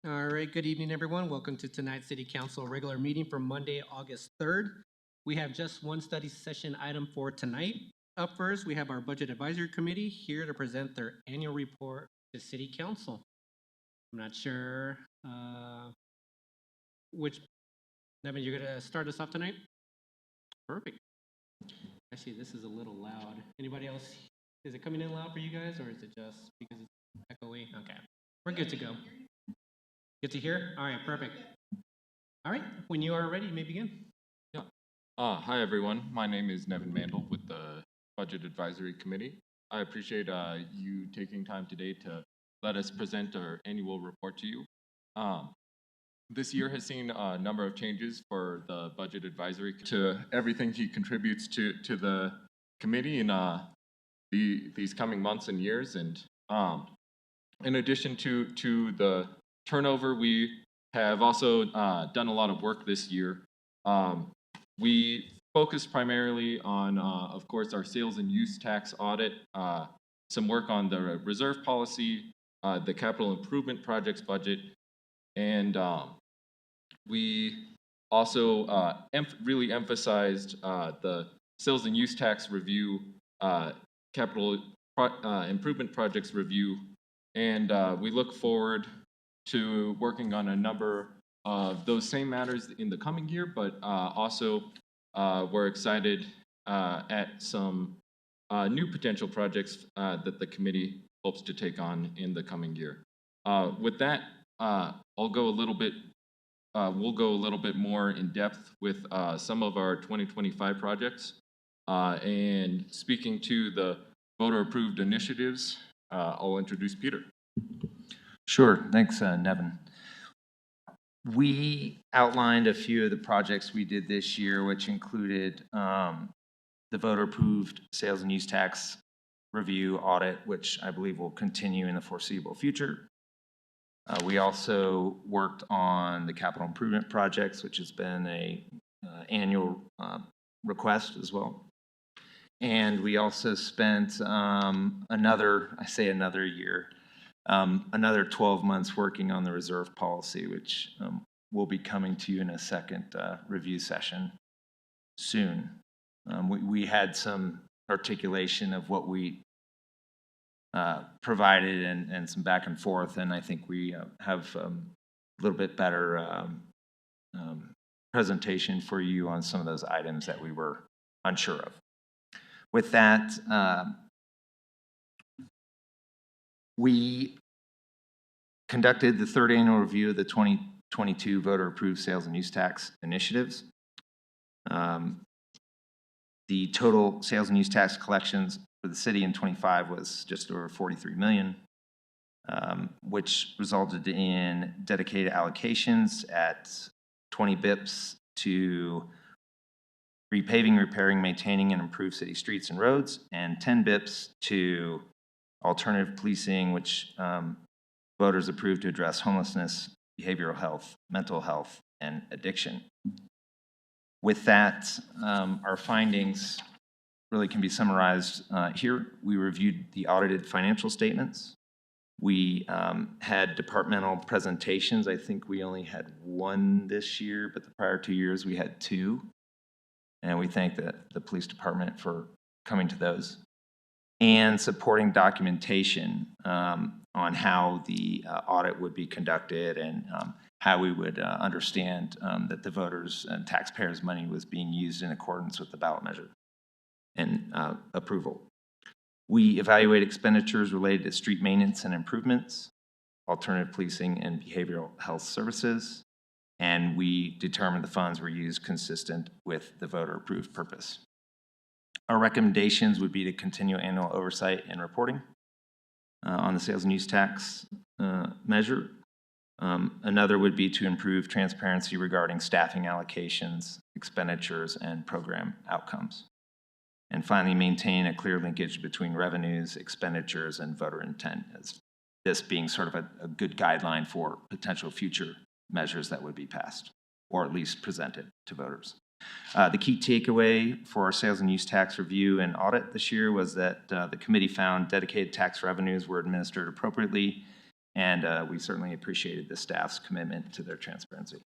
All right, good evening, everyone. Welcome to tonight's City Council regular meeting for Monday, August 3rd. We have just one study session item for tonight. Up first, we have our Budget Advisory Committee here to present their annual report to City Council. I'm not sure which, Nevin, you're gonna start us off tonight? Perfect. Actually, this is a little loud. Anybody else? Is it coming in loud for you guys, or is it just because it's echoey? Okay, we're good to go. Good to hear? All right, perfect. All right, when you are ready, you may begin. Yeah. Hi, everyone. My name is Nevin Mandel with the Budget Advisory Committee. I appreciate you taking time today to let us present our annual report to you. This year has seen a number of changes for the Budget Advisory to everything he contributes to the committee in these coming months and years. And in addition to the turnover, we have also done a lot of work this year. We focused primarily on, of course, our sales and use tax audit, some work on the reserve policy, the capital improvement projects budget, and we also really emphasized the sales and use tax review, capital improvement projects review, and we look forward to working on a number of those same matters in the coming year, but also we're excited at some new potential projects that the committee hopes to take on in the coming year. With that, we'll go a little bit more in depth with some of our 2025 projects. And speaking to the voter-approved initiatives, I'll introduce Peter. Sure, thanks, Nevin. We outlined a few of the projects we did this year, which included the voter-approved sales and use tax review audit, which I believe will continue in the foreseeable future. We also worked on the capital improvement projects, which has been a annual request as well. And we also spent another year, another 12 months working on the reserve policy, which will be coming to you in a second review session soon. We had some articulation of what we provided and some back and forth, and I think we have a little bit better presentation for you on some of those items that we were unsure of. With that, we conducted the third annual review of the 2022 voter-approved sales and use tax initiatives. The total sales and use tax collections for the city in 25 was just over 43 million, which resulted in dedicated allocations at 20 bips to repaving, repairing, maintaining, and improve city streets and roads, and 10 bips to alternative policing, which voters approved to address homelessness, behavioral health, mental health, and addiction. With that, our findings really can be summarized here. We reviewed the audited financial statements. We had departmental presentations. I think we only had one this year, but the prior 2 years we had two. And we thank the police department for coming to those. And supporting documentation on how the audit would be conducted and how we would understand that the voters' and taxpayers' money was being used in accordance with the ballot measure and approval. We evaluate expenditures related to street maintenance and improvements, alternative policing, and behavioral health services, and we determine the funds were used consistent with the voter-approved purpose. Our recommendations would be to continue annual oversight and reporting on the sales and use tax measure. Another would be to improve transparency regarding staffing allocations, expenditures, and program outcomes. And finally, maintain a clear linkage between revenues, expenditures, and voter intent, as this being sort of a good guideline for potential future measures that would be passed, or at least presented to voters. The key takeaway for our sales and use tax review and audit this year was that the committee found dedicated tax revenues were administered appropriately and we certainly appreciated the staff's commitment to their transparency.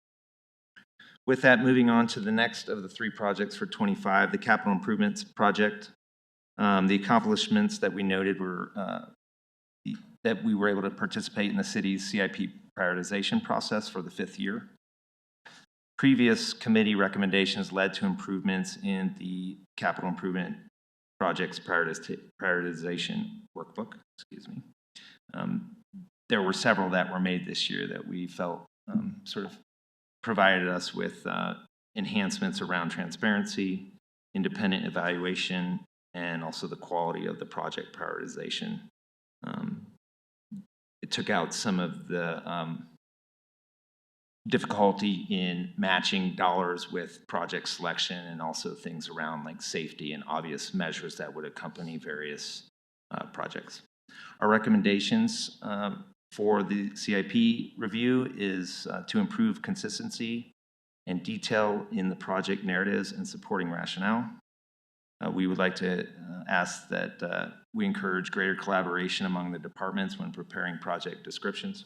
With that, moving on to the next of the 3 projects for 25, the capital improvements project. The accomplishments that we noted were that we were able to participate in the city's CIP prioritization process for the 5th year. Previous committee recommendations led to improvements in the capital improvement projects prioritization workbook. Excuse me. There were several that were made this year that we felt sort of provided us with enhancements around transparency, independent evaluation, and also the quality of the project prioritization. It took out some of the difficulty in matching dollars with project selection, and also things around like safety and obvious measures that would accompany various projects. Our recommendations for the CIP review is to improve consistency and detail in the project narratives and supporting rationale. We would like to ask that we encourage greater collaboration among the departments when preparing project descriptions,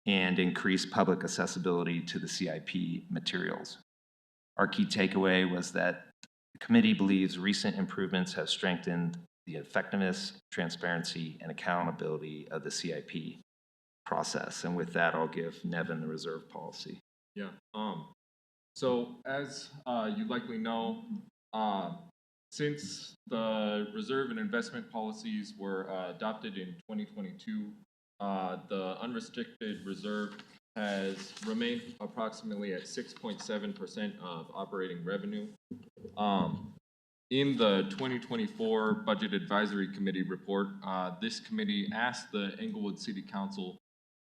and increase public accessibility to the CIP materials. Our key takeaway was that the committee believes recent improvements have strengthened the effectiveness, transparency, and accountability of the CIP process. And with that, I'll give Nevin the reserve policy. Yeah. So as you likely know, since the reserve and investment policies were adopted in 2022, the unrestricted reserve has remained approximately at 6.7% of operating revenue. In the 2024 Budget Advisory Committee report, this committee asked the Englewood City Council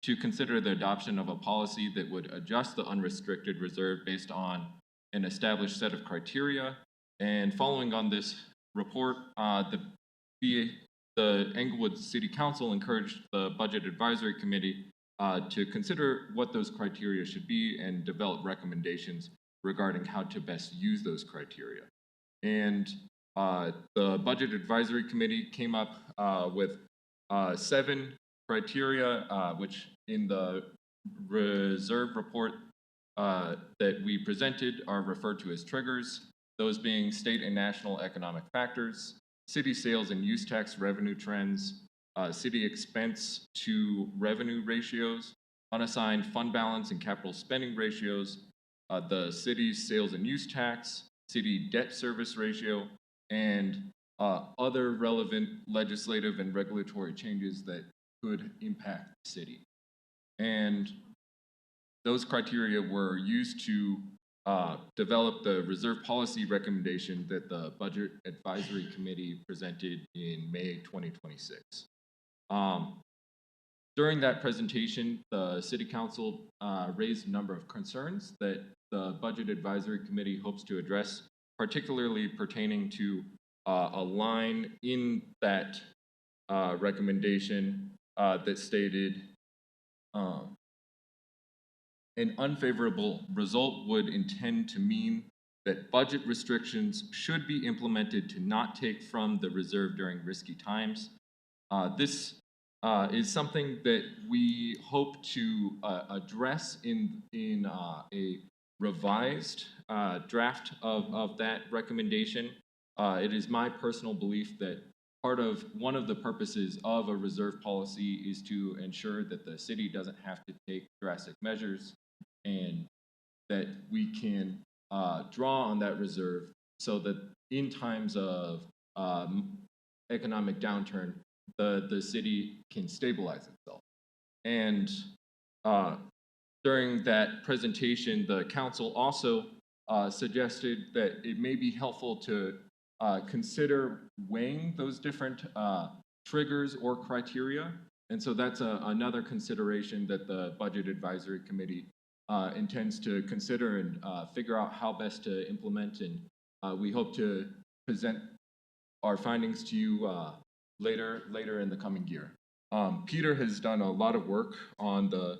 to consider the adoption of a policy that would adjust the unrestricted reserve based on an established set of criteria. And following on this report, the Englewood City Council encouraged the Budget Advisory Committee to consider what those criteria should be and develop recommendations regarding how to best use those criteria. And the Budget Advisory Committee came up with 7 criteria, which in the reserve report that we presented are referred to as triggers, those being state and national economic factors, city sales and use tax revenue trends, city expense to revenue ratios, unassigned fund balance and capital spending ratios, the city's sales and use tax, city debt service ratio, and other relevant legislative and regulatory changes that could impact the city. And those criteria were used to develop the reserve policy recommendation that the Budget Advisory Committee presented in May 2026. During that presentation, the City Council raised a number of concerns that the Budget Advisory Committee hopes to address, particularly pertaining to a line in that recommendation that stated, an unfavorable result would intend to mean that budget restrictions should be implemented to not take from the reserve during risky times. This is something that we hope to address in a revised draft of that recommendation. It is my personal belief that one of the purposes of a reserve policy is to ensure that the city doesn't have to take drastic measures, and that we can draw on that reserve so that in times of economic downturn, the city can stabilize itself. And during that presentation, the council also suggested that it may be helpful to consider weighing those different triggers or criteria. And so that's another consideration that the Budget Advisory Committee intends to consider and figure out how best to implement. And we hope to present our findings to you later in the coming year. Peter has done a lot of work on the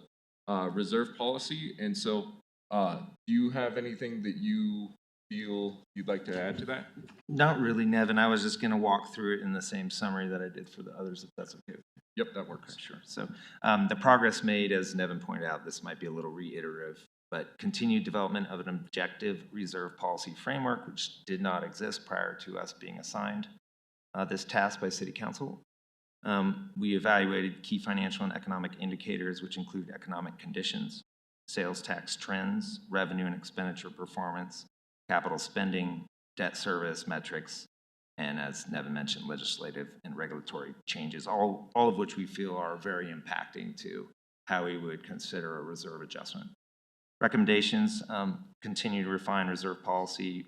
reserve policy, and so do you have anything that you feel you'd like to add to that? Not really, Nevin. I was just going to walk through it in the same summary that I did for the others, if that's okay. Yep, that works. Sure. So the progress made, as Nevin pointed out, this might be a little reiterative, but continued development of an objective reserve policy framework, which did not exist prior to us being assigned this task by City Council. We evaluated key financial and economic indicators, which include economic conditions, sales tax trends, revenue and expenditure performance, capital spending, debt service metrics, and as Nevin mentioned, legislative and regulatory changes, all of which we feel are very impacting to how we would consider a reserve adjustment. Recommendations, continue to refine reserve policy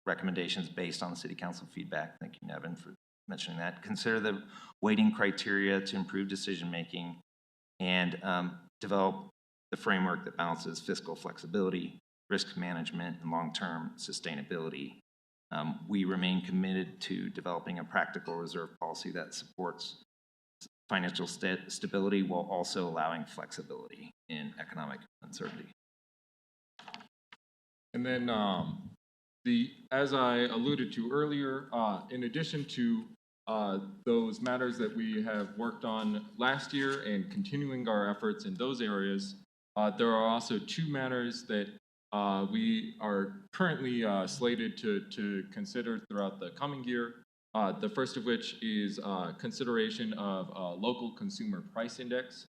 recommendations based on the City Council feedback. Thank you, Nevin, for mentioning that. Consider the weighting criteria to improve decision-making and develop the framework that balances fiscal flexibility, risk management, and long-term sustainability. We remain committed to developing a practical reserve policy that supports financial stability while also allowing flexibility in economic uncertainty. And then as I alluded to earlier, in addition to those matters that we have worked on last year and continuing our efforts in those areas, there are also two matters that we are currently slated to consider throughout the coming year. The first of which is consideration of a local consumer price index.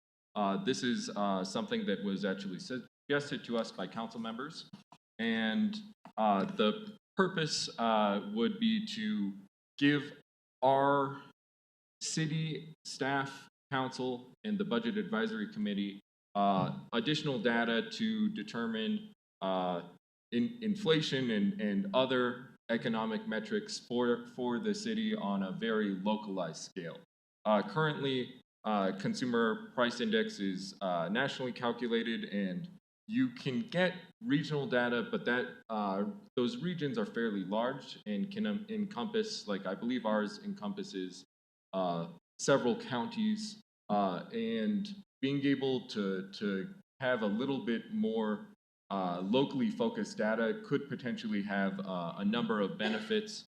This is something that was actually suggested to us by council members. And the purpose would be to give our city staff, council, and the Budget Advisory Committee additional data to determine inflation and other economic metrics for the city on a very localized scale. Currently, consumer price index is nationally calculated, and you can get regional data, but those regions are fairly large and can encompass, like I believe ours encompasses several counties, and being able to have a little bit more locally focused data could potentially have a number of benefits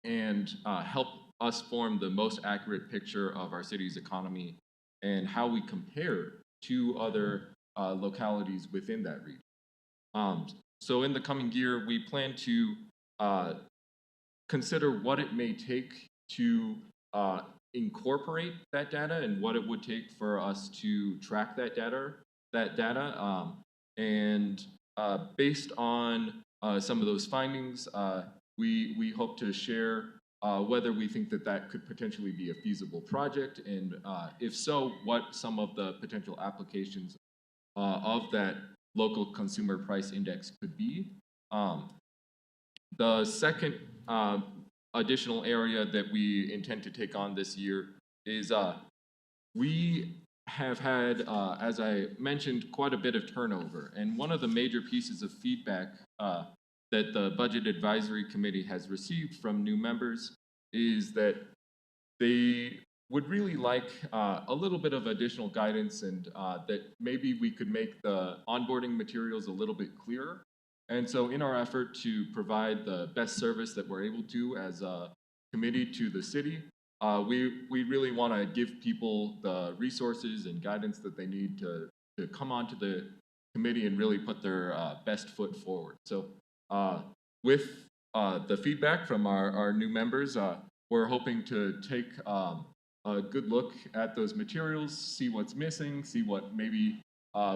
and help us form the most accurate picture of our city's economy and how we compare to other localities within that region. So in the coming year, we plan to consider what it may take to incorporate that data and what it would take for us to track that data. And based on some of those findings, we hope to share whether we think that could potentially be a feasible project, and if so, what some of the potential applications of that local consumer price index could be. The second additional area that we intend to take on this year is we have had, as I mentioned, quite a bit of turnover. And one of the major pieces of feedback that the Budget Advisory Committee has received from new members is that they would really like a little bit of additional guidance, and that maybe we could make the onboarding materials a little bit clearer. And so in our effort to provide the best service that we're able to as a committee to the city, we really want to give people the resources and guidance that they need to come onto the committee and really put their best foot forward. So with the feedback from our new members, we're hoping to take a good look at those materials, see what's missing, see what maybe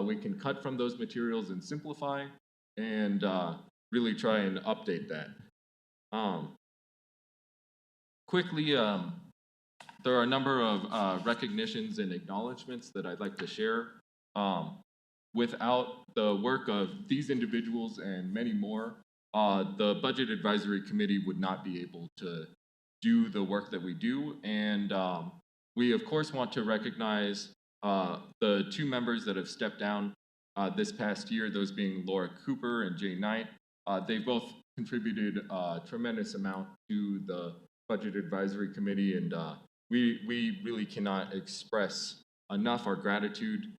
we can cut from those materials and simplify, and really try and update that. Quickly, there are a number of recognitions and acknowledgements that I'd like to share. Without the work of these individuals and many more, the Budget Advisory Committee would not be able to do the work that we do. And we, of course, want to recognize the two members that have stepped down this past year, those being Laura Cooper and Jay Knight. They both contributed a tremendous amount to the Budget Advisory Committee, and we really cannot express enough our gratitude.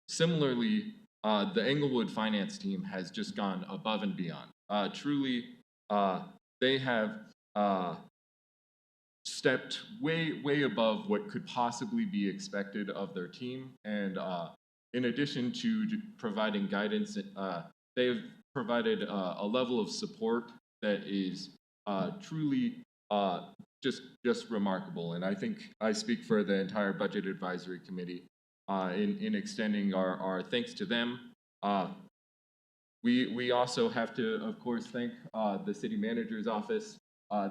Similarly, the Englewood finance team has just gone above and beyond. Truly, they have stepped way above what could possibly be expected of their team. And in addition to providing guidance, they've provided a level of support that is truly just remarkable. And I think I speak for the entire Budget Advisory Committee in extending our thanks to them. We also have to, of course, thank the City Manager's Office.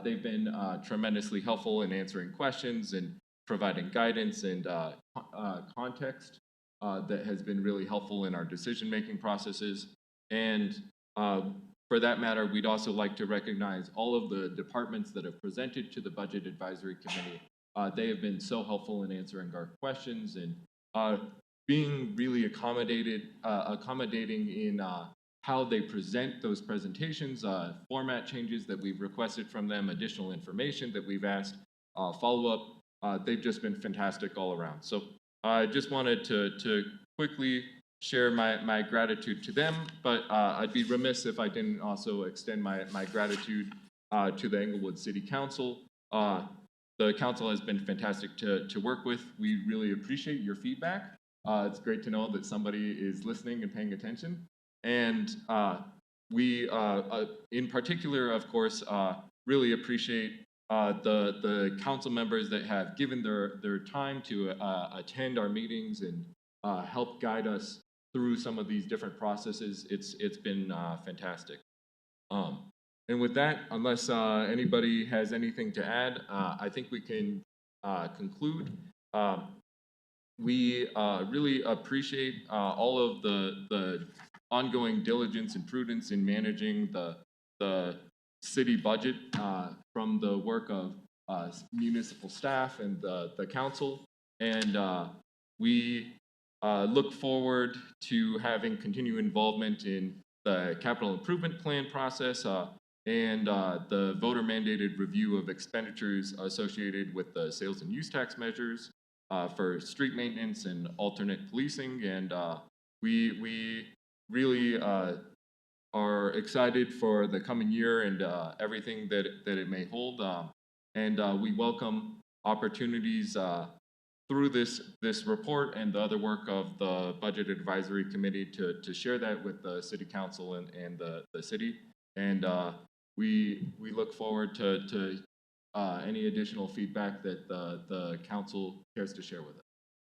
They've been tremendously helpful in answering questions and providing guidance and context that has been really helpful in our decision-making processes. And for that matter, we'd also like to recognize all of the departments that have presented to the Budget Advisory Committee. They have been so helpful in answering our questions and being really accommodating in how they present those presentations, format changes that we've requested from them, additional information that we've asked, follow-up. They've just been fantastic all around. So I just wanted to quickly share my gratitude to them, but I'd be remiss if I didn't also extend my gratitude to the Englewood City Council. The council has been fantastic to work with. We really appreciate your feedback. It's great to know that somebody is listening and paying attention. And we, in particular, of course, really appreciate the council members that have given their time to attend our meetings and help guide us through some of these different processes. It's been fantastic. And with that, unless anybody has anything to add, I think we can conclude. We really appreciate all of the ongoing diligence and prudence in managing the city budget from the work of municipal staff and the council. And we look forward to having continued involvement in the capital improvement plan process and the voter mandated review of expenditures associated with the sales and use tax measures for street maintenance and alternate policing. And we really are excited for the coming year and everything that it may hold. And we welcome opportunities through this report and the other work of the Budget Advisory Committee to share that with the City Council and the city. And we look forward to any additional feedback that the council cares to share with us.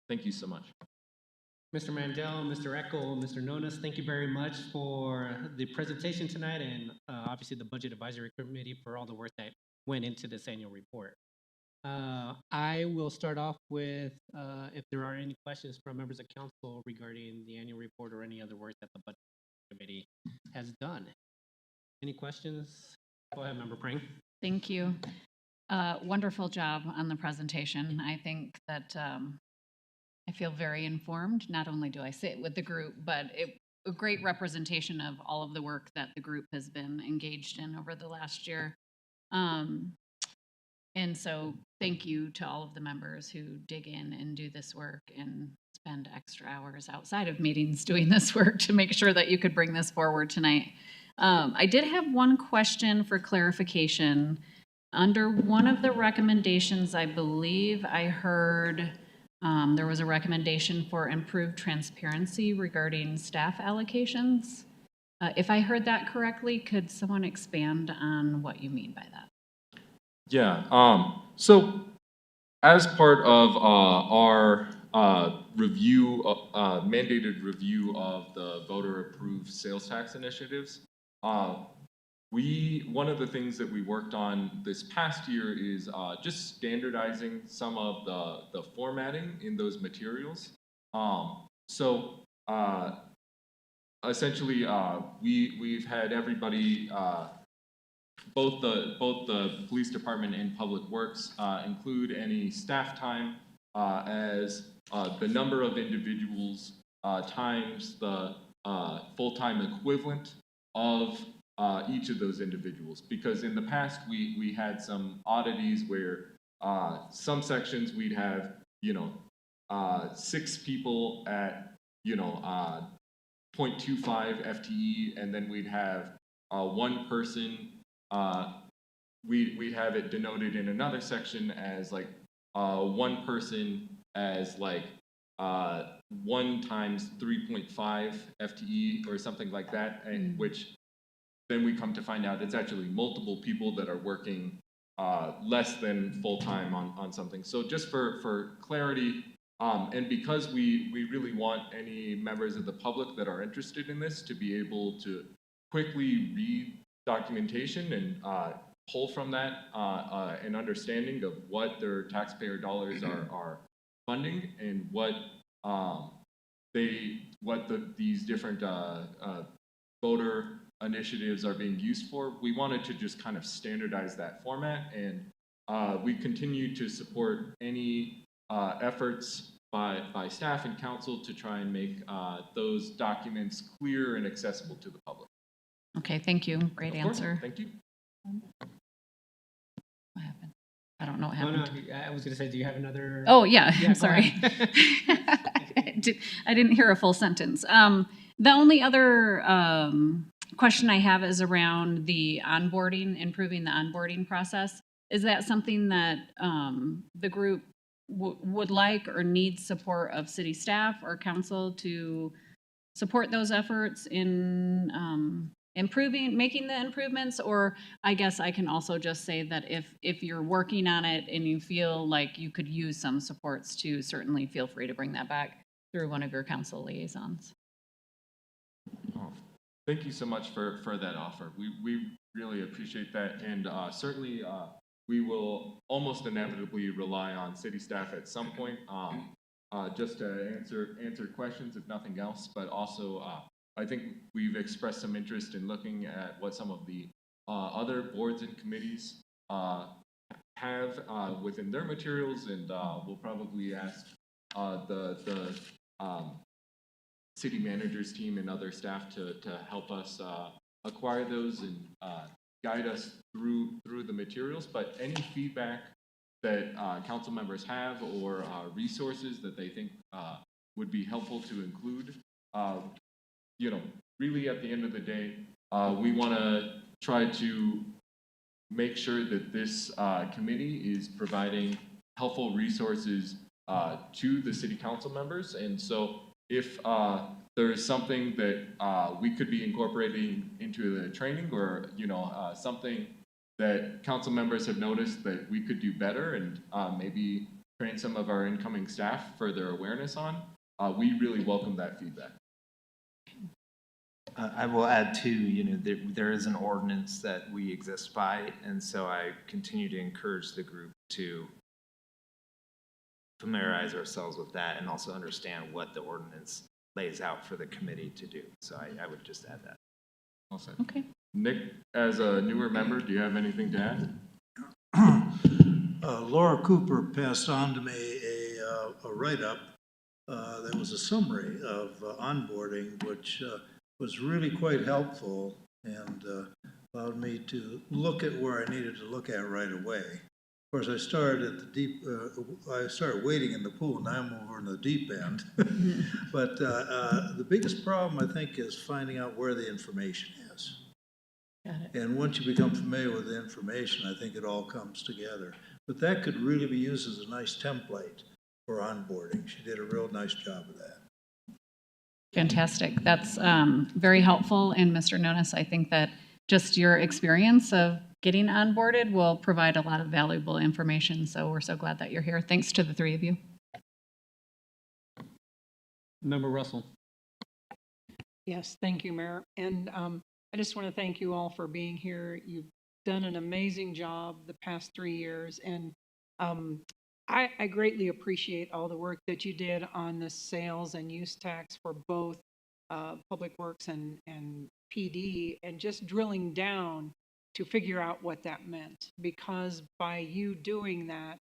Thank you so much. Mr. Mandel, Mr. Eckel, Mr. Nonas, thank you very much for the presentation tonight, and obviously the Budget Advisory Committee for all the work that went into this annual report. I will start off with if there are any questions from members of council regarding the annual report or any other work that the Budget Committee has done. Any questions? Go ahead, Member Pring. Thank you. Wonderful job on the presentation. I think that I feel very informed. Not only do I sit with the group, but a great representation of all of the work that the group has been engaged in over the last year. And so thank you to all of the members who dig in and do this work and spend extra hours outside of meetings doing this work to make sure that you could bring this forward tonight. I did have one question for clarification. Under one of the recommendations, I believe I heard there was a recommendation for improved transparency regarding staff allocations. If I heard that correctly, could someone expand on what you mean by that? Yeah, so as part of our review, mandated review of the voter-approved sales tax initiatives, one of the things that we worked on this past year is just standardizing some of the formatting in those materials. So essentially, we've had everybody, both the police department and public works, include any staff time as the number of individuals times the full-time equivalent of each of those individuals. Because in the past we had some oddities where some sections we'd have 6 people at 0.25 FTE, and then we'd have one person. We'd have it denoted in another section as like one person as like 1 times 3.5 FTE or something like that, and which then we come to find out it's actually multiple people that are working less than full-time on something. So just for clarity, and because we really want any members of the public that are interested in this to be able to quickly read documentation and pull from that an understanding of what their taxpayer dollars are funding and what these different voter initiatives are being used for. We wanted to just kind of standardize that format, and we continue to support any efforts by staff and council to try and make those documents clear and accessible to the public. Okay, thank you. Great Of course. answer. Thank you. What happened? I don't know what Oh, happened. no, I was going to say, do you have another? Oh, yeah, Yeah, I'm go sorry. I didn't hear a full sentence. The only other question I have is around the onboarding, improving the onboarding process. Is that something that the group would like or needs support of city staff or council to support those efforts in making the improvements? Or I guess I can also just say that if you're working on it and you feel like you could use some supports, to certainly feel free to bring that back through one of your council liaisons. Oh, thank you so much for that offer. We really appreciate that, and certainly we will almost inevitably rely on city staff at some point just to answer questions, if nothing else, but also I think we've expressed some interest in looking at what some of the other boards and committees have within their materials, and we'll probably ask the city manager's team and other staff to help us acquire those and guide us through the materials. But any feedback that council members have or resources that they think would be helpful to include, really at the end of the day, we want to try to make sure that this committee is providing helpful resources to the city council members. And so if there is something that we could be incorporating into the training, or something that council members have noticed that we could do better, and maybe train some of our incoming staff for their awareness on, we really welcome that feedback. I will add too, there is an ordinance that we exist by, and so I continue to encourage the group to familiarize ourselves with that and also understand what the ordinance lays out for the committee to do. So I would just add that. Well said. Okay. Nick, as a newer member, do you have anything to add? Laura Cooper passed on to me a write-up that was a summary of onboarding, which was really quite helpful and allowed me to look at where I needed to look at right away. Of course, I started at the deep, I started wading in the pool, now I'm over in the deep end. But the biggest problem, I think, is finding out where the information is. Got it. And once you become familiar with the information, I think it all comes together. But that could really be used as a nice template for onboarding. She did a real nice job of that. Fantastic. That's very helpful. And Mr. Nonis, I think that just your experience of getting onboarded will provide a lot of valuable information. So we're so glad that you're here. Thanks to the three of you. Member Russell. Yes, thank you, Mayor. And I just want to thank you all for being here. You've done an amazing job the past 3 years. And I greatly appreciate all the work that you did on the sales and use tax for both Public Works and PD, and just drilling down to figure out what that meant. Because by you doing that,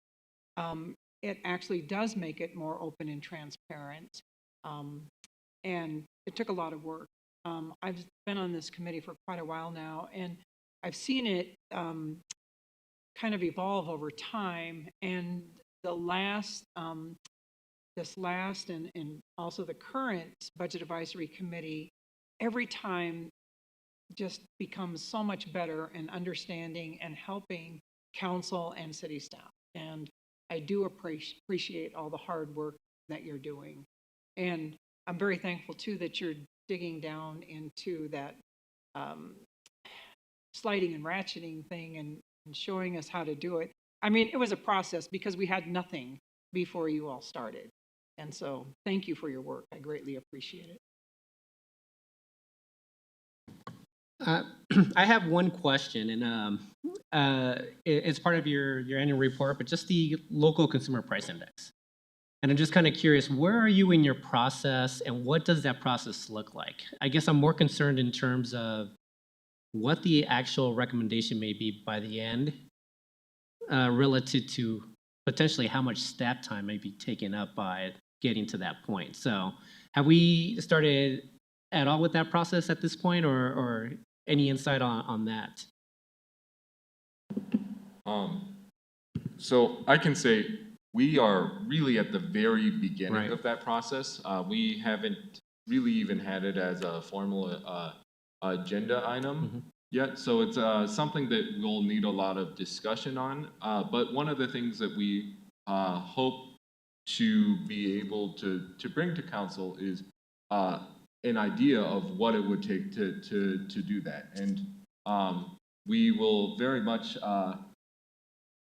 it actually does make it more open and transparent. And it took a lot of work. I've been on this committee for quite a while now, and I've seen it kind of evolve over time. And the last, this last and also the current Budget Advisory Committee every time just becomes so much better in understanding and helping council and city staff. And I do appreciate all the hard work that you're doing. And I'm very thankful too that you're digging down into that sliding and ratcheting thing and showing us how to do it. I mean, it was a process because we had nothing before you all started. And so thank you for your work. I greatly appreciate it. I have one question, and it's part of your annual report, but just the local consumer price index. And I'm just kind of curious, where are you in your process, and what does that process look like? I guess I'm more concerned in terms of what the actual recommendation may be by the end, relative to potentially how much staff time may be taken up by getting to that point. So have we started at all with that process at this point, or any insight on that? So I can say we are really at the very beginning Right. of that process. We haven't really even had it as a formal agenda item yet. So it's something that we'll need a lot of discussion on. But one of the things that we hope to be able to bring to council is an idea of what it would take to do that. And we will very much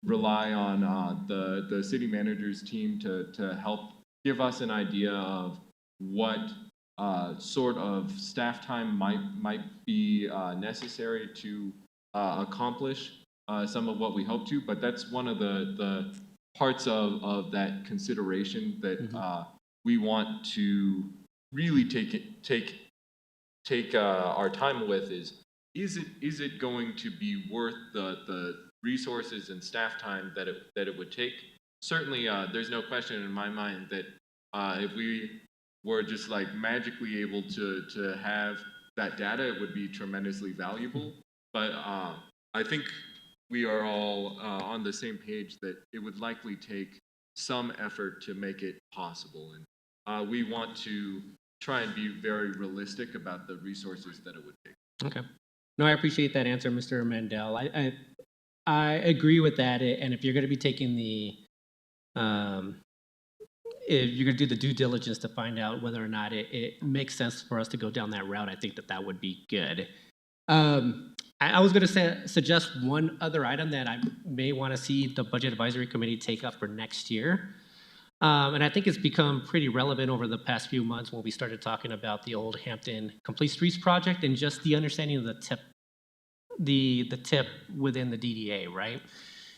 rely on the city manager's team to help give us an idea of what sort of staff time might be necessary to accomplish some of what we hope to. But that's one of the parts of that consideration that we want to really take our time with is it going to be worth the resources and staff time that it would take? Certainly, there's no question in my mind that if we were just like magically able to have that data, it would be tremendously valuable. But I think we are all on the same page that it would likely take some effort to make it possible. And we want to try and be very realistic about the resources that it would take. Okay. No, I appreciate that answer, Mr. Mandel. I agree with that. And if you're going to be taking the, if you're going to do the due diligence to find out whether or not it makes sense for us to go down that route, I think that would be good. I was going to suggest one other item that I may want to see the Budget Advisory Committee take up for next year. And I think it's become pretty relevant over the past few months when we started talking about the Old Hampton Complete Streets project and just the understanding of the tip within the DDA, right?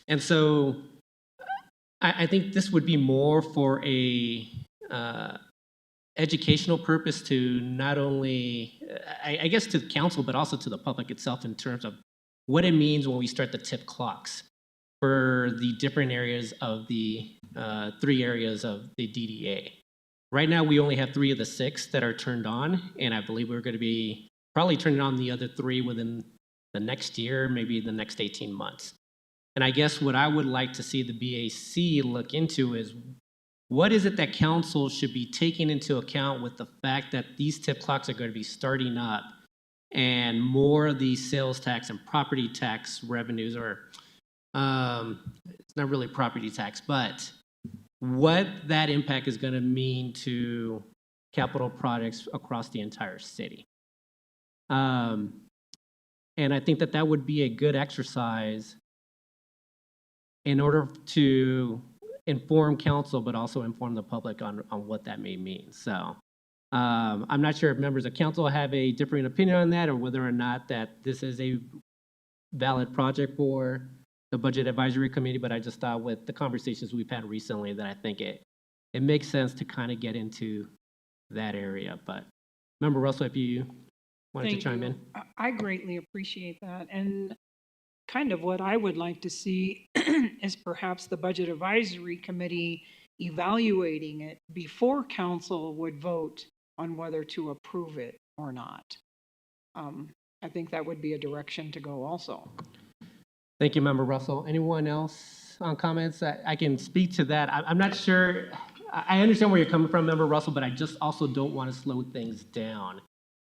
And so I think this would be more for a educational purpose to not only, I guess to the council, but also to the public itself in terms of what it means when we start the tip clocks for the different areas of the 3 areas of the DDA. Right now, we only have 3 of the 6 that are turned on, and I believe we're going to be probably turning on the other 3 within the next year, maybe the next 18 months. And I guess what I would like to see the BAC look into is what is it that council should be taking into account with the fact that these tip clocks are going to be starting up and more of the sales tax and property tax revenues are, it's not really property tax, but what that impact is going to mean to capital projects across the entire city. And I think that would be a good exercise in order to inform council, but also inform the public on what that may mean. So I'm not sure if members of council have a different opinion on that or whether or not that this is a valid project for the Budget Advisory Committee, but I just thought with the conversations we've had recently that I think it makes sense to kind of get into that area. But Member Russell, if you wanted to chime in. I greatly appreciate that. And kind of what I would like to see is perhaps the Budget Advisory Committee evaluating it before council would vote on whether to approve it or not. I think that would be a direction to go also. Thank you, Member Russell. Anyone else on comments? I can speak to that. I'm not sure. I understand where you're coming from, Member Russell, but I just also don't want to slow things down.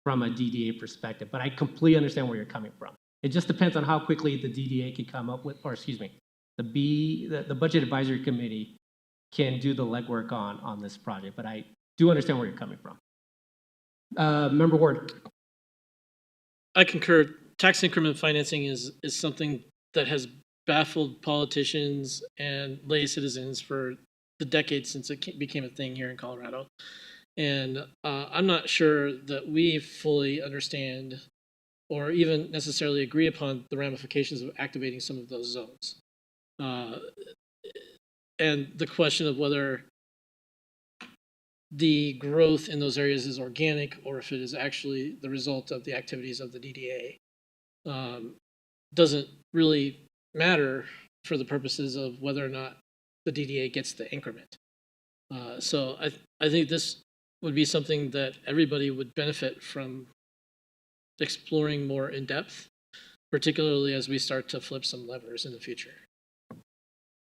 from a DDA perspective, but I completely understand where you're coming from. It just depends on how quickly the DDA can come up with, or excuse me, the Budget Advisory Committee can do the legwork on this project, but I do understand where you're coming from. Member Ward. I concur. Tax increment financing is something that has baffled politicians and lay citizens for the decades since it became a thing here in Colorado. And I'm not sure that we fully understand or even necessarily agree upon the ramifications of activating some of those zones. And the question of whether the growth in those areas is organic or if it is actually the result of the activities of the DDA doesn't really matter for the purposes of whether or not the DDA gets the increment. So I think this would be something that everybody would benefit from exploring more in depth, particularly as we start to flip some levers in the future.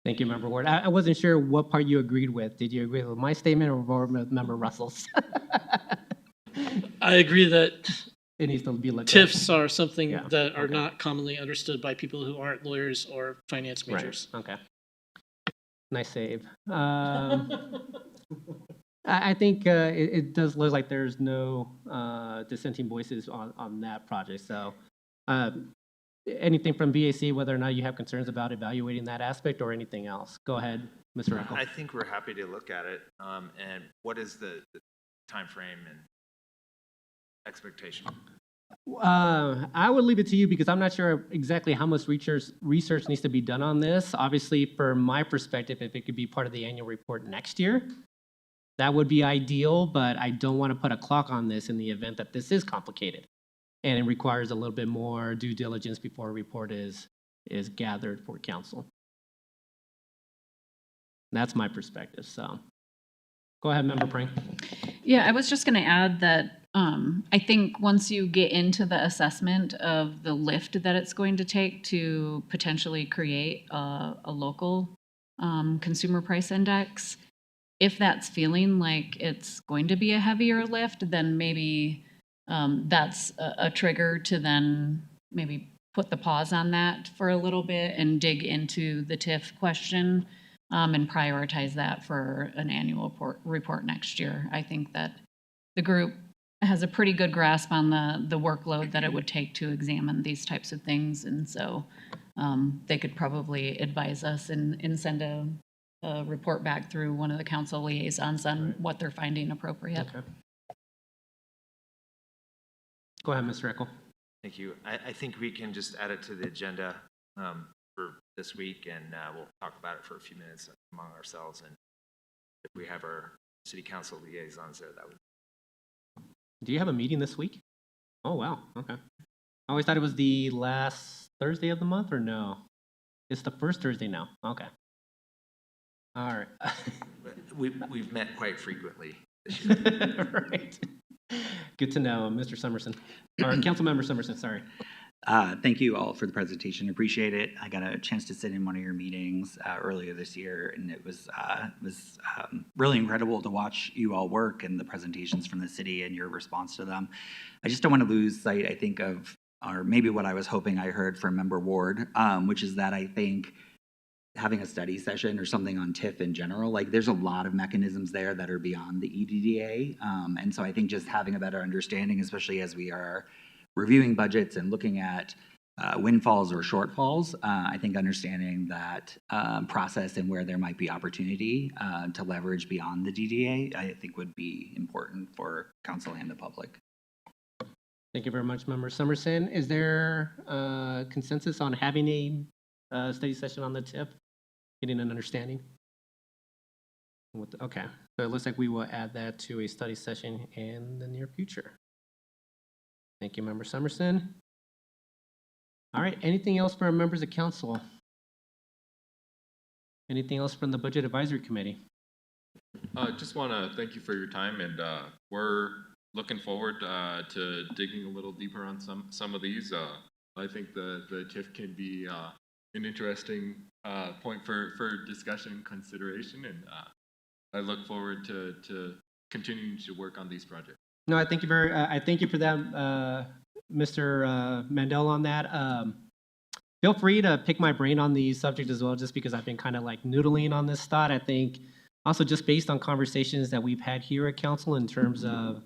Thank you, Member Ward. I wasn't sure what part you agreed with. Did you agree with my statement or with Member Russell's? I agree that It needs to be looked at. TIFs are something Yeah, that are okay. not commonly understood by people who aren't lawyers or finance majors. Right. Okay. Nice save. I think it does look like there's no dissenting voices on that project. So anything from BAC, whether or not you have concerns about evaluating that aspect or anything else? Go ahead, Mr. Eckel. I think we're happy to look at it. And what is the timeframe and expectation? I would leave it to you because I'm not sure exactly how much research needs to be done on this. Obviously, from my perspective, if it could be part of the annual report next year, that would be ideal, but I don't want to put a clock on this in the event that this is complicated and it requires a little bit more due diligence before a report is gathered for council. That's my perspective, so. Go ahead, Member Pring. Yeah, I was just going to add that I think once you get into the assessment of the lift that it's going to take to potentially create a local consumer price index, if that's feeling like it's going to be a heavier lift, then maybe that's a trigger to then maybe put the pause on that for a little bit and dig into the TIF question and prioritize that for an annual report next year. I think that the group has a pretty good grasp on the workload that it would take to examine these types of things. And so they could probably advise us and send a report back through one of the council liaisons on what they're finding appropriate. Okay. Go ahead, Mr. Eckel. Thank you. I think we can just add it to the agenda for this week, and we'll talk about it for a few minutes among ourselves. And if we have our city council liaisons there, that would. Do you have a meeting this week? Oh, wow. Okay. I always thought it was the last Thursday of the month, or no? It's the first Thursday now. Okay. All right. We've met quite frequently this year. Right. Good to know, Mr. Summerson, or Councilmember Summerson, sorry. Thank you all for the presentation. Appreciate it. I got a chance to sit in one of your meetings earlier this year, and it was really incredible to watch you all work and the presentations from the city and your response to them. I just don't want to lose sight, I think, of, or maybe what I was hoping I heard from Member Ward, which is that I think having a study session or something on TIF in general, like there's a lot of mechanisms there that are beyond the EDDA. And so I think just having a better understanding, especially as we are reviewing budgets and looking at windfalls or shortfalls, I think understanding that process and where there might be opportunity to leverage beyond the DDA, I think would be important for council and the public. Thank you very much, Member Summerson. Is there consensus on having a study session on the TIF, getting an understanding? Okay, so it looks like we will add that to a study session in the near future. Thank you, Member Summerson. All right, anything else for our members of council? Anything else from the Budget Advisory Committee? Just want to thank you for your time, and we're looking forward to digging a little deeper on some of these. I think the TIF can be an interesting point for discussion and consideration, and I look forward to continuing to work on these projects. No, I thank you for that, Mr. Mandel on that. Feel free to pick my brain on the subject as well, just because I've been kind of like noodling on this thought. I think also just based on conversations that we've had here at council in terms of,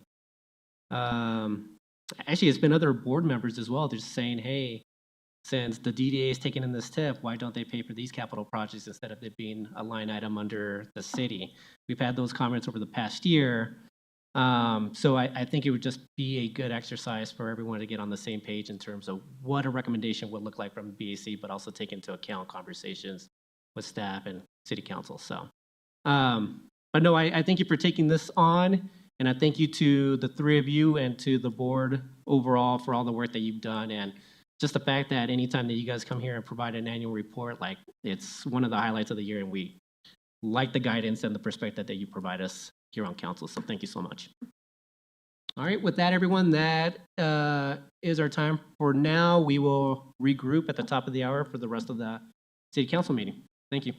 actually it's been other board members as well. They're just saying, hey, since the DDA is taking in this tip, why don't they pay for these capital projects instead of it being a line item under the city? We've had those comments over the past year. So I think it would just be a good exercise for everyone to get on the same page in terms of what a recommendation would look like from the BAC, but also take into account conversations with staff and city council. So, but no, I thank you for taking this on, and I thank you to the three of you and to the board overall for all the work that you've done, and just the fact that anytime that you guys come here and provide an annual report, like it's one of the highlights of the year, and we like the guidance and the perspective that you provide us here on council. So thank you so much. All right, with that, everyone, that is our time for now. We will regroup at the top of the hour for the rest of the city council meeting. Thank you.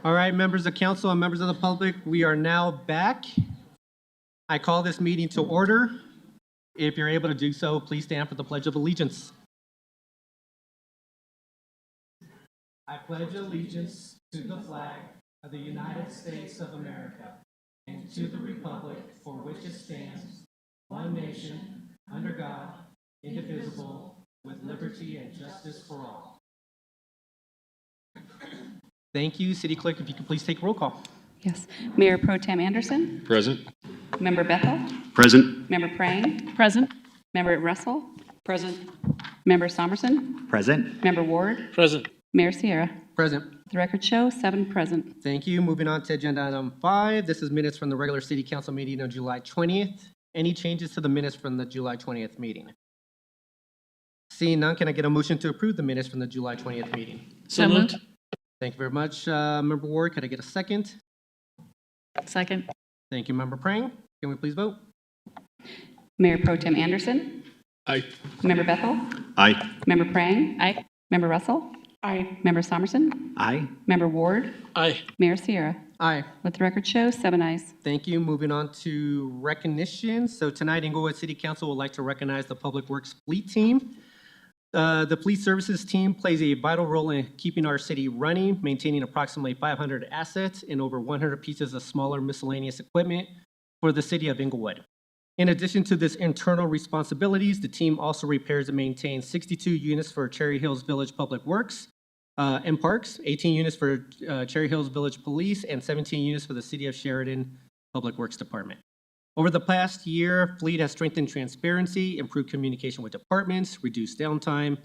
All right, members of council and members of the public, we are now back. I call this meeting to order. If you're able to do so, please stand for the Pledge of Allegiance. I pledge allegiance to the flag of the United States of America and to the republic for which it stands, one nation, under God, indivisible, with liberty and justice for all. Thank you. City Clerk, if you could please take roll call. Yes. Mayor Pro Tem Anderson. Present. Member Bethel. Present. Member Prang. Present. Member Russell. Present. Member Somerson. Present. Member Ward. Present. Mayor Sierra. Present. The record shows 7 present. Thank you. Moving on to agenda item 5. This is minutes from the regular city council meeting on July 20th. Any changes to the minutes from the July 20th meeting? Seeing none, can I get a motion to approve the minutes from the July 20th meeting? So moved. Thank you very much. Member Ward, could I get a second? Second. Thank you, Member Prang. Can we please vote? Mayor Pro Tem Anderson. Aye. Member Bethel. Aye. Member Prang. Aye. Member Russell. Aye. Member Somerson. Aye. Member Ward. Aye. Mayor Sierra. Aye. Let the record show 7 ayes. Thank you. Moving on to recognition. So tonight, Englewood City Council would like to recognize the Public Works Fleet Team. The Fleet Services Team plays a vital role in keeping our city running, maintaining approximately 500 assets and over 100 pieces of smaller miscellaneous equipment for the city of Englewood. In addition to this internal responsibilities, the team also repairs and maintains 62 units for Cherry Hills Village Public Works and Parks, 18 units for Cherry Hills Village Police, and 17 units for the City of Sheridan Public Works Department. Over the past year, Fleet has strengthened transparency, improved communication with departments, reduced downtime,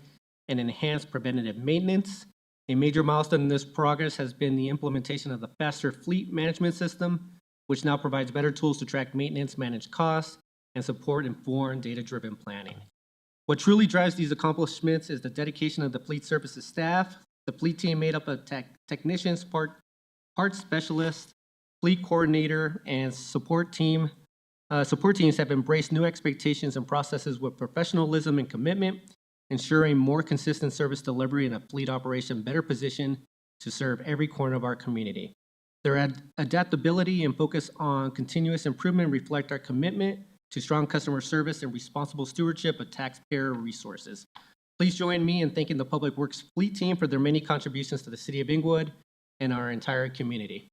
and enhanced preventative maintenance. A major milestone in this progress has been the implementation of the faster fleet management system, which now provides better tools to track maintenance, manage costs, and support informed data-driven planning. What truly drives these accomplishments is the dedication of the Fleet Services staff. The fleet team made up of technicians, parts specialists, fleet coordinator, and support teams have embraced new expectations and processes with professionalism and commitment, ensuring more consistent service delivery and a fleet operation better positioned to serve every corner of our community. Their adaptability and focus on continuous improvement reflect our commitment to strong customer service and responsible stewardship of taxpayer resources. Please join me in thanking the Public Works Fleet Team for their many contributions to the City of Englewood and our entire community.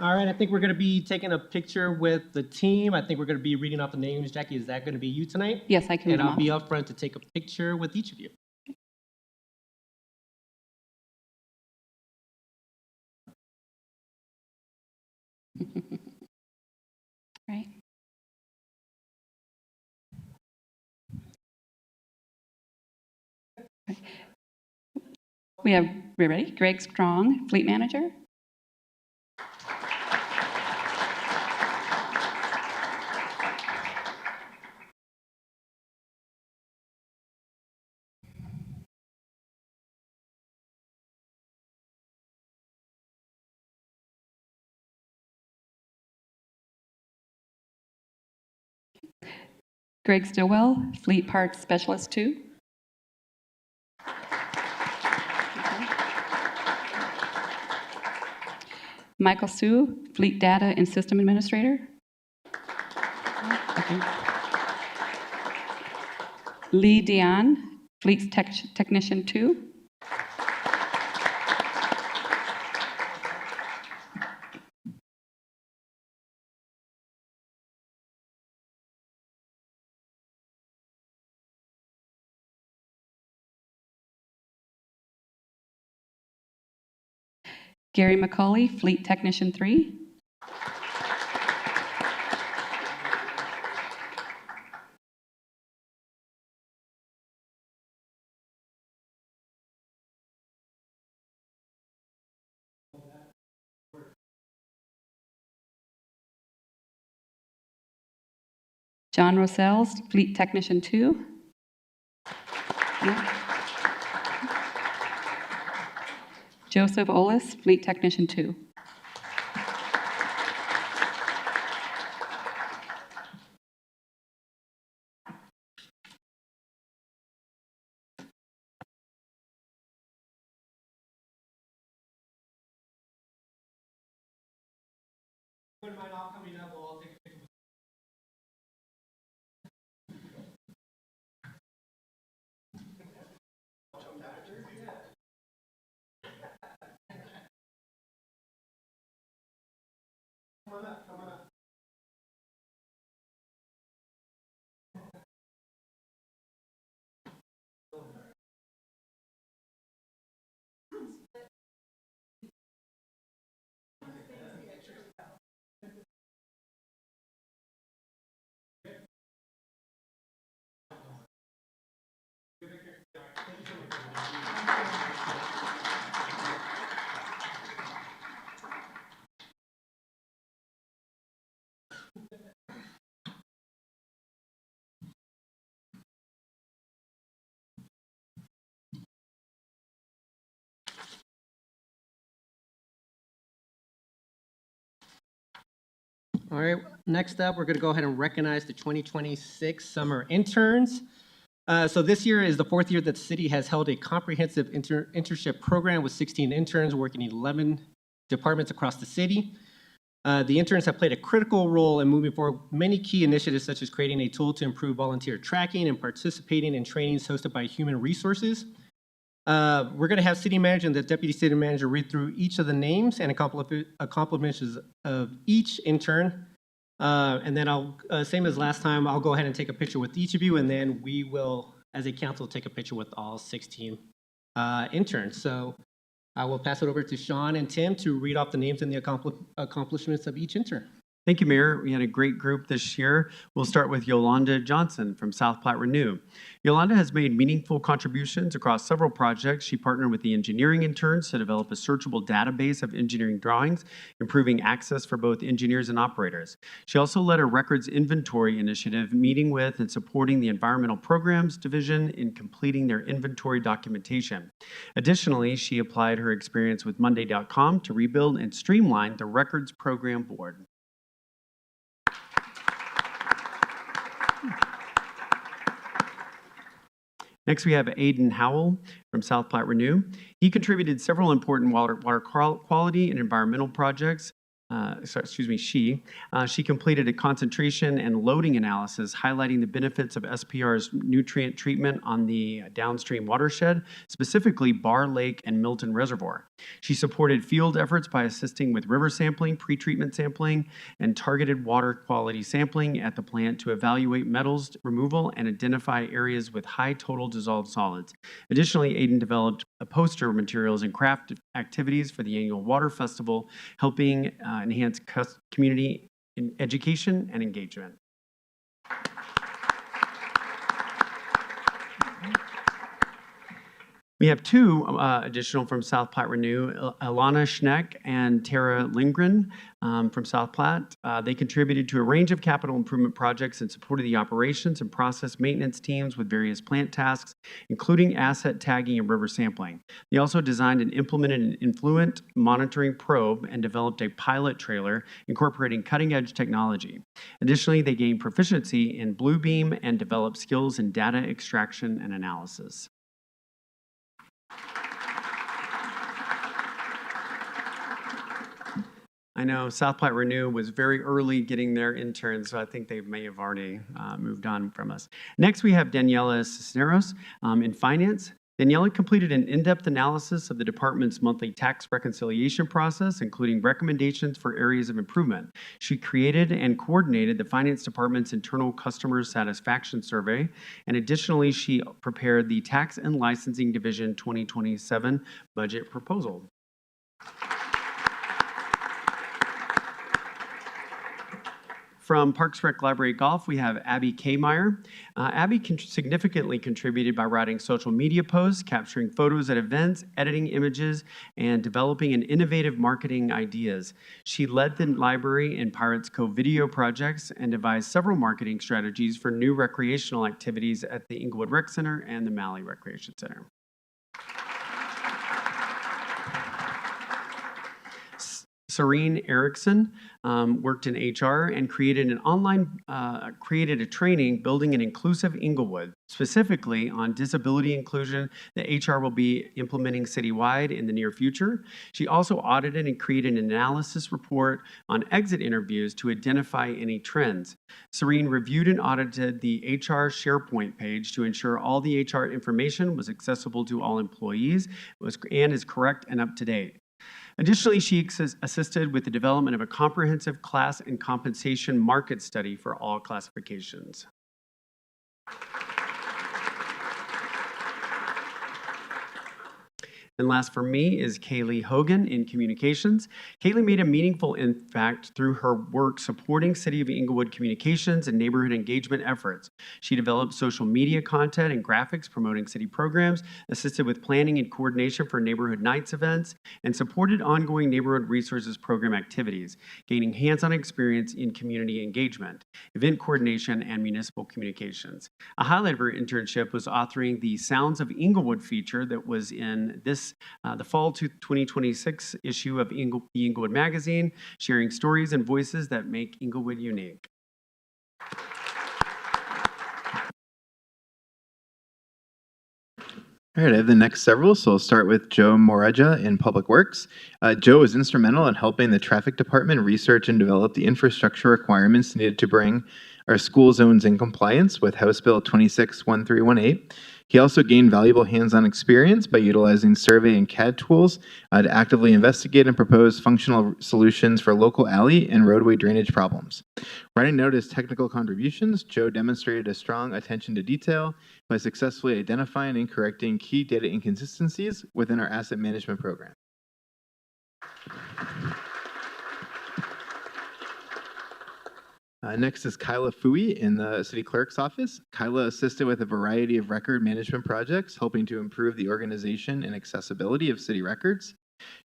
All right, I think we're going to be taking a picture with the team. I think we're going to be reading off the names. Jackie, is that going to be you tonight? Yes, I can read And them I'll off. be up front to take a picture with each of you. Right. We're ready? Greg Strong, Fleet Manager. Greg Stillwell, Fleet Parts Specialist 2. Michael Sue, Fleet Data and System Administrator. Lee Dion, Fleet Technician 2. Gary McCauley, Fleet Technician 3. John Rosells, Fleet Technician 2. Yeah. Joseph Olis, Fleet Technician 2. mind all coming up, we'll all take a picture. Come on up, come on up. All right, next up, we're going to go ahead and recognize the 2026 summer interns. So this year is the fourth year that the city has held a comprehensive internship program with 16 interns working in 11 departments across the city. The interns have played a critical role in moving forward many key initiatives, such as creating a tool to improve volunteer tracking and participating in trainings hosted by Human Resources. We're going to have city manager and the deputy city manager read through each of the names and accomplishments of each intern. And then I'll, same as last time, I'll go ahead and take a picture with each of you, and then we will, as a council, take a picture with all 16 interns. So I will pass it over to Sean and Tim to read off the names and the accomplishments of each intern. Thank you, Mayor. We had a great group this year. We'll start with Yolanda Johnson from South Platte Renew. Yolanda has made meaningful contributions across several projects. She partnered with the engineering interns to develop a searchable database of engineering drawings, improving access for both engineers and operators. She also led a records inventory initiative, meeting with and supporting the Environmental Programs Division in completing their inventory documentation. Additionally, she applied her experience with Monday.com to rebuild and streamline the Records Program Board. Next, we have Aiden Howell from South Platte Renew. He contributed several important water quality and environmental projects. She completed a concentration and loading analysis highlighting the benefits of SPR's nutrient treatment on the downstream watershed, specifically Bar Lake and Milton Reservoir. She supported field efforts by assisting with river sampling, pretreatment sampling, and targeted water quality sampling at the plant to evaluate metals removal and identify areas with high total dissolved solids. Additionally, Aiden developed poster materials and craft activities for the annual Water Festival, helping enhance community education and engagement. We have two additional from South Platte Renew, Alana Schneck and Tara Lindgren from South Platte. They contributed to a range of capital improvement projects and supported the operations and process maintenance teams with various plant tasks, including asset tagging and river sampling. They also designed and implemented an influent monitoring probe and developed a pilot trailer incorporating cutting-edge technology. Additionally, they gained proficiency in Bluebeam and developed skills in data extraction and analysis. I know South Platte Renew was very early getting their interns, so I think they may have already moved on from us. Next, we have Daniela Cisneros in finance. Daniela completed an in-depth analysis of the department's monthly tax reconciliation process, including recommendations for areas of improvement. She created and coordinated the finance department's internal customer satisfaction survey, and additionally, she prepared the Tax and Licensing Division 2027 budget proposal. From Parks Rec Library Golf, we have Abby Kmeyer. Abby significantly contributed by writing social media posts, capturing photos at events, editing images, and developing an innovative marketing ideas. She led the library in Pirates Cove video projects and devised several marketing strategies for new recreational activities at the Englewood Rec Center and the Malley Recreation Center. Serene Erickson worked in HR and created a training building an inclusive Englewood, specifically on disability inclusion that HR will be implementing citywide in the near future. She also audited and created an analysis report on exit interviews to identify any trends. Serene reviewed and audited the HR SharePoint page to ensure all the HR information was accessible to all employees and is correct and up to date. Additionally, she assisted with the development of a comprehensive class and compensation market study for all classifications. And last for me is Kaylee Hogan in communications. Kaylee made a meaningful impact through her work supporting City of Englewood communications and neighborhood engagement efforts. She developed social media content and graphics promoting city programs, assisted with planning and coordination for neighborhood nights events, and supported ongoing neighborhood resources program activities, gaining hands-on experience in community engagement, event coordination, and municipal communications. A highlight of her internship was authoring the Sounds of Englewood feature that was in the fall 2026 issue of the Englewood magazine, sharing stories and voices that make Englewood unique. All right, I have the next several, so I'll start with Joe Moreja in Public Works. Joe was instrumental in helping the traffic department research and develop the infrastructure requirements needed to bring our school zones in compliance with House Bill 261318. He also gained valuable hands-on experience by utilizing survey and CAD tools to actively investigate and propose functional solutions for local alley and roadway drainage problems. Writing out his technical contributions, Joe demonstrated a strong attention to detail by successfully identifying and correcting key data inconsistencies within our asset management program. Next is Kyla Fui in the city clerk's office. Kyla assisted with a variety of record management projects, helping to improve the organization and accessibility of city records.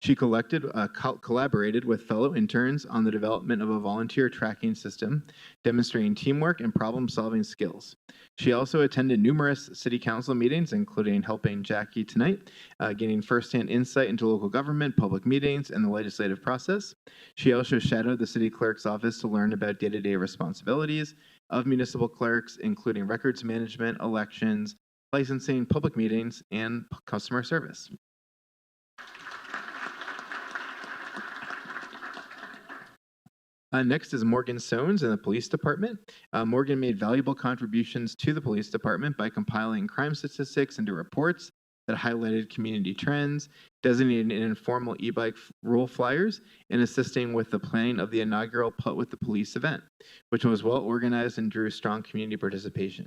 She collaborated with fellow interns on the development of a volunteer tracking system, demonstrating teamwork and problem-solving skills. She also attended numerous city council meetings, including helping Jackie tonight, gaining firsthand insight into local government, public meetings, and the legislative process. She also shadowed the city clerk's office to learn about day-to-day responsibilities of municipal clerks, including records management, elections, licensing, public meetings, and customer service. Next is Morgan Soanes in the police department. Morgan made valuable contributions to the police department by compiling crime statistics into reports that highlighted community trends, designating informal e-bike rule flyers, and assisting with the planning of the inaugural Putt with the Police event, which was well organized and drew strong community participation.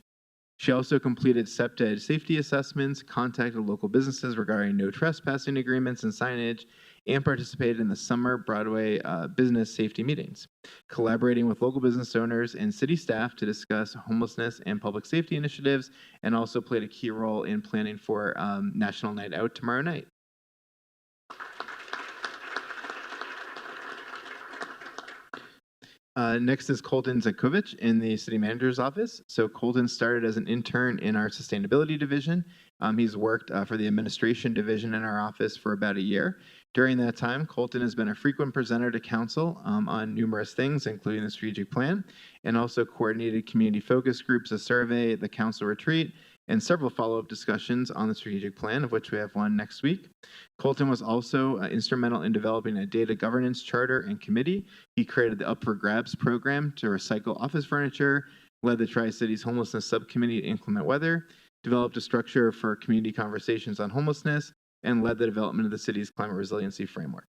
She also completed SEPTA safety assessments, contacted local businesses regarding no trespassing agreements and signage, and participated in the summer Broadway business safety meetings, collaborating with local business owners and city staff to discuss homelessness and public safety initiatives, and also played a key role in planning for National Night Out tomorrow night. Next is Colton Zakovich in the city manager's office. So Colton started as an intern in our sustainability division. He's worked for the administration division in our office for about a year. During that time, Colton has been a frequent presenter to council on numerous things, including the strategic plan, and also coordinated community focus groups, a survey, the council retreat, and several follow-up discussions on the strategic plan, of which we have one next week. Colton was also instrumental in developing a data governance charter and committee. He created the Up for Grabs program to recycle office furniture, led the Tri-Cities Homelessness Subcommittee to inclement weather, developed a structure for community conversations on homelessness, and led the development of the city's climate resiliency framework.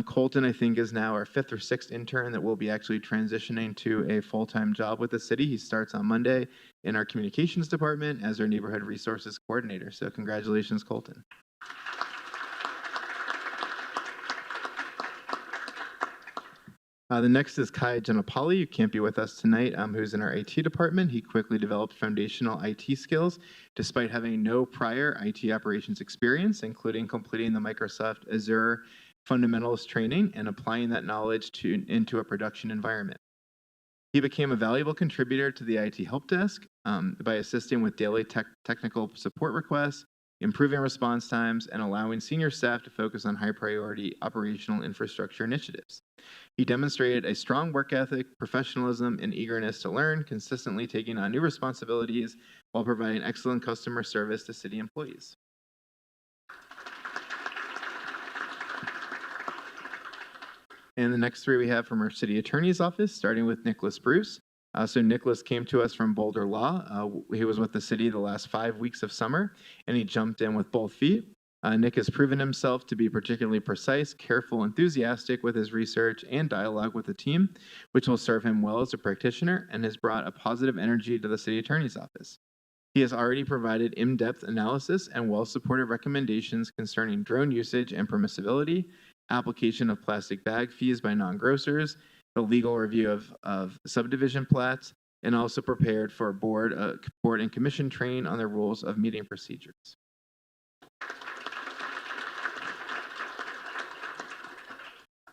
Colton, I think, is now our 5th or 6th intern that will be actually transitioning to a full-time job with the city. He starts on Monday in our communications department as our neighborhood resources coordinator. So congratulations, Colton. The next is Kai Janapali, who can't be with us tonight, who's in our IT department. He quickly developed foundational IT skills despite having no prior IT operations experience, including completing the Microsoft Azure fundamentals training and applying that knowledge into a production environment. He became a valuable contributor to the IT help desk by assisting with daily technical support requests, improving response times, and allowing senior staff to focus on high-priority operational infrastructure initiatives. He demonstrated a strong work ethic, professionalism, and eagerness to learn, consistently taking on new responsibilities while providing excellent customer service to city employees. And the next three we have from our city attorney's office, starting with Nicholas Bruce. So Nicholas came to us from Boulder Law. He was with the city the last 5 weeks of summer, and he jumped in with both feet. Nick has proven himself to be particularly precise, careful, enthusiastic with his research and dialogue with the team, which will serve him well as a practitioner and has brought a positive energy to the city attorney's office. He has already provided in-depth analysis and well-supported recommendations concerning drone usage and permissibility, application of plastic bag fees by non-grocers, the legal review of subdivision plats, and also prepared for board and commission training on the rules of meeting procedures.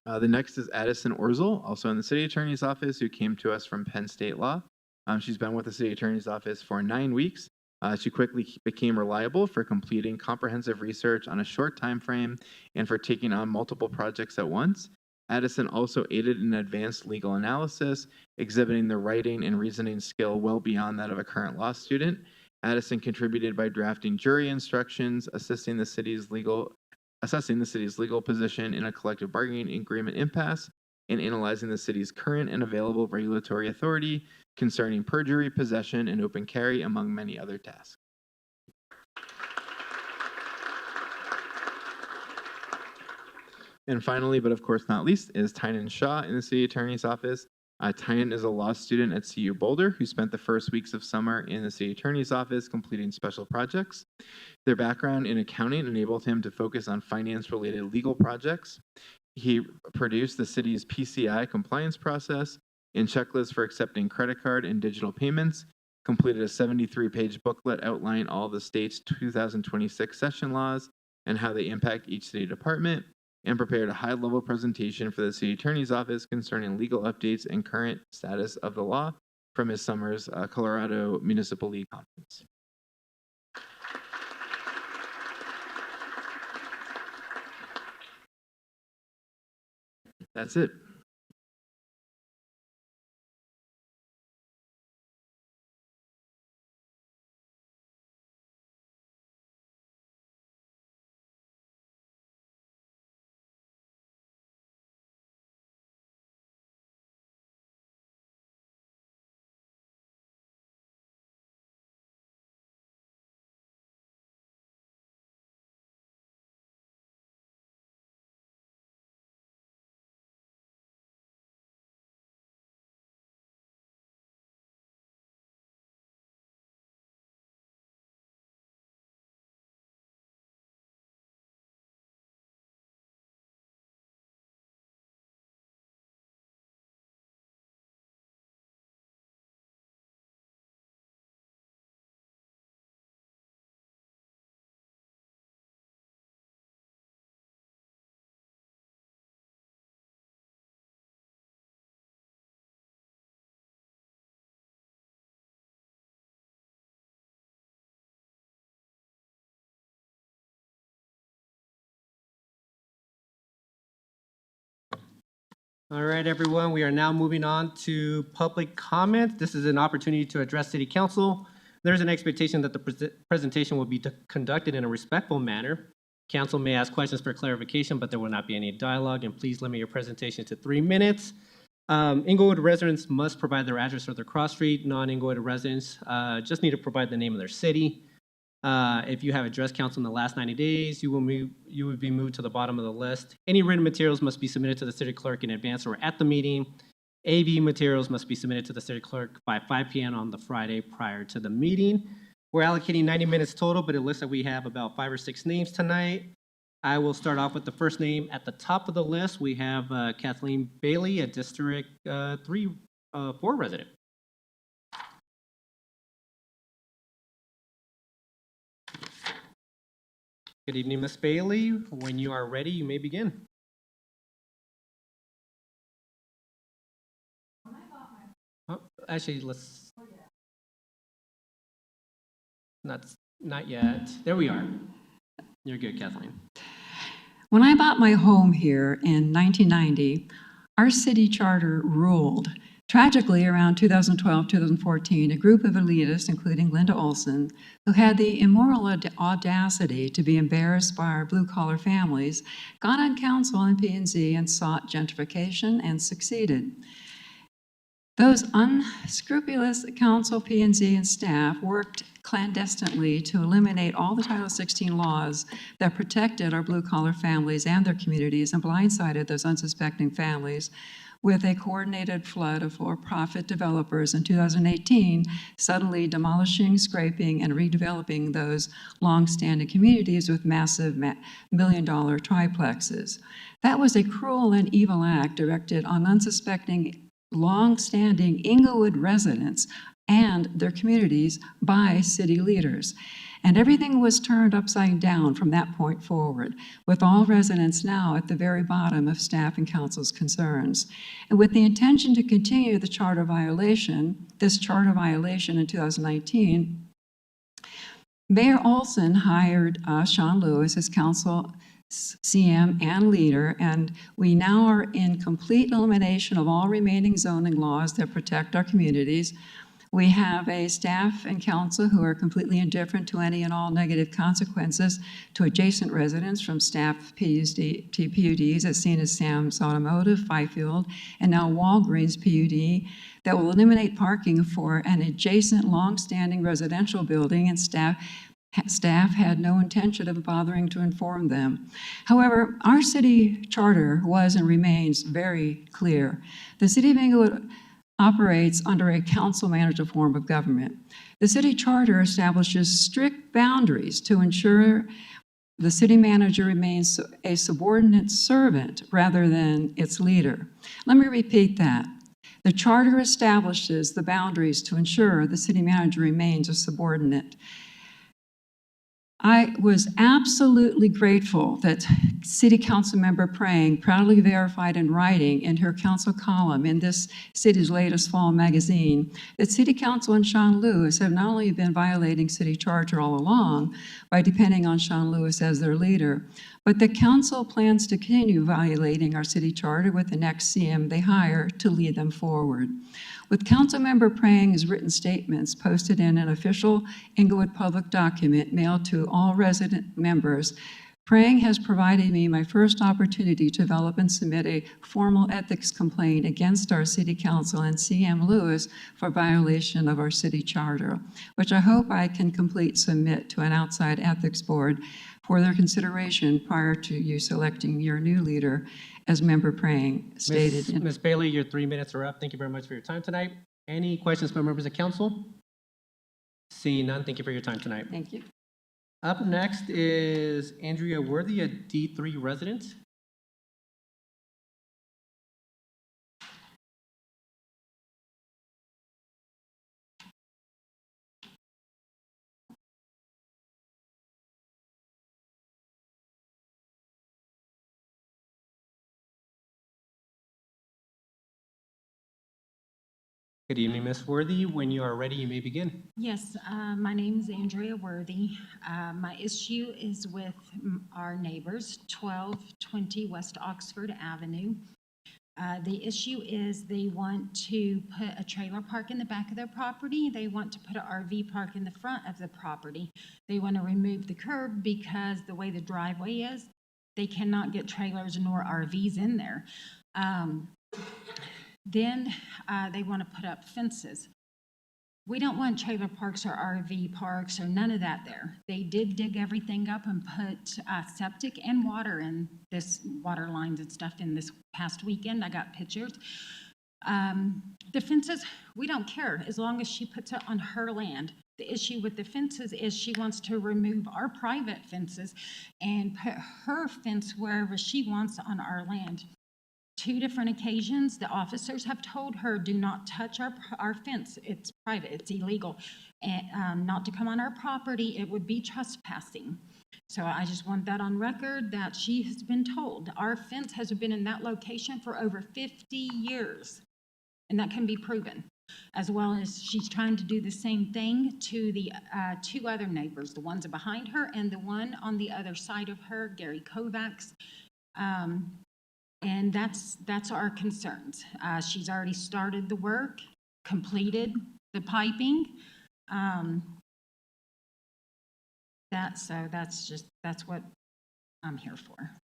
The next is Addison Orzel, also in the city attorney's office, who came to us from Penn State Law. She's been with the city attorney's office for 9 weeks. She quickly became reliable for completing comprehensive research on a short time frame and for taking on multiple projects at once. Addison also aided in advanced legal analysis, exhibiting the writing and reasoning skill well beyond that of a current law student. Addison contributed by drafting jury instructions, assessing the city's legal position in a collective bargaining agreement impasse, and analyzing the city's current and available regulatory authority concerning perjury, possession, and open carry, among many other tasks. And finally, but of course not least, is Tynan Shaw in the city attorney's office. Tynan is a law student at CU Boulder who spent the first weeks of summer in the city attorney's office completing special projects. Their background in accounting enabled him to focus on finance-related legal projects. He produced the city's PCI compliance process and checklist for accepting credit card and digital payments, completed a 73-page booklet outlining all the state's 2026 session laws and how they impact each city department, and prepared a high-level presentation for the city attorney's office concerning legal updates and current status of the law from his summer's Colorado Municipal League Conference. That's it. All right, everyone, we are now moving on to public comment. This is an opportunity to address City Council. There's an expectation that the presentation will be conducted in a respectful manner. Council may ask questions for clarification, but there will not be any dialogue, and please limit your presentation to 3 minutes. Englewood residents must provide their address or their cross street. Non-Englewood residents just need to provide the name of their city. If you have addressed council in the last 90 days, you would be moved to the bottom of the list. Any written materials must be submitted to the city clerk in advance or at the meeting. AV materials must be submitted to the city clerk by 5 p.m. on the Friday prior to the meeting. We're allocating 90 minutes total, but it looks like we have about 5 or 6 names tonight. I will start off with the first name at the top of the list. We have Kathleen Bailey, a District 4 resident. Good evening, Ms. Bailey. When you are ready, you may begin. Oh, actually, let's. Not yet. There we are. You're good, Kathleen. When I bought my home here in 1990, our city charter ruled. Tragically, around 2012, 2014, a group of elitists, including Linda Olson, who had the immoral audacity to be embarrassed by our blue-collar families, got on council in P&Z and sought gentrification and succeeded. Those unscrupulous council, P&Z, and staff worked clandestinely to eliminate all the Title 16 laws that protected our blue-collar families and their communities and blindsided those unsuspecting families with a coordinated flood of for-profit developers in 2018, suddenly demolishing, scraping, and redeveloping those long-standing communities with massive million-dollar triplexes. That was a cruel and evil act directed on unsuspecting, long-standing Englewood residents and their communities by city leaders. And everything was turned upside down from that point forward, with all residents now at the very bottom of staff and council's concerns. And with the intention to continue this charter violation in 2019, Mayor Olson hired Sean Lewis as council CM and leader, and we now are in complete elimination of all remaining zoning laws that protect our communities. We have a staff and council who are completely indifferent to any and all negative consequences to adjacent residents, from staff PUDs as seen as Sam's Automotive, Fifield, and now Walgreens PUD, that will eliminate parking for an adjacent long-standing residential building, and staff had no intention of bothering to inform them. However, our city charter was and remains very clear. The City of Englewood operates under a council-manager form of government. The city charter establishes strict boundaries to ensure the city manager remains a subordinate servant rather than its leader. Let me repeat that. The charter establishes the boundaries to ensure the city manager remains a subordinate. I was absolutely grateful that City Council member Prang proudly verified in writing in her council column in this city's latest fall magazine that City Council and Sean Lewis have not only been violating city charter all along by depending on Sean Lewis as their leader, but the council plans to continue violating our city charter with the next CM they hire to lead them forward. With Councilmember Prang's written statements posted in an official Englewood public document mailed to all resident members, Prang has provided me my first opportunity to develop and submit a formal ethics complaint against our City Council and CM Lewis for violation of our city charter, which I hope I can submit to an outside ethics board for their consideration prior to you selecting your new leader, as Member Prang stated. Ms. Bailey, your 3 minutes are up. Thank you very much for your time tonight. Any questions from members of council? Seeing none, thank you for your time tonight. Thank you. Up next is Andrea Worthy, a D3 resident. Good evening, Ms. Worthy. When you are ready, you may begin. Yes, my name is Andrea Worthy. My issue is with our neighbors, 1220 West Oxford Avenue. The issue is they want to put a trailer park in the back of their property. They want to put an RV park in the front of the property. They want to remove the curb because the way the driveway is, they cannot get trailers nor RVs in there. Then they want to put up fences. We don't want trailer parks or RV parks or none of that there. They did dig everything up and put septic and water in this, water lines and stuff in this past weekend. I got pictures. The fences, we don't care as long as she puts it on her land. The issue with the fences is she wants to remove our private fences and put her fence wherever she wants on our land. 2 different occasions, the officers have told her, do not touch our fence. It's private, it's illegal. And not to come on our property, it would be trespassing. So I just want that on record that she has been told. Our fence has been in that location for over 50 years, and that can be proven. as well as she's trying to do the same thing to the two other neighbors, the ones behind her and the one on the other side of her, Gary Kovacs. And that's our concerns. She's already started the work, completed the piping. That's what I'm here for.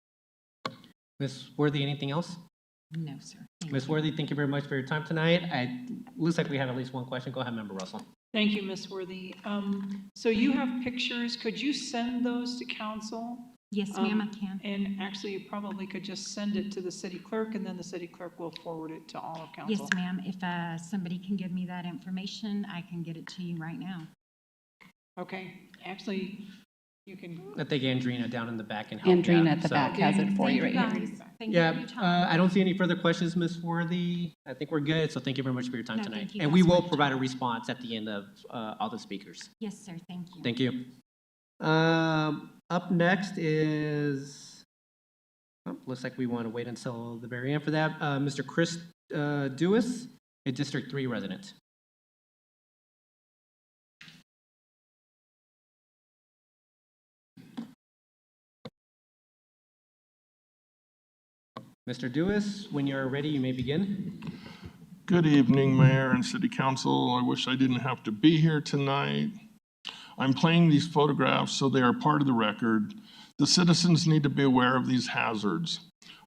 Ms. Worthy, anything else? No, sir. Thank Ms. you. Worthy, thank you very much for your time tonight. Looks like we have at least one question. Go ahead, Member Russell. Thank you, Ms. Worthy. So you have pictures. Could you send those to council? Yes, ma'am, I can. And actually, you probably could just send it to the city clerk, and then the city clerk will forward it to all of council. Yes, ma'am. If somebody can give me that information, I can get it to you right now. Okay, actually, you can. I think Andrina down in the back can help. Andrina you out, at the so- back has it for you Thank right you, here. guys. Thank you for your time. Yeah, I don't see any further questions, Ms. Worthy. I think we're good, so thank you very much for your time No, tonight. thank you And guys we for will your provide a time. response at the end of all the speakers. Yes, sir. Thank you. Thank you. Up next is, looks like we want to wait until the very end for that. Mr. Chris Dewis, a District 3 resident. Mr. Dewis, when you're ready, you may begin. Good evening, Mayor and City Council. I wish I didn't have to be here tonight. I'm playing these photographs so they are part of the record. The citizens need to be aware of these hazards.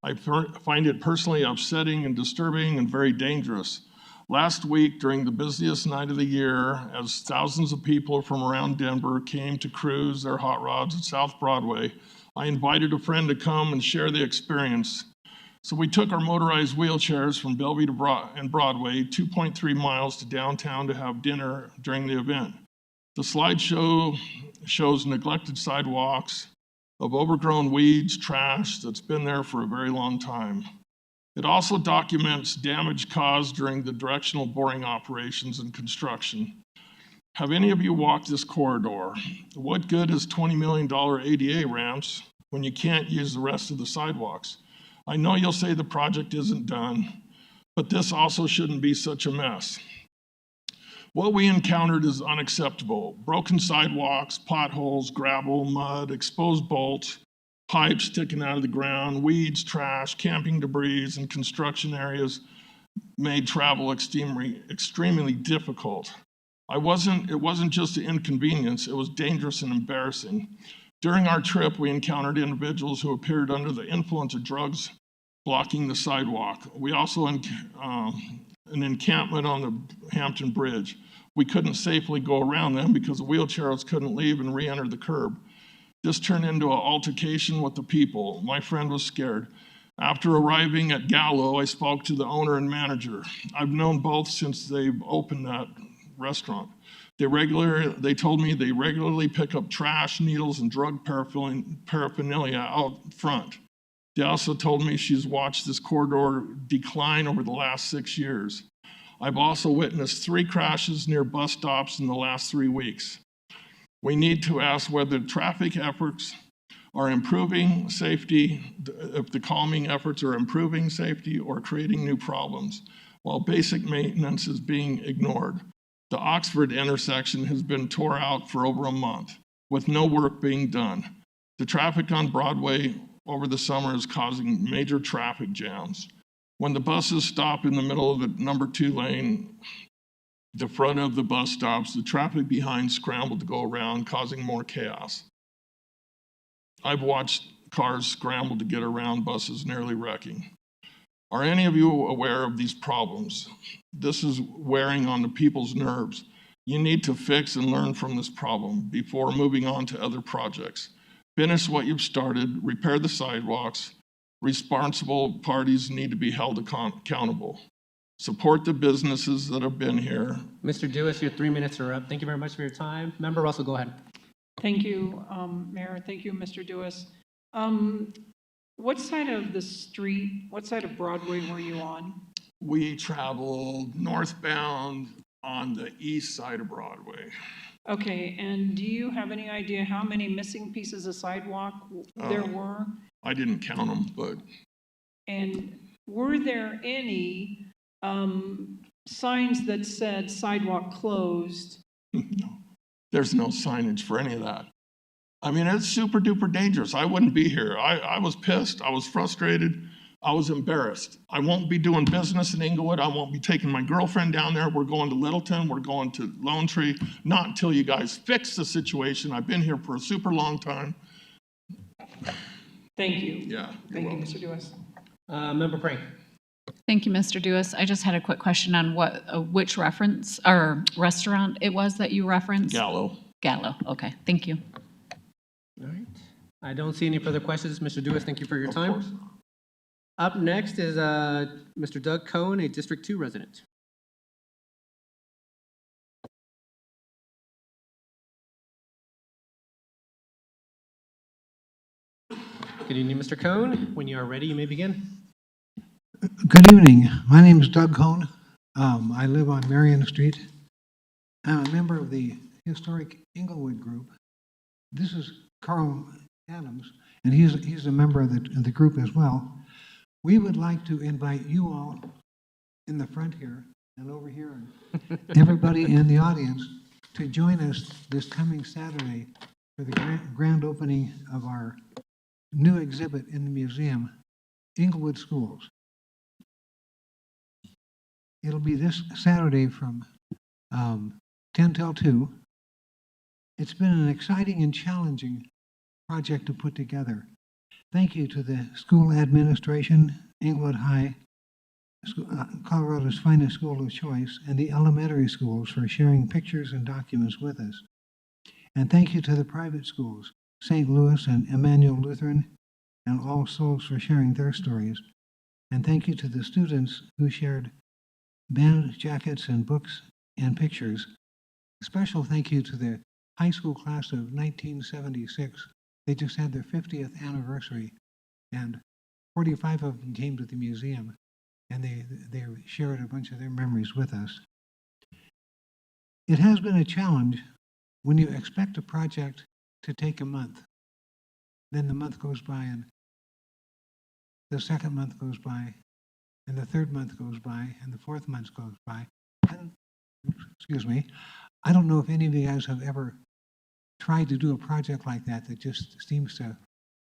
I find it personally upsetting and disturbing and very dangerous. Last week, during the busiest night of the year, as thousands of people from around Denver came to cruise their hot rods at South Broadway, I invited a friend to come and share the experience. So we took our motorized wheelchairs from Bellevue to and Broadway, 2.3 miles to downtown to have dinner during the event. The slideshow shows neglected sidewalks of overgrown weeds, trash that's been there for a very long time. It also documents damage caused during the directional boring operations and construction. Have any of you walked this corridor? What good is $20 million ADA ramps when you can't use the rest of the sidewalks? I know you'll say the project isn't done, but this also shouldn't be such a mess. What we encountered is unacceptable. Broken sidewalks, potholes, gravel, mud, exposed bolts, pipes sticking out of the ground, weeds, trash, camping debris, and construction areas made travel extremely difficult. It wasn't just an inconvenience, it was dangerous and embarrassing. During our trip, we encountered individuals who appeared under the influence of drugs blocking the sidewalk. We also an encampment on the Hampton Bridge. We couldn't safely go around them because the wheelchairs couldn't leave and re-enter the curb. This turned into an altercation with the people. My friend was scared. After arriving at Gallo, I spoke to the owner and manager. I've known both since they've opened that restaurant. They told me they regularly pick up trash, needles, and drug paraphernalia out front. They also told me she's watched this corridor decline over the last 6 years. I've also witnessed 3 crashes near bus stops in the last 3 weeks. We need to ask whether traffic efforts are improving safety, if the calming efforts are improving safety or creating new problems, while basic maintenance is being ignored. The Oxford intersection has been tore out for over a month, with no work being done. The traffic on Broadway over the summer is causing major traffic jams. When the buses stop in the middle of the number 2 lane, the front of the bus stops, the traffic behind scramble to go around, causing more chaos. I've watched cars scramble to get around buses nearly wrecking. Are any of you aware of these problems? This is wearing on the people's nerves. You need to fix and learn from this problem before moving on to other projects. Finish what you've started, repair the sidewalks. Responsible parties need to be held accountable. Support the businesses that have been here. Mr. Dewis, your 3 minutes are up. Thank you very much for your time. Member Russell, go ahead. Thank you, Mayor. Thank you, Mr. Dewis. What side of the street, what side of Broadway were you on? We traveled northbound on the east side of Broadway. Okay, and do you have any idea how many missing pieces of sidewalk there were? I didn't count them, but. And were there any signs that said sidewalk closed. There's no signage for any of that. I mean, it's super duper dangerous. I wouldn't be here. I was pissed. I was frustrated. I was embarrassed. I won't be doing business in Englewood. I won't be taking my girlfriend down there. We're going to Littleton. We're going to Lone Tree. Not until you guys fix the situation. I've been here for a super long time. Thank you. Yeah. Thank you, Mr. Duas. Member Prank. Thank you, Mr. Duas. I just had a quick question on which reference or restaurant it was that you referenced. Gallo. Gallo. Okay, thank you. All right. I don't see any further questions. Mr. Duas, thank you for your Of time. course. Up next is Mr. Doug Cohn, a District 2 resident. Good evening, Mr. Cohn. When you are ready, you may begin. Good evening. My name is Doug Cohn. I live on Marion Street. I'm a member of the historic Englewood group. This is Carl Adams, and he's a member of the group as well. We would like to invite you all in the front here and over here, and everybody in the audience to join us this coming Saturday for the grand opening of our new exhibit in the museum, Englewood Schools. It'll be this Saturday from 10 till 2. It's been an exciting and challenging project to put together. Thank you to the school administration, Englewood High, Colorado's finest school of choice, and the elementary schools for sharing pictures and documents with us. And thank you to the private schools, St. Louis and Emmanuel Lutheran, and All Souls for sharing their stories. And thank you to the students who shared band jackets and books and pictures. A special thank you to the high school class of 1976. They just had their 50th anniversary, and 45 of them came to the museum, and they shared a bunch of their memories with us. It has been a challenge when you expect a project to take a month. Then the month goes by, and the second month goes by, and the third month goes by, and the fourth month goes by. Excuse me. I don't know if any of you guys have ever tried to do a project like that just seems to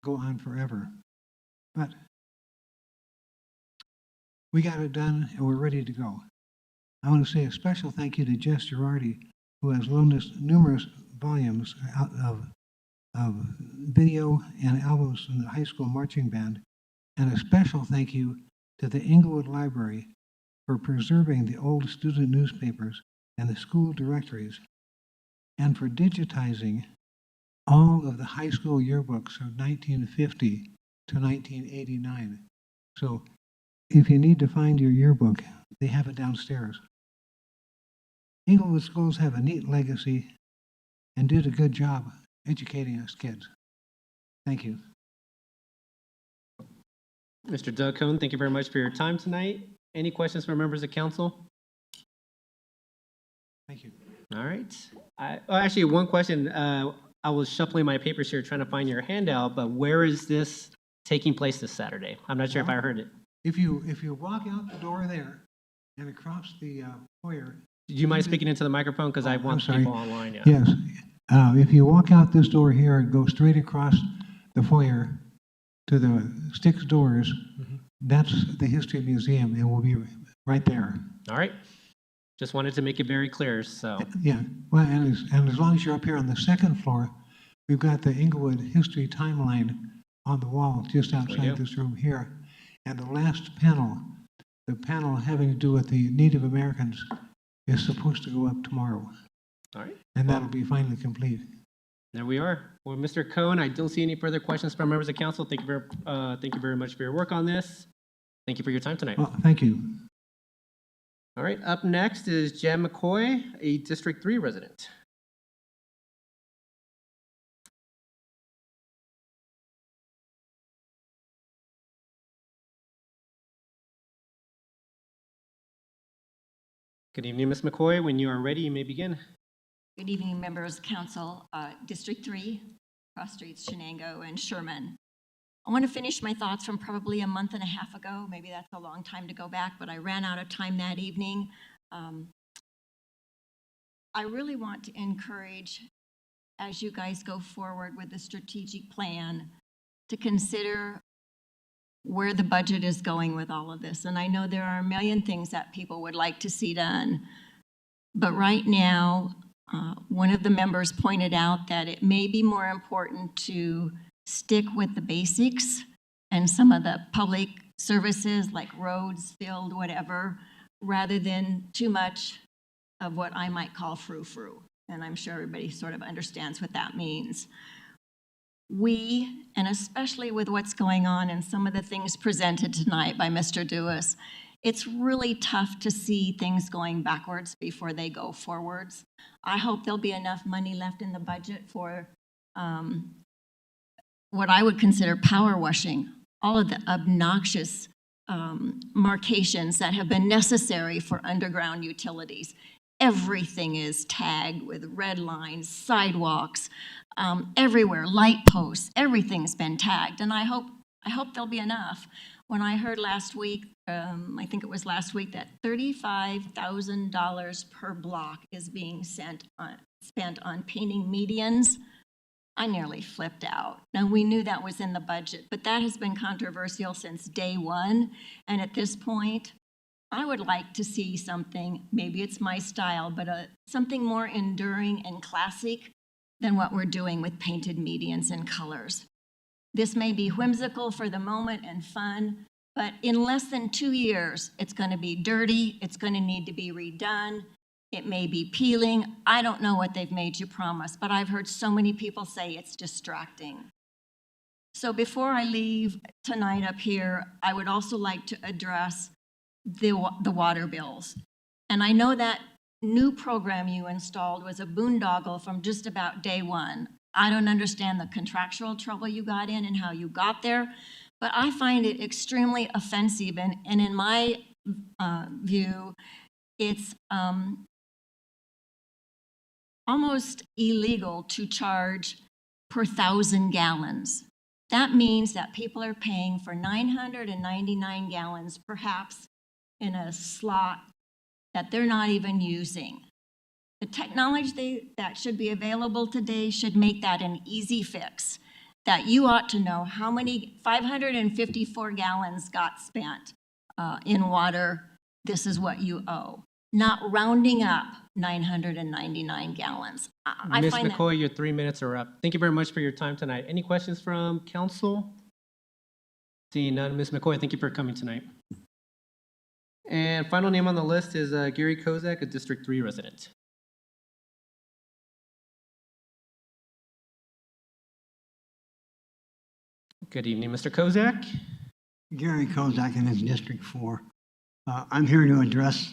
go on forever. But we got it done, and we're ready to go. I want to say a special thank you to Jess Girardi, who has loaned us numerous volumes of video and albums from the high school marching band, and a special thank you to the Englewood Library for preserving the old student newspapers and the school directories, and for digitizing all of the high school yearbooks from 1950 to 1989. So if you need to find your yearbook, they have it downstairs. Englewood schools have a neat legacy and did a good job educating us kids. Thank you. Mr. Doug Cohn, thank you very much for your time tonight. Any questions from members of council? Thank you. All right. Actually, one question. I was shuffling my papers here trying to find your handout, but where is this taking place this Saturday? I'm not sure if I heard it. If you walk out the door there and across the foyer. Do you mind speaking into the microphone? Because I want people online. Yeah. Yes. If you walk out this door here and go straight across the foyer to the six doors, that's the History Museum, and we'll be right there. All right. Just wanted to make it very clear, so. Yeah, well, and as long as you're up here on the second floor, we've got the Englewood history timeline on the wall just outside this room here. And the last panel, the panel having to do with the Native Americans, is supposed to go up tomorrow. All right. And that'll be finally complete. There we are. Well, Mr. Cohn, I don't see any further questions from members of council. Thank you very much for your work on this. Thank you for your time tonight. Well, thank you. All right, up next is Jan McCoy, a District 3 resident. Good evening, Ms. McCoy. When you are ready, you may begin. Good evening, members of council. District 3, cross streets Shenango and Sherman. I want to finish my thoughts from probably a month and a half ago. Maybe that's a long time to go back, but I ran out of time that evening. I really want to encourage, as you guys go forward with the strategic plan, to consider where the budget is going with all of this. And I know there are a million things that people would like to see done. But right now, one of the members pointed out that it may be more important to stick with the basics and some of the public services like roads, field, whatever, rather than too much of what I might call frou-frou. And I'm sure everybody sort of understands what that means. We, and especially with what's going on and some of the things presented tonight by Mr. Dewis, it's really tough to see things going backwards before they go forwards. I hope there'll be enough money left in the budget for what I would consider power washing, all of the obnoxious markations that have been necessary for underground utilities. Everything is tagged with red lines, sidewalks, everywhere, light posts, everything's been tagged. And I hope there'll be enough. When I heard last week, I think it was last week, that $35,000 per block is being spent on painting medians, I nearly flipped out. Now, we knew that was in the budget, but that has been controversial since day one. And at this point, I would like to see something, maybe it's my style, but something more enduring and classic than what we're doing with painted medians and colors. This may be whimsical for the moment and fun, but in less than 2 years, it's going to be dirty, it's going to need to be redone, it may be peeling. I don't know what they've made you promise, but I've heard so many people say it's distracting. So before I leave tonight up here, I would also like to address the water bills. And I know that new program you installed was a boondoggle from just about day one. I don't understand the contractual trouble you got in and how you got there, but I find it extremely offensive. And in my view, it's almost illegal to charge per 1,000 gallons. That means that people are paying for 999 gallons, perhaps in a slot that they're not even using. The technology that should be available today should make that an easy fix, that you ought to know how many 554 gallons got spent in water. This is what you owe, not rounding up 999 gallons. Ms. McCoy, your 3 minutes are up. Thank you very much for your time tonight. Any questions from council? Seeing none, Ms. McCoy, thank you for coming tonight. And final name on the list is Gary Kozak, a District 3 resident. Good evening, Mr. Kozak. Gary Kozak in his District 4. I'm here to address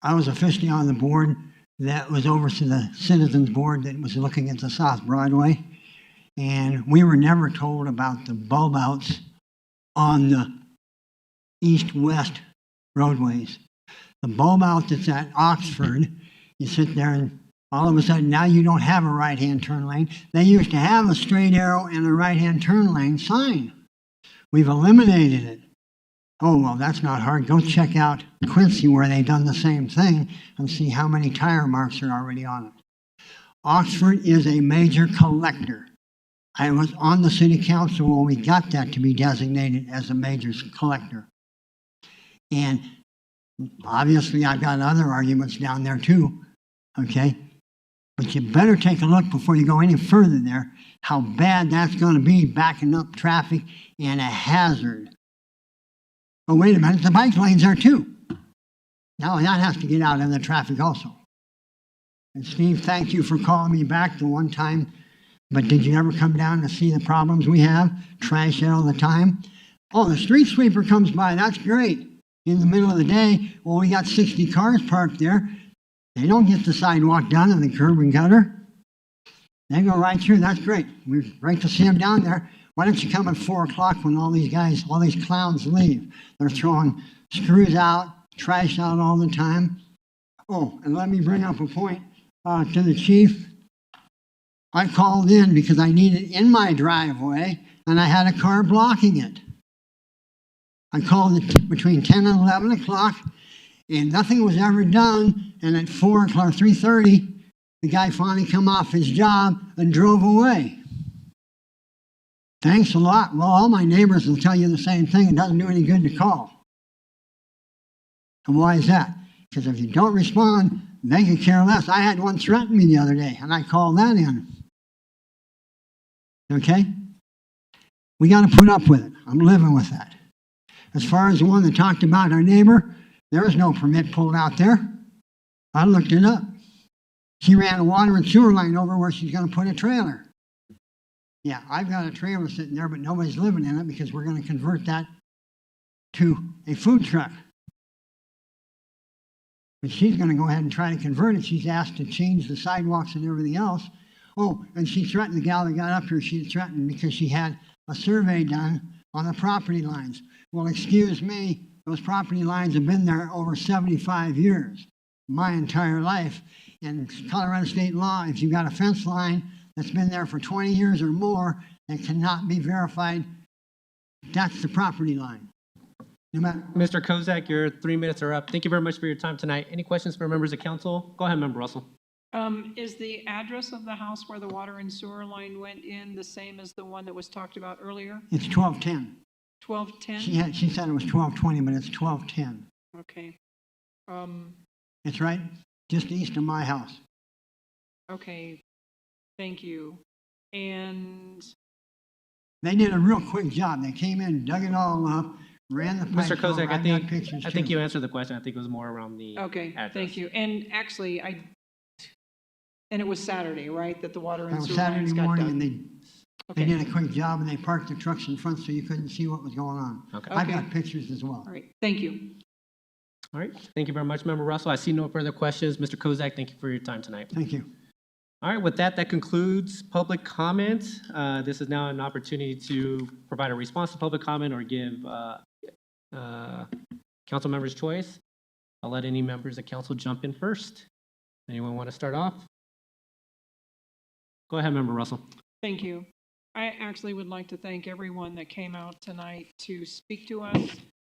I was officially on the board that was over to the Citizens Board that was looking at the South Broadway. And we were never told about the bulb outs on the east-west roadways. The bulb out that's at Oxford, you sit there and all of a sudden now you don't have a right-hand turn lane. They used to have a straight arrow and a right-hand turn lane sign. We've eliminated it. Oh, well, that's not hard. Go check out Quincy where they've done the same thing and see how many tire marks are already on it. Oxford is a major collector. I was on the city council when we got that to be designated as a major collector. And obviously I've got other arguments down there too, okay? But you better take a look before you go any further there, how bad that's going to be, backing up traffic and a hazard. Oh, wait a minute, the bike lane's there too. Now that has to get out in the traffic also. And Steve, thank you for calling me back the one time, but did you ever come down to see the problems we have? Trash all the time. Oh, the street sweeper comes by, that's great. In the middle of the day, well, we got 60 cars parked there. They don't get the sidewalk done and the curb and gutter. They go right through, that's great. We're great to see them down there. Why don't you come at 4 o'clock when all these guys, all these clowns leave? They're throwing screws out, trash out all the time. Oh, and let me bring up a point to the chief. I called in because I needed in my driveway and I had a car blocking it. I called it between 10 and 11 o'clock And nothing was ever done, and at 4 o'clock, 3:30, the guy finally come off his job and drove away. Thanks a lot. Well, all my neighbors will tell you the same thing. It doesn't do any good to call. And why is that? Because if you don't respond, they could care less. I had one threaten me the other day, and I called that in. Okay? We got to put up with it. I'm living with that. As far as the one that talked about our neighbor, there was no permit pulled out there. I looked it up. She ran a water and sewer line over where she's going to put a trailer. Yeah, I've got a trailer sitting there, but nobody's living in it because we're going to convert that to a food truck. But she's going to go ahead and try to convert it. She's asked to change the sidewalks and everything else. Oh, and she threatened the gal that got up here. She threatened because she had a survey done on the property lines. Well, excuse me, those property lines have been there over 75 years, my entire life. In Colorado state law, if you've got a fence line that's been there for 20 years or more and cannot be verified, that's the property line. No matter. Mr. Kozak, your 3 minutes are up. Thank you very much for your time tonight. Any questions for members of council? Go ahead, Member Russell. Is the address of the house where the water and sewer line went in the same as the one that was talked about earlier? It's 1210. 1210? She said it was 1220, but it's 1210. Okay. It's right just east of my house. Okay. Thank you. And they did a real quick job. They came in, dug it all up, ran the pipes Mr. Kozak, over. I think you answered the question. I think it was more around the okay, address. thank you. And actually, and it was Saturday, right, that the water and It was sewer Saturday lines got morning, done? and they did a quick job, and they parked the trucks in front so you couldn't see what was going on. Okay. I've got pictures as well. All right, thank you. All right, thank you very much, Member Russell. I see no further questions. Mr. Kozak, thank you for your time tonight. Thank you. All right, with that, that concludes public comment. This is now an opportunity to provide a response to public comment or give council members choice. I'll let any members of council jump in first. Anyone want to start off? Go ahead, Member Russell. Thank you. I actually would like to thank everyone that came out tonight to speak to us.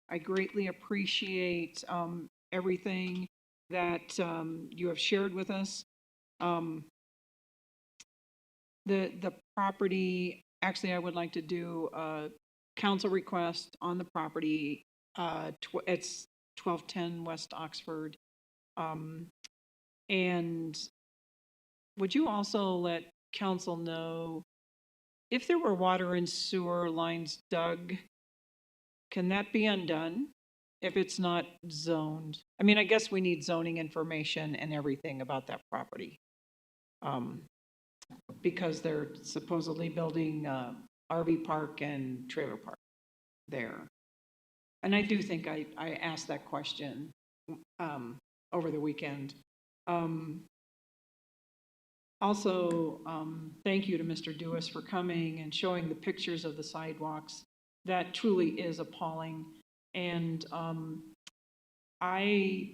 I greatly appreciate everything that you have shared with us. The property, actually, I would like to do a council request on the property. It's 1210 West Oxford. And would you also let council know if there were water and sewer lines dug, can that be undone if it's not zoned? I mean, I guess we need zoning information and everything about that property. Because they're supposedly building RV park and trailer park there. And I do think I asked that question over the weekend. Also, thank you to Mr. Dewis for coming and showing the pictures of the sidewalks. That truly is appalling. And I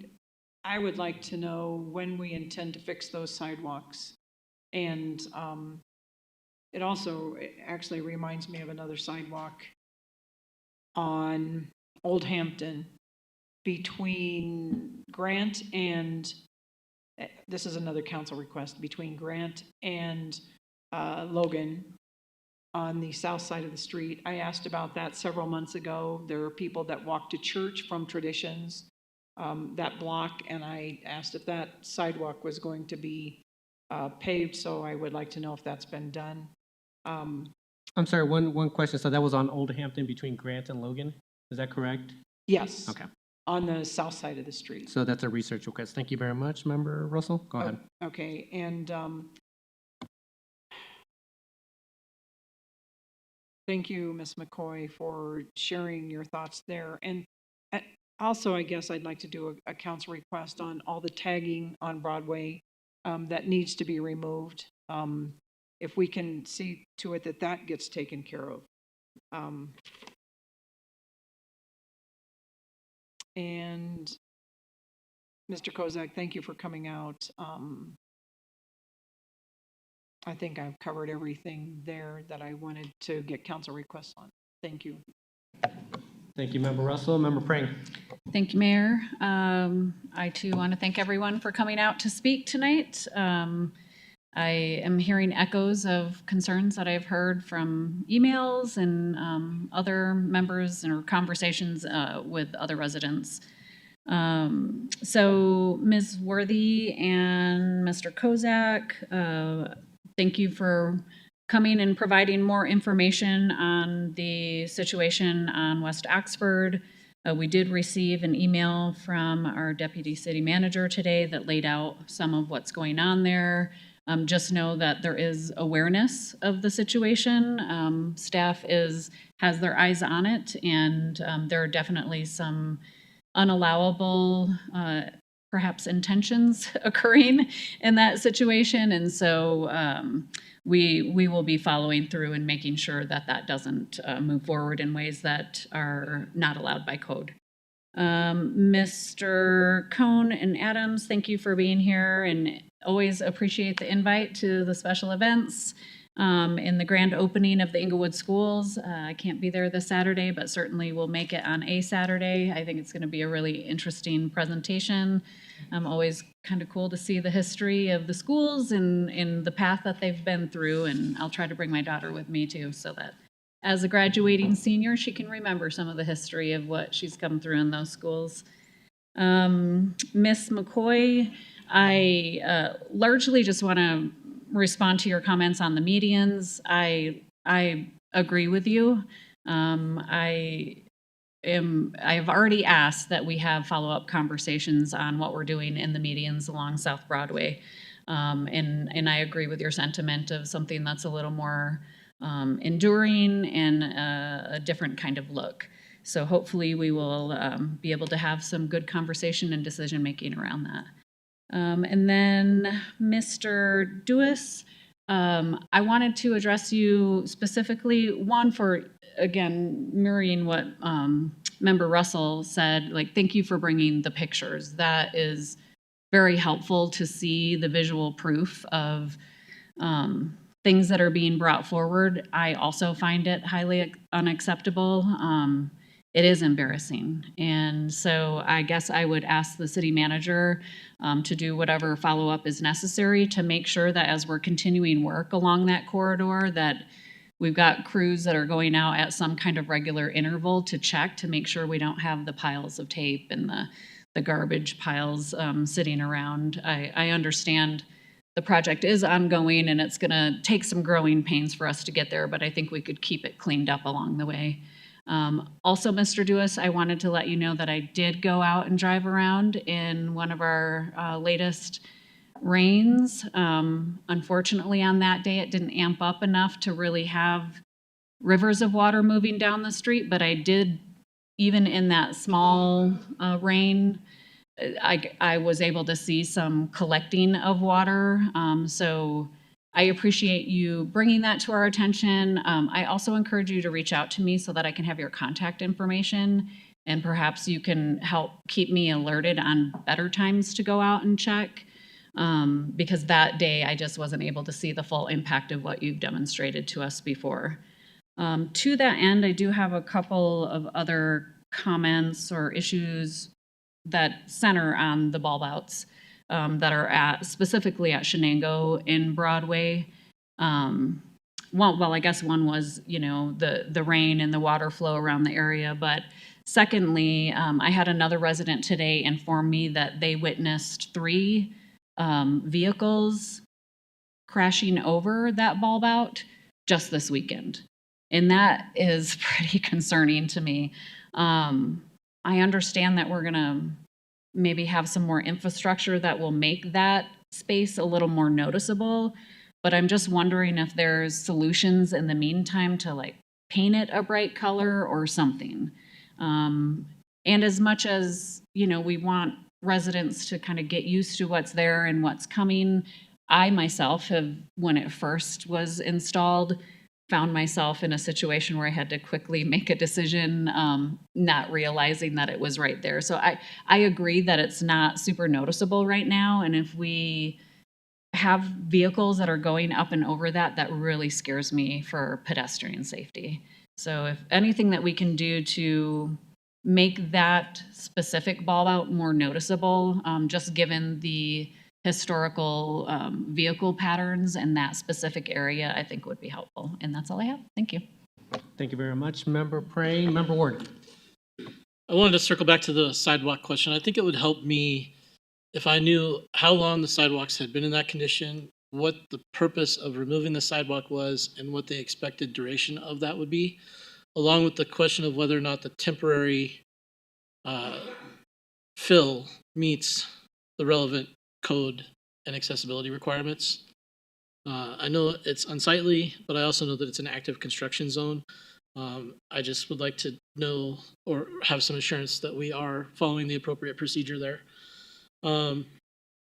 would like to know when we intend to fix those sidewalks. And it also actually reminds me of another sidewalk on Old Hampton between Grant and, this is another council request, between Grant and Logan on the south side of the street. I asked about that several months ago. There are people that walk to church from Traditions, that block, and I asked if that sidewalk was going to be paved, so I would like to know if that's been done. I'm sorry, one question. So that was on Old Hampton between Grant and Logan? Is that correct? Yes. Okay. On the south side of the street. So that's a research request. Thank you very much, Member Russell. Go ahead. Okay, and thank you, Ms. McCoy, for sharing your thoughts there. And also, I guess I'd like to do a council request on all the tagging on Broadway that needs to be removed. If we can see to it that that gets taken care of. And Mr. Kozak, thank you for coming out. I think I've covered everything there that I wanted to get council requests on. Thank you. Thank you, Member Russell. Member Prang. Thank you, Mayor. I too want to thank everyone for coming out to speak tonight. I am hearing echoes of concerns that I've heard from emails and other members or conversations with other residents. So Ms. Worthy and Mr. Kozak, thank you for coming and providing more information on the situation on West Oxford. We did receive an email from our deputy city manager today that laid out some of what's going on there. Just know that there is awareness of the situation. Staff has their eyes on it, and there are definitely some unallowable, perhaps intentions occurring in that situation. And so we will be following through and making sure that that doesn't move forward in ways that are not allowed by code. Mr. Cohn and Adams, thank you for being here, and always appreciate the invite to the special events in the grand opening of the Englewood schools. I can't be there this Saturday, but certainly will make it on a Saturday. I think it's going to be a really interesting presentation. Always kind of cool to see the history of the schools and the path that they've been through, and I'll try to bring my daughter with me too, so that as a graduating senior, she can remember some of the history of what she's come through in those schools. Miss McCoy, I largely just want to respond to your comments on the medians. I agree with you. I have already asked that we have follow-up conversations on what we're doing in the medians along South Broadway. And I agree with your sentiment of something that's a little more enduring and a different kind of look. So hopefully we will be able to have some good conversation and decision-making around that. And then Mr. Dewis, I wanted to address you specifically, one, for, again, mirroring what Member Russell said, like, thank you for bringing the pictures. That is very helpful to see the visual proof of things that are being brought forward. I also find it highly unacceptable. It is embarrassing. And so I guess I would ask the city manager to do whatever follow-up is necessary to make sure that as we're continuing work along that corridor, that we've got crews that are going out at some kind of regular interval to check to make sure we don't have the piles of tape and the garbage piles sitting around. I understand the project is ongoing and it's gonna take some growing pains for us to get there, but I think we could keep it cleaned up along the way. Also, Mr. Dewis, I wanted to let you know that I did go out and drive around in one of our latest rains. Unfortunately, on that day, it didn't amp up enough to really have rivers of water moving down the street, but I did, even in that small rain, I was able to see some collecting of water. So I appreciate you bringing that to our attention. I also encourage you to reach out to me so that I can have your contact information, and perhaps you can help keep me alerted on better times to go out and check, because that day I just wasn't able to see the full impact of what you've demonstrated to us before. To that end, I do have a couple of other comments or issues that center on the bulb outs that are specifically at Shenango in Broadway. Well, I guess one was, the rain and the water flow around the area. But secondly, I had another resident today inform me that they witnessed 3 vehicles crashing over that bulb out just this weekend. And that is pretty concerning to me. I understand that we're gonna maybe have some more infrastructure that will make that space a little more noticeable, but I'm just wondering if there's solutions in the meantime to paint it a bright color or something. And as much as, we want residents to kind of get used to what's there and what's coming, I myself have, when it first was installed, found myself in a situation where I had to quickly make a decision, not realizing that it was right there. So I agree that it's not super noticeable right now. And if we have vehicles that are going up and over that really scares me for pedestrian safety. So if anything that we can do to make that specific bulb out more noticeable, just given the historical vehicle patterns in that specific area, I think would be helpful. And that's all I have. Thank you. Thank you very much, Member Praying. Member Ward. I wanted to circle back to the sidewalk question. I think it would help me if I knew how long the sidewalks had been in that condition, what the purpose of removing the sidewalk was, and what the expected duration of that would be, along with the question of whether or not the temporary fill meets the relevant code and accessibility requirements. I know it's unsightly, but I also know that it's an active construction zone. I just would like to know or have some assurance that we are following the appropriate procedure there.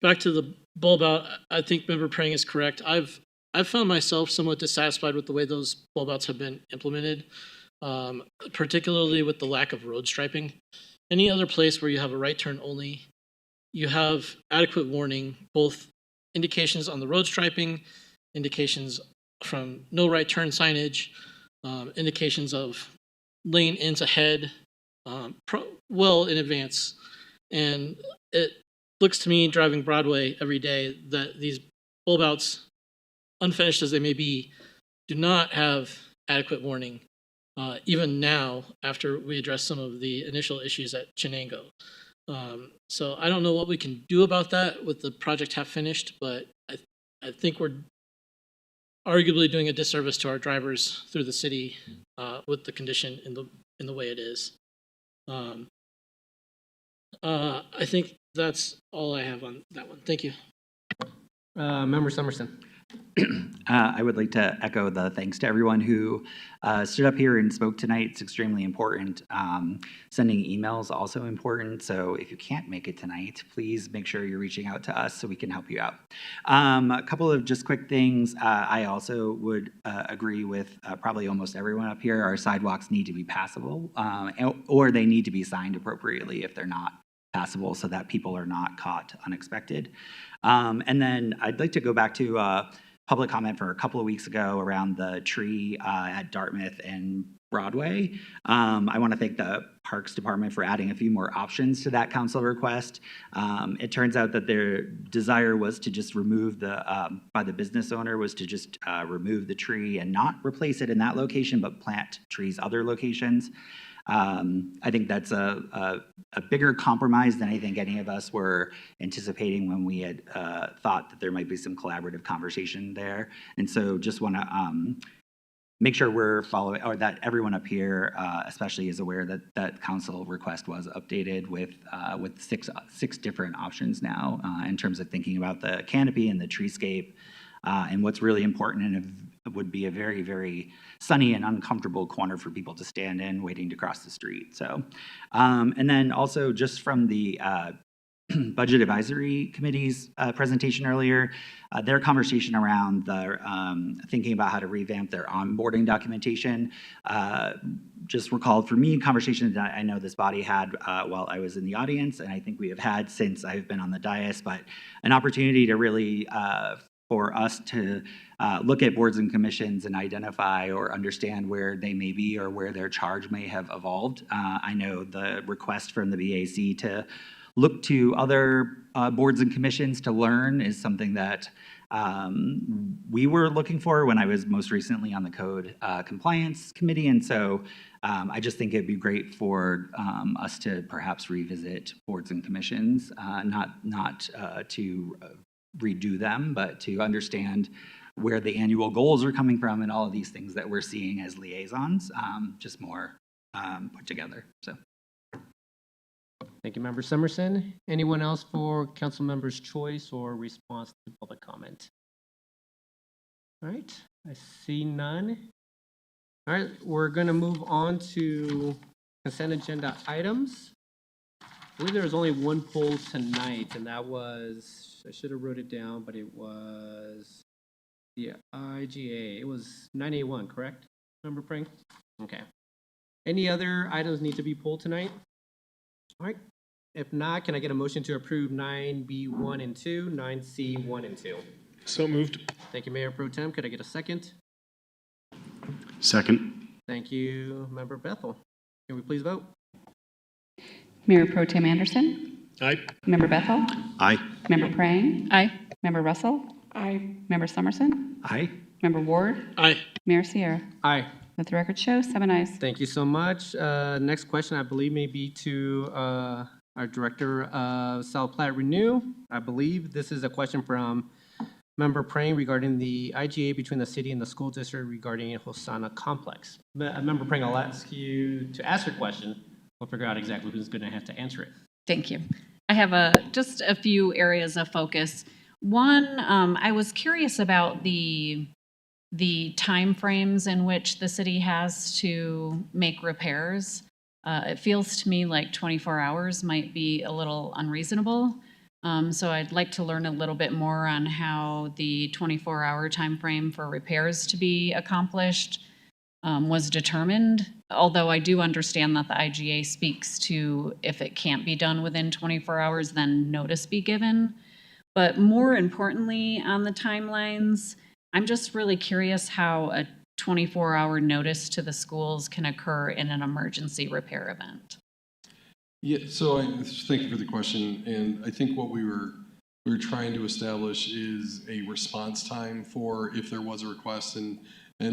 Back to the bulb out, I think Member Prang is correct. I've found myself somewhat dissatisfied with the way those bulb outs have been implemented, particularly with the lack of road striping. Any other place where you have a right turn only, you have adequate warning, both indications on the road striping, indications from no right turn signage, indications of lane ends ahead, well in advance. And it looks to me, driving Broadway every day, that these bulb outs, unfinished as they may be, do not have adequate warning, even now after we address some of the initial issues at Chenango. So I don't know what we can do about that with the project half finished, but I think we're arguably doing a disservice to our drivers through the city with the condition in the way it is. I think that's all I have on that one. Thank you. Member Summerson. I would like to echo the thanks to everyone who stood up here and spoke tonight. It's extremely important. Sending emails also important. So if you can't make it tonight, please make sure you're reaching out to us so we can help you out. A couple of just quick things. I also would agree with probably almost everyone up here. Our sidewalks need to be passable, or they need to be signed appropriately if they're not passable, so that people are not caught unexpected. And then I'd like to go back to public comment for a couple of weeks ago around the tree at Dartmouth and Broadway. I want to thank the Parks Department for adding a few more options to that council request. It turns out that their desire was to just remove by the business owner was to just remove the tree and not replace it in that location, but plant trees other locations. I think that's a bigger compromise than I think any of us were anticipating when we had thought that there might be some collaborative conversation there. And so just want to make sure we're following, or that everyone up here especially is aware that that council request was updated with six different options now in terms of thinking about the canopy and the treescape. And what's really important, and it would be a very, very sunny and uncomfortable corner for people to stand in waiting to cross the street. So, and then also just from the Budget Advisory Committee's presentation earlier, their conversation around the thinking about how to revamp their onboarding documentation just recalled for me conversations that I know this body had while I was in the audience, and I think we have had since I've been on the dais, but an opportunity to really for us to look at boards and commissions and identify or understand where they may be or where their charge may have evolved. I know the request from the BAC to look to other boards and commissions to learn is something that we were looking for when I was most recently on the Code Compliance Committee. And so I just think it'd be great for us to perhaps revisit boards and commissions, not to redo them, but to understand where the annual goals are coming from and all of these things that we're seeing as liaisons, just more put together. So. Thank you, Member Summerson. Anyone else for council member's choice or response to public comment? All right, I see none. All right, we're going to move on to consent agenda items. I believe there was only one poll tonight, and that was, I should have wrote it down, but it was the IGA. It was 981, correct? Member Pring? Okay. Any other items need to be pulled tonight? All right. If not, can I get a motion to approve 9B1 and 2, 9C1 and 2? So moved. Thank you, Mayor Pro Tem. Could I get a second? Second. Thank you, Member Bethel. Can we please vote? Mayor Pro Tem Anderson. Aye. Member Bethel. Aye. Member Prang. Aye. Member Russell. Aye. Member Summerson. Aye. Member Ward. Aye. Mayor Sierra. Aye. Let the record show, 7 ayes. Thank you so much. Next question, I believe, may be to our Director of South Platte Renew. I believe this is a question from Member Prang regarding the IGA between the city and the school district regarding Hosanna Complex. Member Prang, I'll ask you to ask your question. We'll figure out exactly who's going to have to answer it. Thank you. I have just a few areas of focus. One, I was curious about the timeframes in which the city has to make repairs. It feels to me like 24 hours might be a little unreasonable. So I'd like to learn a little bit more on how the 24-hour timeframe for repairs to be accomplished was determined. Although I do understand that the IGA speaks to if it can't be done within 24 hours, then notice be given. But more importantly on the timelines, I'm just really curious how a 24-hour notice to the schools can occur in an emergency repair event. Yeah, so thank you for the question. And I think what we were trying to establish is a response time for if there was a request, and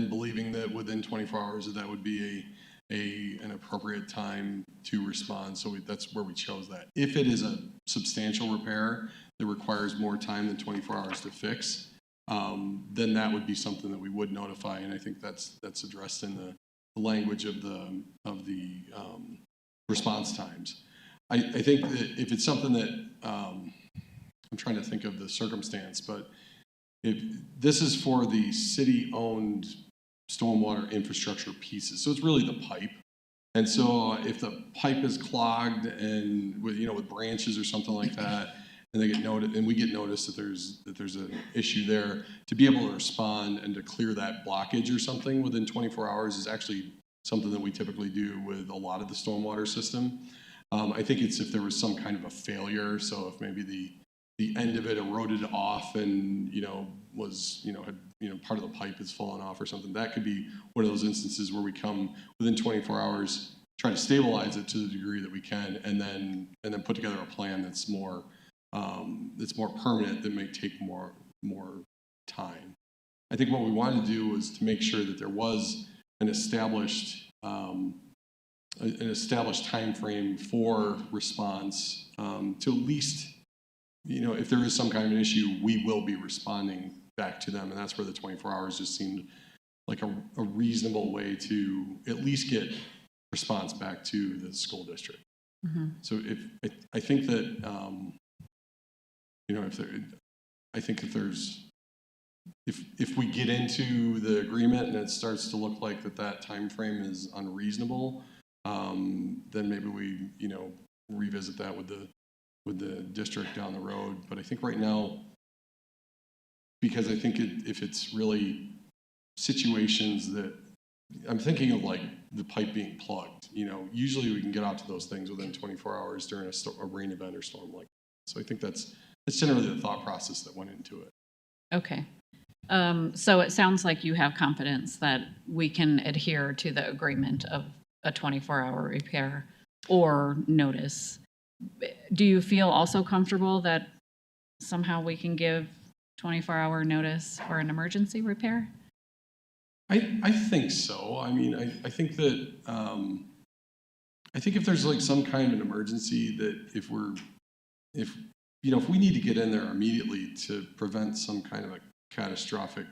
believing that within 24 hours that would be an appropriate time to respond. So that's where we chose that. If it is a substantial repair that requires more time than 24 hours to fix, then that would be something that we would notify, and I think that's addressed in the language of the response times. I think that if it's something that I'm trying to think of the circumstance, but if this is for the city-owned stormwater infrastructure pieces, so it's really the pipe. And so if the pipe is clogged and with branches or something like that, and they get noted, and we get notice that there's an issue there, to be able to respond and to clear that blockage or something within 24 hours is actually something that we typically do with a lot of the stormwater system. I think it's if there was some kind of a failure, so if maybe the end of it eroded off and was had part of the pipe has fallen off or something, that could be one of those instances where we come within 24 hours, try to stabilize it to the degree that we can, and then put together a plan that's more permanent, that may take more time. I think what we wanted to do was to make sure that there was an established time frame for response, to at least, if there is some kind of an issue, we will be responding back to them, and that's where the 24 hours just seemed like a reasonable way to at least get response back to the school district. Mm-hmm. So I think that if we get into the agreement and it starts to look like that time frame is unreasonable, then maybe we revisit that with the district down the road. But I think right now, because I think if it's really situations that I'm thinking of, like the pipe being plugged, usually we can get out to those things within 24 hours during a rain event or storm like that. So I think that's generally the thought process that went into it. Okay. So it sounds like you have confidence that we can adhere to the agreement of a 24-hour repair or notice. Do you feel also comfortable that somehow we can give 24-hour notice for an emergency repair? I think so. I mean, I think that I think if there's like some kind of an emergency, that if we need to get in there immediately to prevent some kind of a catastrophic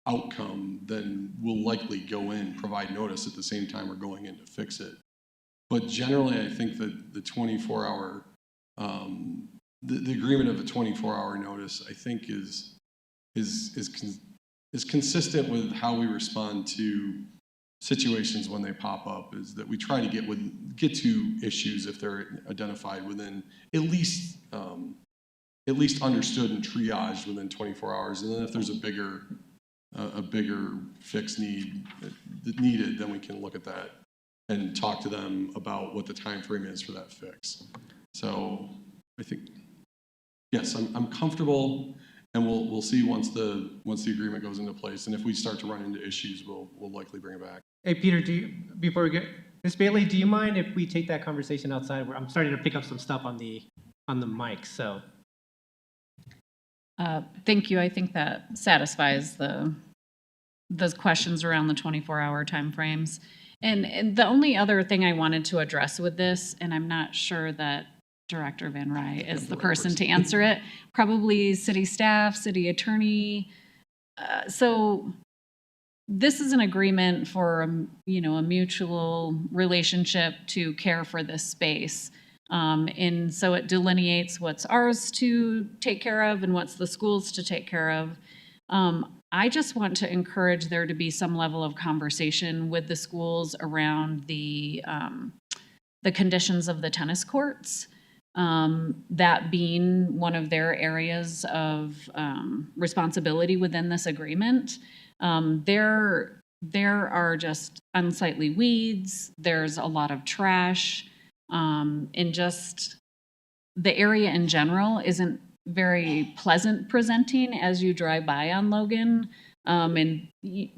outcome, then we'll likely go in, provide notice at the same time we're going in to fix it. But generally, I think that the 24-hour, the agreement of a 24-hour notice, I think is consistent with how we respond to situations when they pop up, is that we try to get to issues if they're identified within at least understood and triaged within 24 hours. And then if there's a bigger fix needed, then we can look at that and talk to them about what the time frame is for that fix. So I think, yes, I'm comfortable, and we'll see once the agreement goes into place. And if we start to run into issues, we'll likely bring it back. Hey, Peter, before we Ms. Bailey, do you mind if we take that conversation outside? I'm starting to pick up some stuff on the mic, so. Thank you. I think that satisfies those questions around the 24-hour timeframes. And the only other thing I wanted to address with this, and I'm not sure that Director Van Rij is the person to answer it, probably city staff, city attorney. So this is an agreement for, a mutual relationship to care for this space. And so it delineates what's ours to take care of and what's the school's to take care of. I just want to encourage there to be some level of conversation with the schools around the conditions of the tennis courts, that being one of their areas of responsibility within this agreement. There are just unsightly weeds, there's a lot of trash, and just the area in general isn't very pleasant presenting as you drive by on Logan. And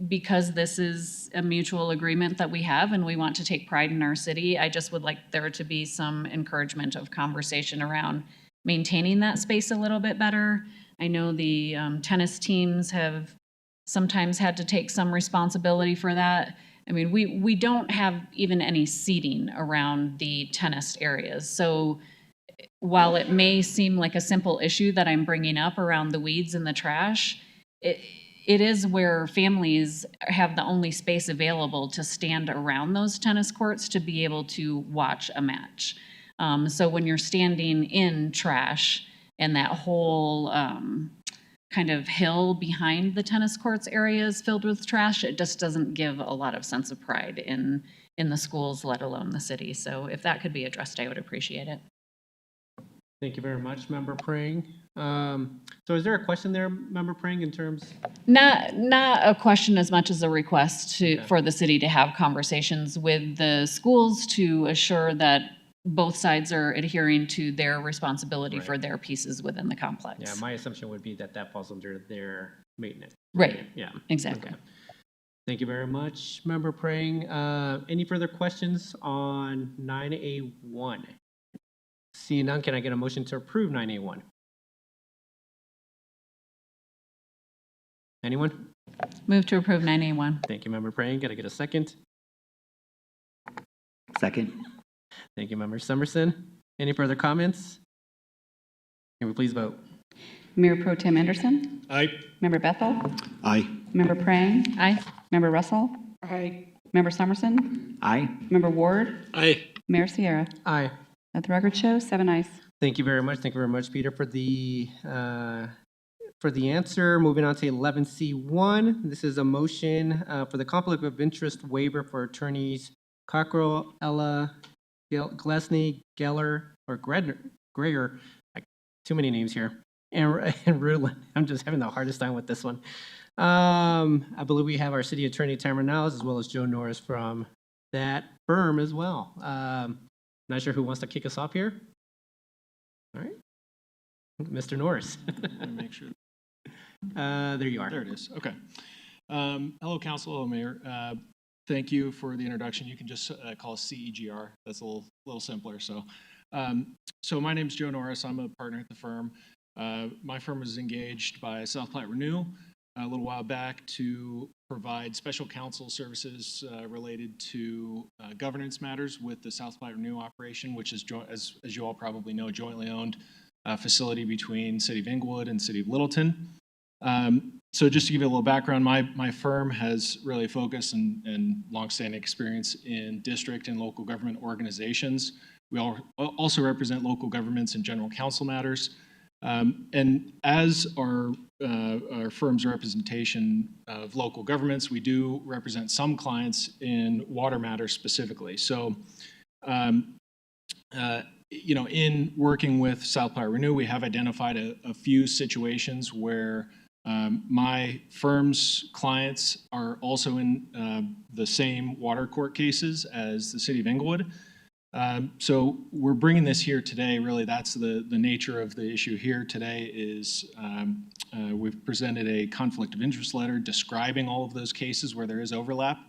because this is a mutual agreement that we have and we want to take pride in our city, I just would like there to be some encouragement of conversation around maintaining that space a little bit better. I know the tennis teams have sometimes had to take some responsibility for that. I mean, we don't have even any seating around the tennis areas. So while it may seem like a simple issue that I'm bringing up around the weeds and the trash, it is where families have the only space available to stand around those tennis courts to be able to watch a match. So when you're standing in trash and that whole kind of hill behind the tennis courts areas filled with trash, it just doesn't give a lot of sense of pride in the schools, let alone the city. So if that could be addressed, I would appreciate it. Thank you very much, Member Prang. So is there a question there, Member Prang, in terms? Not a question as much as a request for the city to have conversations with the schools to assure that both sides are adhering to their responsibility for their pieces within the complex. Yeah, my assumption would be that falls under their maintenance. Right. Yeah. Exactly. Okay. Thank you very much, Member Prang. Any further questions on 9A1? Seeing none, can I get a motion to approve 9A1? Anyone? Move to approve 9A1. Thank you, Member Prang. Can I get a second? Second. Thank you, Member Summerson. Any further comments? Can we please vote? Mayor Pro Tem Anderson. Aye. Member Bethel. Aye. Member Prang. Aye. Member Russell. Aye. Member Summerson. Aye. Member Ward. Aye. Mayor Sierra. Aye. Let the record show 7 ayes. Thank you very much. Thank you very much, Peter, for the answer. Moving on to 11C1. This is a motion for the conflict of interest waiver for attorneys Cockrell, Ella, Glesney, Geller, or Greger. Too many names here. And Rulin. I'm just having the hardest time with this one. I believe we have our city attorney, Tamara Niles, as well as Joe Norris from that firm as well. Not sure who wants to kick us off here. All right. Mr. Norris. Let me make sure. There you are. There it is. Okay. Hello, Council. Hello, Mayor. Thank you for the introduction. You can just call us CEGR. That's a little simpler. So my name's Joe Norris. I'm a partner at the firm. My firm was engaged by South Platte Renew a little while back to provide special counsel services related to governance matters with the South Platte Renew operation, which is, as you all probably know, jointly owned facility between City of Englewood and City of Littleton. So just to give you a little background, my firm has really focused and longstanding experience in district and local government organizations. We also represent local governments in general counsel matters. And as our firm's representation of local governments, we do represent some clients in water matters specifically. So, in working with South Platte Renew, we have identified a few situations where my firm's clients are also in the same water court cases as the City of Englewood. So we're bringing this here today. Really, that's the nature of the issue here today is we've presented a conflict of interest letter describing all of those cases where there is overlap.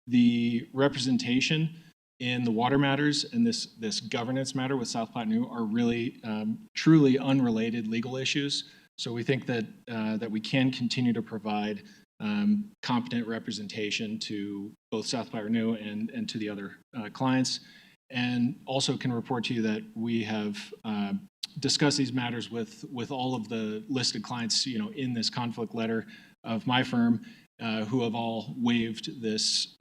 The representation in the water matters and this governance matter with South Platte New are really truly unrelated legal issues. So we think that that we can continue to provide competent representation to both South Platte New and to the other clients, and also can report to you that we have discussed these matters with all of the listed clients, in this conflict letter of my firm, who have all waived this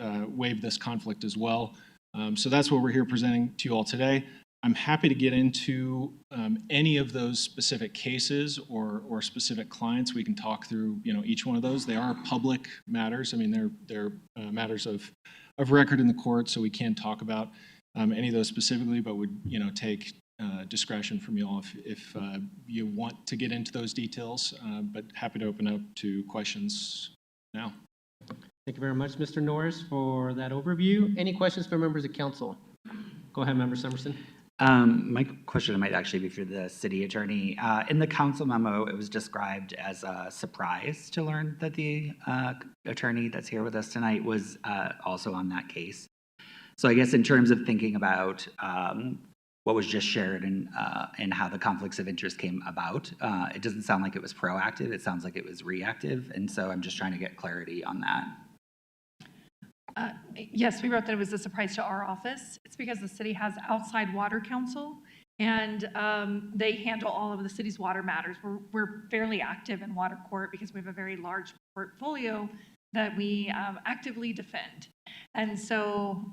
conflict as well. So that's what we're here presenting to you all today. I'm happy to get into any of those specific cases or specific clients. We can talk through each one of those. They are public matters. I mean, they're matters of record in the court, so we can talk about any of those specifically, but would take discretion from you all if you want to get into those details. But happy to open up to questions now. Thank you very much, Mr. Norris, for that overview. Any questions from members of council? Go ahead, Member Summerson. My question might actually be for the city attorney. In the council memo, it was described as a surprise to learn that the attorney that's here with us tonight was also on that case. So I guess in terms of thinking about what was just shared and how the conflicts of interest came about, it doesn't sound like it was proactive. It sounds like it was reactive. And so I'm just trying to get clarity on that. Yes, we wrote that it was a surprise to our office. It's because the city has outside water counsel, and they handle all of the city's water matters. We're fairly active in water court because we have a very large portfolio that we actively defend. And so,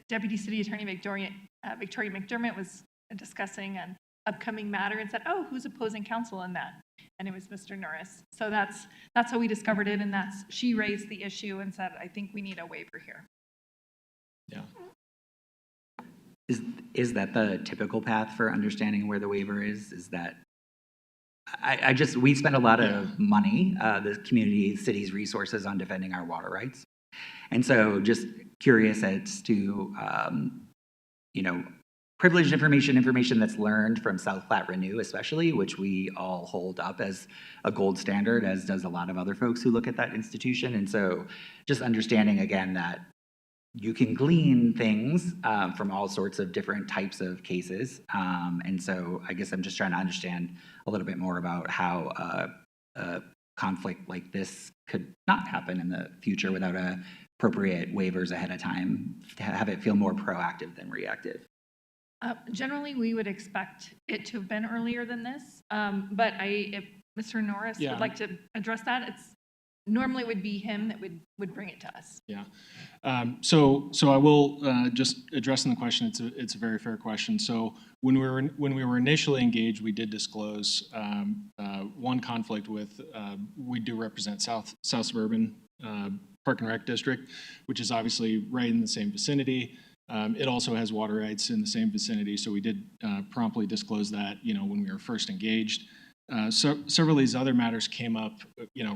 Deputy City Attorney Victoria McDermott was discussing an upcoming matter and said, "Oh, who's opposing counsel in that?" And it was Mr. Norris. So that's how we discovered it, and she raised the issue and said, "I think we need a waiver here." Yeah. Is that the typical path for understanding where the waiver is? Is that we spend a lot of money, the community, city's resources on defending our water rights. And so just curious as to, privileged information that's learned from South Platte Renew especially, which we all hold up as a gold standard, as does a lot of other folks who look at that institution. And so just understanding again that you can glean things from all sorts of different types of cases. And so I guess I'm just trying to understand a little bit more about how a conflict like this could not happen in the future without appropriate waivers ahead of time, to have it feel more proactive than reactive. Generally, we would expect it to have been earlier than this, but if Mr. Norris would like to address that, normally would be him that would bring it to us. Yeah. So I will just addressing the question. It's a very fair question. So when we were initially engaged, we did disclose one conflict with we do represent South Suburban Park and Rec District, which is obviously right in the same vicinity. It also has water rights in the same vicinity, so we did promptly disclose that, when we were first engaged. So several of these other matters came up,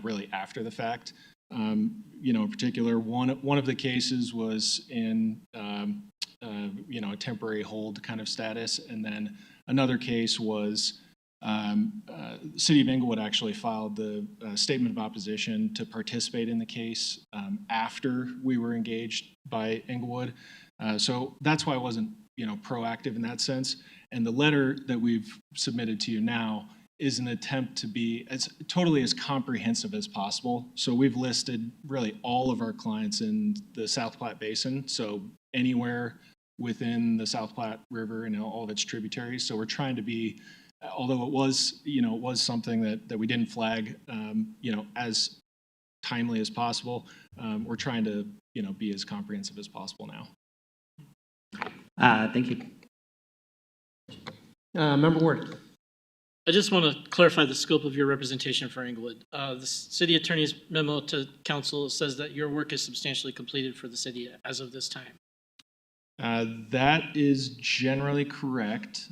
really after the fact. In particular, one of the cases was in, a temporary hold kind of status, and then another case was the City of Englewood actually filed the statement of opposition to participate in the case after we were engaged by Englewood. So that's why I wasn't, proactive in that sense. And the letter that we've submitted to you now is an attempt to be as comprehensive as possible. So we've listed really all of our clients in the South Platte Basin, so anywhere within the South Platte River and all of its tributaries. So we're trying to be, although it was something that we didn't flag, as timely as possible, we're trying to, be as comprehensive as possible now. Thank you. Member Ward. I just want to clarify the scope of your representation for Englewood. The city attorney's memo to council says that your work is substantially completed for the city as of this time. That is generally correct.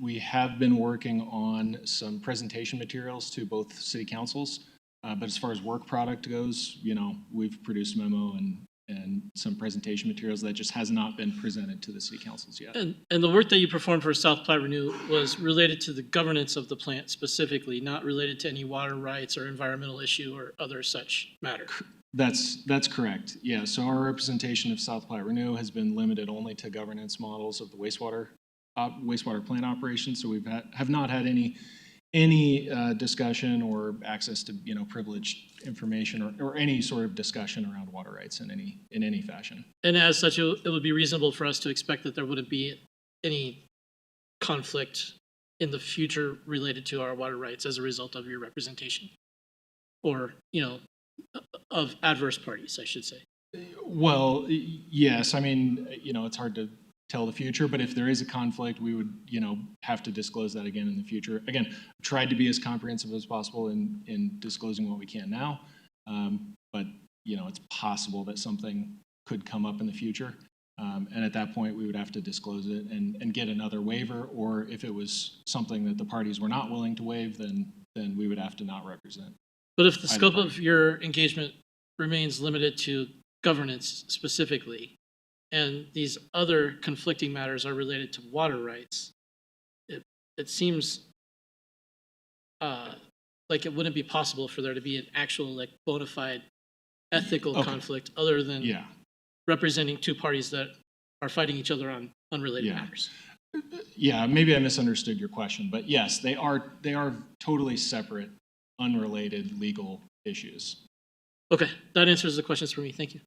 We have been working on some presentation materials to both city councils, but as far as work product goes, we've produced a memo and some presentation materials that just has not been presented to the city councils yet. And the work that you performed for South Platte Renew was related to the governance of the plant specifically, not related to any water rights or environmental issue or other such matter. That's correct. Yeah, so our representation of South Platte Renew has been limited only to governance models of the wastewater plant operations. So have not had any discussion or access to privileged information or any sort of discussion around water rights in any fashion. And as such, it would be reasonable for us to expect that there wouldn't be any conflict in the future related to our water rights as a result of your representation, or of adverse parties, I should say. Well, yes. I mean, it's hard to tell the future, but if there is a conflict, we would, have to disclose that again in the future. Again, tried to be as comprehensive as possible in disclosing what we can now, but it's possible that something could come up in the future, and at that point, we would have to disclose it and get another waiver. Or if it was something that the parties were not willing to waive, then we would have to not represent. But if the scope of your engagement remains limited to governance specifically, and these other conflicting matters are related to water rights, it seems like it wouldn't be possible for there to be an actual bona fide ethical conflict other than representing two parties that are fighting each other on unrelated matters. Yeah, maybe I misunderstood your question, but yes, they are totally separate, unrelated legal issues. Okay, that answers the questions for me. Thank you.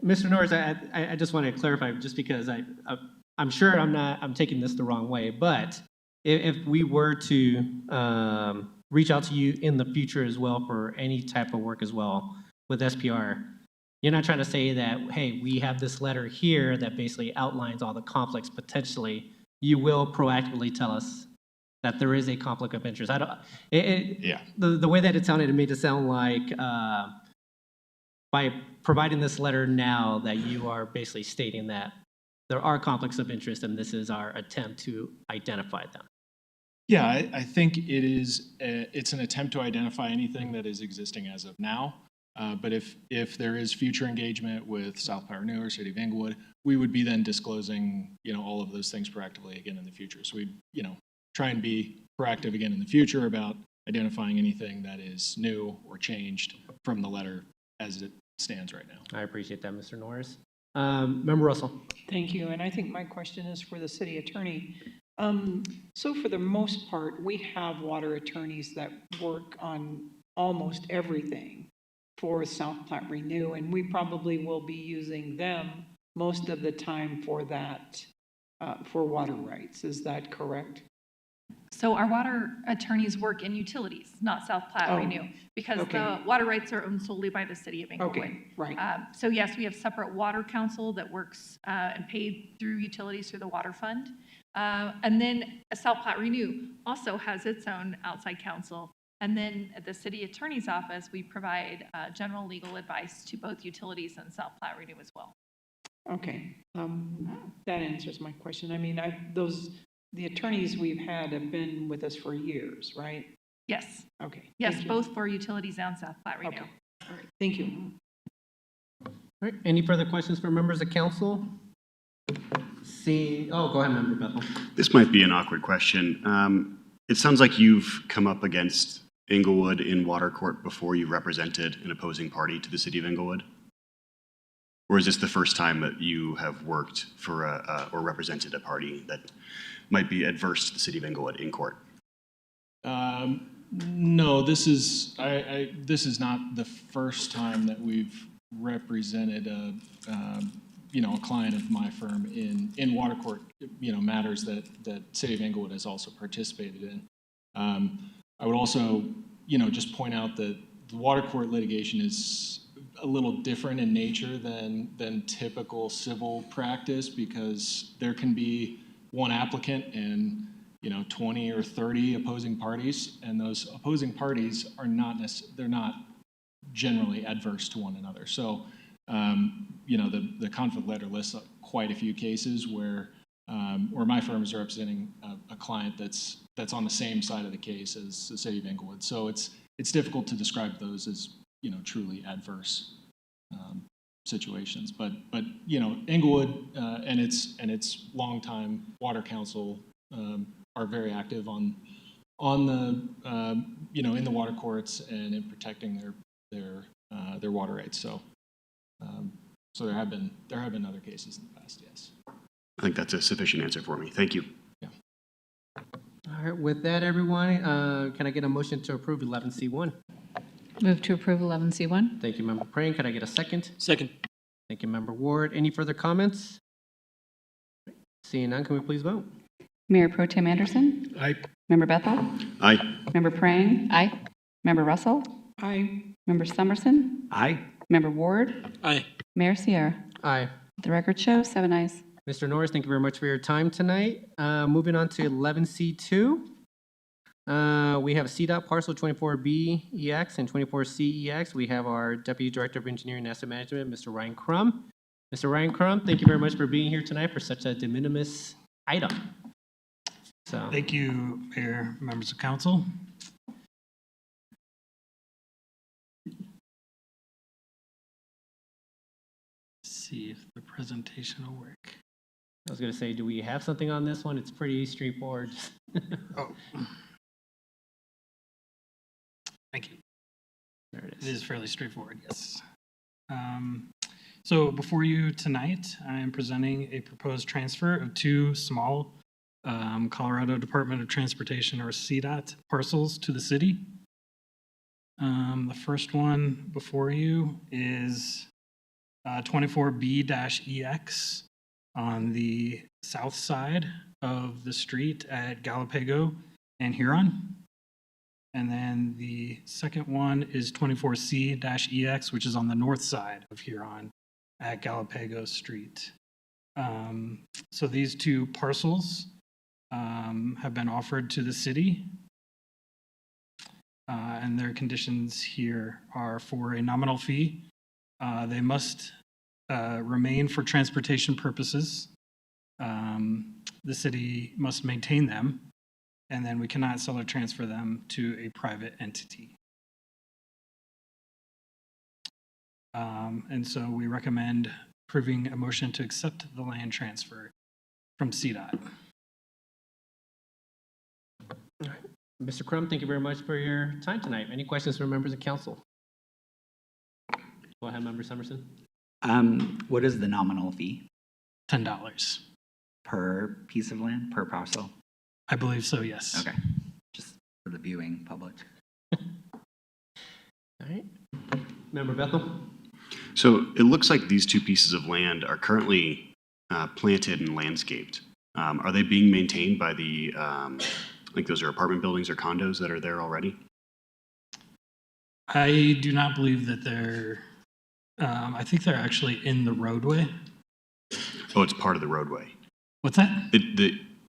Mr. Norris, I just want to clarify, just because I'm sure I'm taking this the wrong way, but if we were to reach out to you in the future as well for any type of work as well with SPR, you're not trying to say that, hey, we have this letter here that basically outlines all the conflicts potentially. You will proactively tell us that there is a conflict of interest. The way that it sounded, it made it sound like by providing this letter now that you are basically stating that there are conflicts of interest and this is our attempt to identify them. Yeah, I think it's an attempt to identify anything that is existing as of now. But if there is future engagement with South Platte Renew or City of Englewood, we would be then disclosing all of those things proactively again in the future. So we try and be proactive again in the future about identifying anything that is new or changed from the letter as it stands right now. I appreciate that, Mr. Norris. Member Russell. Thank you. And I think my question is for the city attorney. So for the most part, we have water attorneys that work on almost everything for South Platte Renew, and we probably will be using them most of the time for that, for water rights. Is that correct? So our water attorneys work in utilities, not South Platte Renew, because the water rights are owned solely by the city of Englewood. Okay, right. So yes, we have separate water council that works and paid through utilities through the water fund. And then South Platte Renew also has its own outside counsel. And then at the city attorney's office, we provide general legal advice to both utilities and South Platte Renew as well. Okay, that answers my question. I mean, the attorneys we've had have been with us for years, right? Yes. Okay. Yes, both for utilities and South Platte Renew. Okay. All right. Thank you. All right. Any further questions for members of council? Go ahead, Member Bethel. This might be an awkward question. It sounds like you've come up against Englewood in water court before you represented an opposing party to the city of Englewood? Or is this the first time that you have worked for or represented a party that might be adverse to the city of Englewood in court? No, this is not the first time that we've represented a client of my firm in water court matters that City of Englewood has also participated in. I would also just point out that the water court litigation is a little different in nature than typical civil practice, because there can be one applicant and 20 or 30 opposing parties, and those opposing parties are not generally adverse to one another. So the conflict letter lists quite a few cases where my firm is representing a client that's on the same side of the case as the City of Englewood. So it's difficult to describe those as truly adverse situations. But Englewood and its longtime water council are very active on the in the water courts and in protecting their water rights. So so there have been other cases in the past. Yes. I think that's a sufficient answer for me. Thank you. All right, with that, everyone, can I get a motion to approve 11C1? Move to approve 11C1. Thank you, Member Praying. Can I get a second? Second. Thank you, Member Ward. Any further comments? Seeing none, can we please vote? Mayor Pro Tem Anderson. Aye. Member Bethel. Aye. Member Prang. Aye. Member Russell. Aye. Member Summerson. Aye. Member Ward. Aye. Mayor Sierra. Aye. The record shows 7 ayes. Mr. Norris, thank you very much for your time tonight. Moving on to 11C2. We have CDOT parcel 24B-EX and 24C-EX. We have our Deputy Director of Engineering and Asset Management, Mr. Ryan Crum. Mr. Ryan Crum, thank you very much for being here tonight for such a de minimis item. So, thank you, Mayor, members of council. See if the presentation will work. I was going to say, do we have something on this one? It's pretty straightforward. Oh. Thank you. There it It is fairly straightforward, yes. So before you tonight, I am presenting a proposed transfer of 2 small Colorado Department of Transportation, or CDOT, parcels to the city. The first one before you is 24B-EX on the south side of the street at Galapago and Huron. And then the second one is 24C-EX, which is on the north side of Huron at Galapago Street. So these 2 parcels have been offered to the city. And their conditions here are for a nominal fee. They must remain for transportation purposes. The city must maintain them, and then we cannot sell or transfer them to a private entity. And so we recommend approving a motion to accept the land transfer from CDOT. All right. Mr. Crum, thank you very much for your time tonight. Any questions from members of council? Go ahead, Member Summerson. What is the nominal fee? $10. Per piece of land, per parcel? I believe so, yes. Okay, just for the viewing public. All right. Member Bethel? So it looks like these 2 pieces of land are currently planted and landscaped. Are they being maintained by the, I think those are apartment buildings or condos that are there already? I do not believe that they're, I think they're actually in the roadway. Oh, it's part of the roadway. What's that?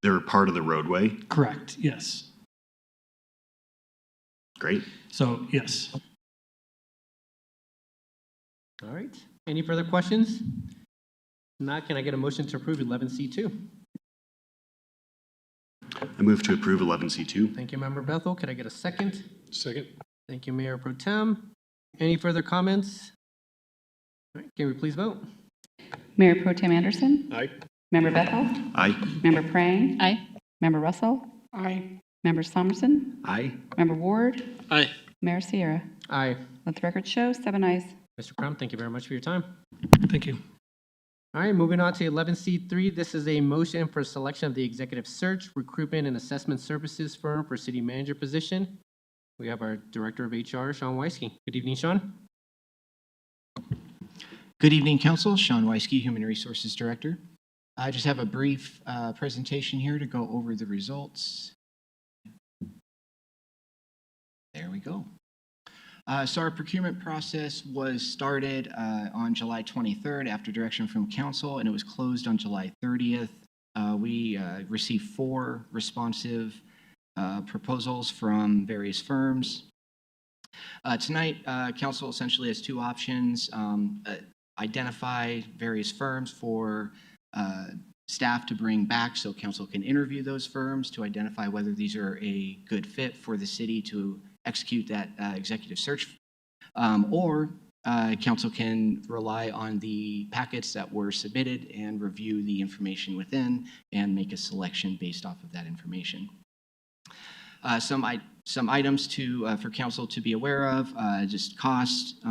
They're part of the roadway? Correct, yes. Great. So, yes. All right. Any further questions? Not, can I get a motion to approve 11C2? I move to approve 11C2. Thank you, Member Bethel. Could I get a second? Second. Thank you, Mayor Pro Tem. Any further comments? All right, can we please vote? Mayor Pro Tem Anderson. Aye. Member Bethel. Aye. Member Prang. Aye. Member Russell. Aye. Member Summerson. Aye. Member Ward. Aye. Mayor Sierra. Aye. Let the record show 7 ayes. Mr. Crum, thank you very much for your time. Thank you. All right, moving on to 11C3. This is a motion for selection of the executive search, recruitment, and assessment services firm for city manager position. We have our Director of HR, Sean Weisky. Good evening, Sean. Good evening, Council. Sean Weisky, Human Resources Director. I just have a brief presentation here to go over the results. There we go. So our procurement process was started on July 23rd after direction from Council, and it was closed on July 30th. We received 4 responsive proposals from various firms. Tonight, Council essentially has 2 options. Identify various firms for staff to bring back so Council can interview those firms to identify whether these are a good fit for the city to execute that executive search. Or Council can rely on the packets that were submitted and review the information within and make a selection based off of that information. Some items for council to be aware of, just cost,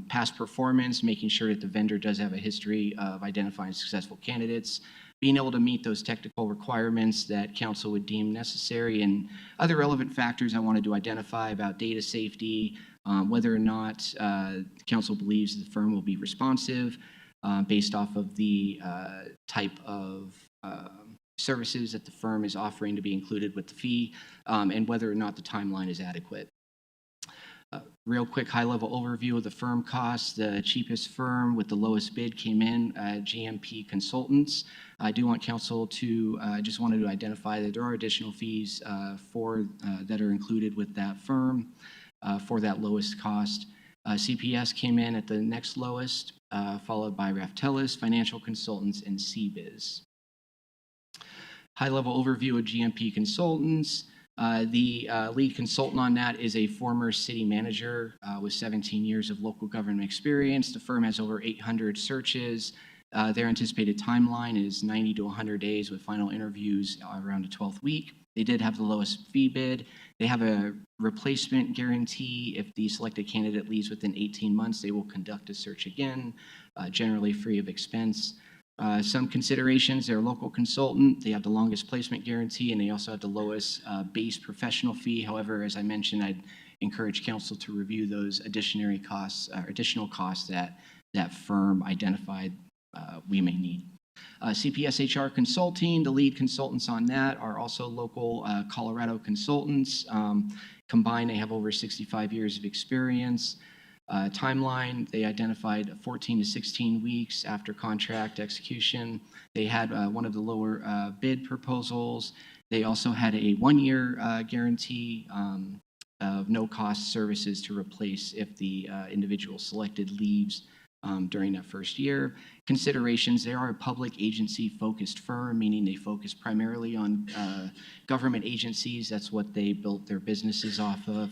past performance, making sure that the vendor does have a history of identifying successful candidates, being able to meet those technical requirements that council would deem necessary, and other relevant factors I wanted to identify about data safety, whether or not council believes the firm will be responsive based off of the type of services that the firm is offering to be included with the fee, and whether or not the timeline is adequate. Real quick high-level overview of the firm costs. The cheapest firm with the lowest bid came in GMP Consultants. I do want council to, just wanted to identify that there are additional fees that are included with that firm for that lowest cost. CPS came in at the next lowest, followed by Raftelis, Financial Consultants, and CBiz. High-level overview of GMP Consultants. The lead consultant on that is a former city manager with 17 years of local government experience. The firm has over 800 searches. Their anticipated timeline is 90 to 100 days with final interviews around the 12th week. They did have the lowest fee bid. They have a replacement guarantee. If the selected candidate leaves within 18 months, they will conduct a search again, generally free of expense. Some considerations, they're a local consultant, they have the longest placement guarantee, and they also have the lowest base professional fee. However, as I mentioned, I'd encourage council to review those additional costs that that firm identified we may need. CPS HR Consulting, the lead consultants on that are also local Colorado consultants. Combined, they have over 65 years of experience. Timeline, they identified 14 to 16 weeks after contract execution. They had one of the lower bid proposals. They also had a 1-year guarantee of no-cost services to replace if the individual selected leaves during that first year. Considerations, they are a public agency-focused firm, meaning they focus primarily on government agencies. That's what they built their businesses off of.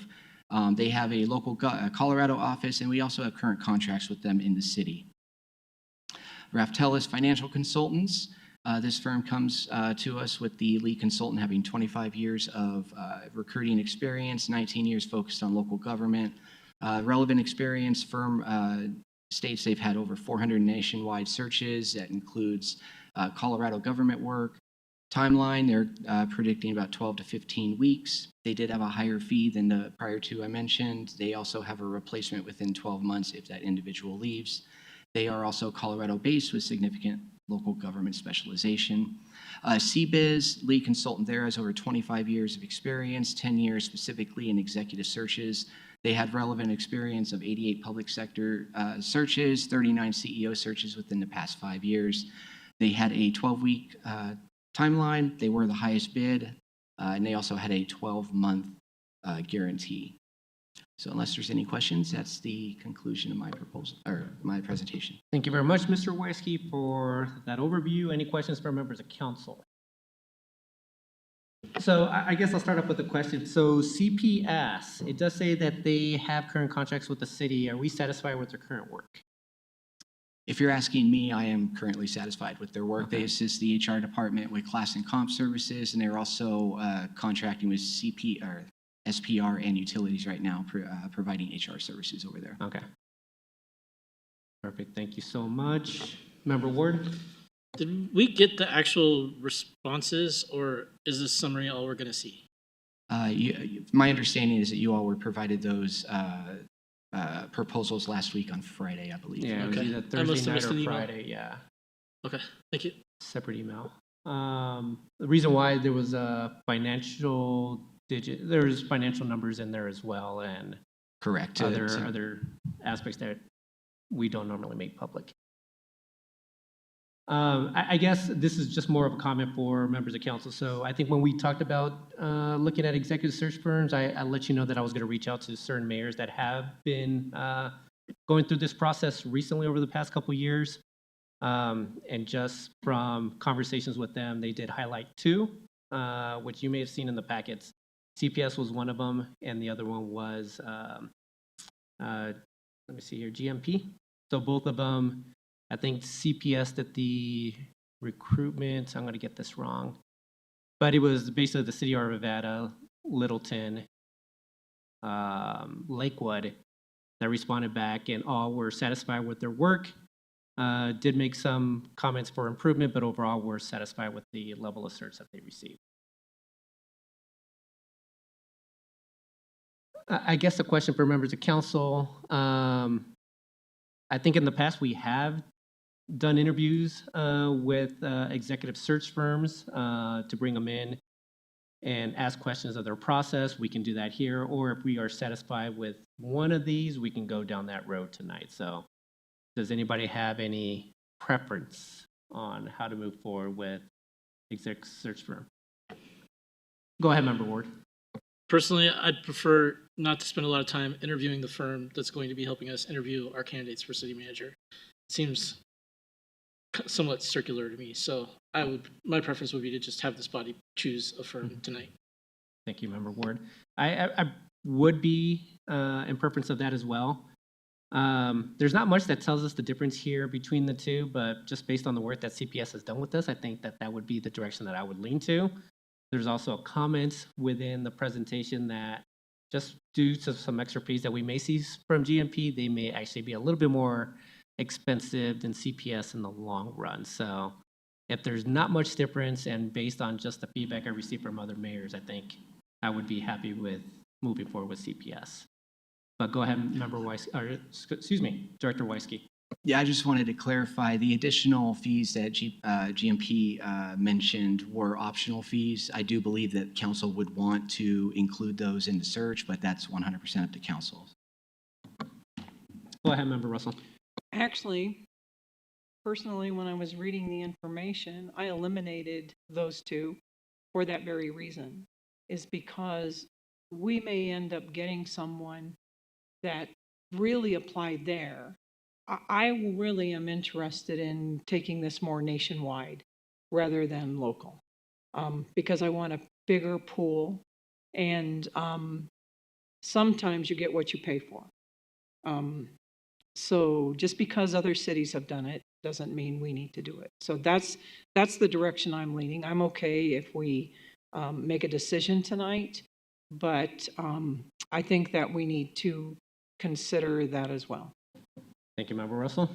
They have a local Colorado office, and we also have current contracts with them in the city. Raftelis Financial Consultants. This firm comes to us with the lead consultant having 25 years of recruiting experience, 19 years focused on local government. Relevant experience, firm states they've had over 400 nationwide searches. That includes Colorado government work. Timeline, they're predicting about 12 to 15 weeks. They did have a higher fee than the prior two I mentioned. They also have a replacement within 12 months if that individual leaves. They are also Colorado-based with significant local government specialization. CBiz, lead consultant there, has over 25 years of experience, 10 years specifically in executive searches. They had relevant experience of 88 public sector searches, 39 CEO searches within the past 5 years. They had a 12-week timeline. They were the highest bid, and they also had a 12-month guarantee. So unless there's any questions, that's the conclusion of my proposal or my presentation. Thank you very much, Mr. Weisky, for that overview. Any questions from members of council? So I guess I'll start off with a question. So CPS, it does say that they have current contracts with the city. Are we satisfied with their current work? If you're asking me, I am currently satisfied with their work. Okay. They assist the HR department with class and comp services, and they're also contracting with SPR and utilities right now, providing HR services over there. Okay. Perfect. Thank you so much. Member Ward? Did we get the actual responses, or is this summary all we're going to see? My understanding is that you all were provided those proposals last week on Friday, I believe. Yeah, okay. It was either Thursday night or Friday, yeah. Okay, thank you. Separate email. The reason why there was a financial there's financial numbers in there as well, and correct. Other aspects that we don't normally make public. I guess this is just more of a comment for members of council. So I think when we talked about looking at executive search firms, I let you know that I was going to reach out to certain mayors that have been going through this process recently over the past couple of years. And just from conversations with them, they did highlight two, which you may have seen in the packets. CPS was one of them, and the other one was, let me see here, GMP. So both of them, I think CPS did the recruitment. I'm going to get this wrong, but it was basically the city of Nevada Littleton, Lakewood that responded back, and all were satisfied with their work. Did make some comments for improvement, but overall were satisfied with the level of certs that they received. I guess the question for members of council, I think in the past we have done interviews with executive search firms to bring them in and ask questions of their process. We can do that here, or if we are satisfied with one of these, we can go down that road tonight. So does anybody have any preference on how to move forward with exec search firm? Go ahead, Member Ward. Personally, I'd prefer not to spend a lot of time interviewing the firm that's going to be helping us interview our candidates for city manager. Seems somewhat circular to me. So my preference would be to just have this body choose a firm tonight. Thank you, Member Ward. I would be in preference of that as well. There's not much that tells us the difference here between the two, but just based on the work that CPS has done with us, I think that would be the direction that I would lean to. There's also a comment within the presentation that just due to some extra fees that we may see from GMP, they may actually be a little bit more expensive than CPS in the long run. So if there's not much difference, and based on just the feedback I received from other mayors, I think I would be happy with moving forward with CPS. But go ahead, Member Weiss, or excuse me, Director Weisky. Yeah, I just wanted to clarify the additional fees that GMP mentioned were optional fees. I do believe that council would want to include those in the search, but that's 100% up to council. Go ahead, Member Russell. Actually, personally, when I was reading the information, I eliminated those two for that very reason, is because we may end up getting someone that really applied there. I really am interested in taking this more nationwide rather than local, because I want a bigger pool, and sometimes you get what you pay for. So just because other cities have done it doesn't mean we need to do it. So that's the direction I'm leaning. I'm okay if we make a decision tonight, but I think that we need to consider that as well. Thank you, Member Russell.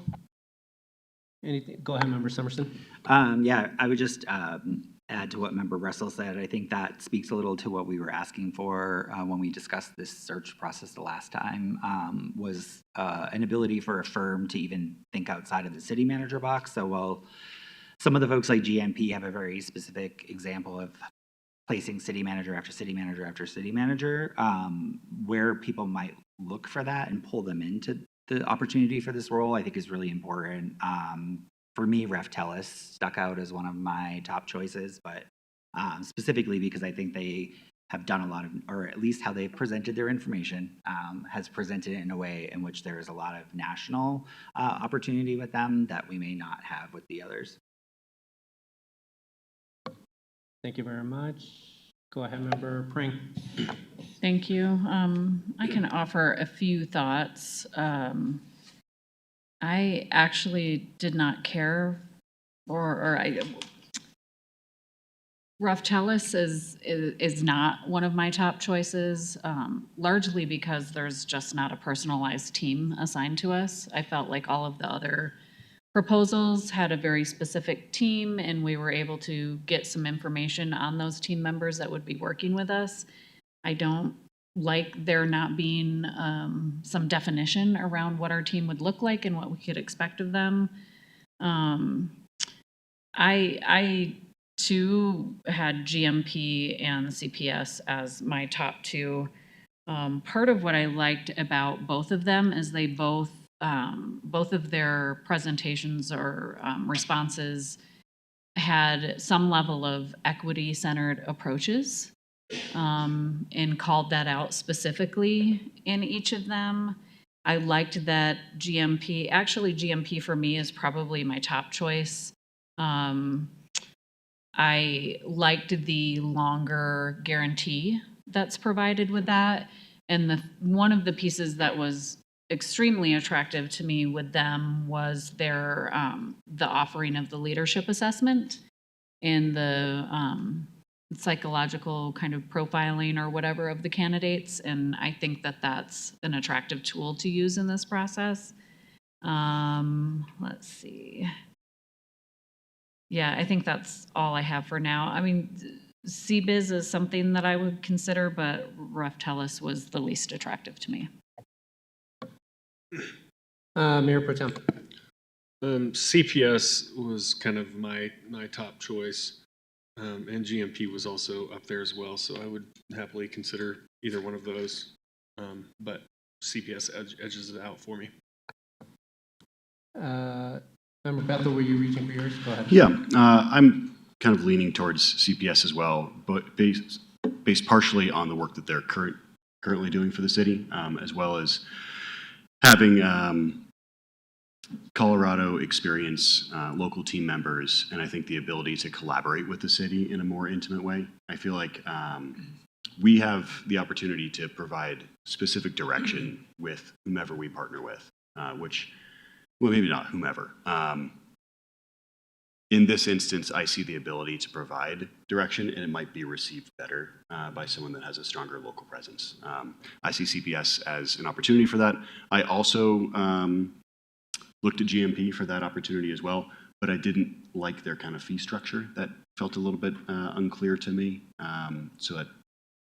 Anything? Go ahead, Member Summerson. Yeah, I would just add to what Member Russell said. I think that speaks a little to what we were asking for when we discussed this search process the last time, was an ability for a firm to even think outside of the city manager box. So while some of the folks like GMP have a very specific example of placing city manager after city manager after city manager, where people might look for that and pull them into the opportunity for this role, I think is really important. For me, Ref Tellis stuck out as one of my top choices, but specifically because I think they have done a lot of, or at least how they've presented their information, has presented it in a way in which there is a lot of national opportunity with them that we may not have with the others. Thank you very much. Go ahead, Member Pring. Thank you. I can offer a few thoughts. I actually did not care, Ref Tellis is not one of my top choices, largely because there's just not a personalized team assigned to us. I felt like all of the other proposals had a very specific team, and we were able to get some information on those team members that would be working with us. I don't like there not being some definition around what our team would look like and what we could expect of them. I too had GMP and CPS as my top two. Part of what I liked about both of them is they both of their presentations or responses had some level of equity-centered approaches, and called that out specifically in each of them. I liked that GMP for me is probably my top choice. I liked the longer guarantee that's provided with that. And one of the pieces that was extremely attractive to me with them was their the offering of the leadership assessment and the psychological kind of profiling or whatever of the candidates, and I think that that's an attractive tool to use in this process. Let's see. Yeah, I think that's all I have for now. I mean, CBiz is something that I would consider, but Reftelis was the least attractive to me. Mayor Pro Tem. CPS was kind of my top choice, and GMP was also up there as well, so I would happily consider either one of those, but CPS edges it out for me. Member Bethel, were you reaching for yours? Go ahead. Yeah, I'm kind of leaning towards CPS as well, but based partially on the work that they're currently doing for the city, as well as having Colorado experience, local team members, and I think the ability to collaborate with the city in a more intimate way. I feel like we have the opportunity to provide specific direction with whomever we partner with, well, maybe not whomever. In this instance, I see the ability to provide direction, and it might be received better by someone that has a stronger local presence. I see CPS as an opportunity for that. I also looked at GMP for that opportunity as well, but I didn't like their kind of fee structure. That felt a little bit unclear to me, so that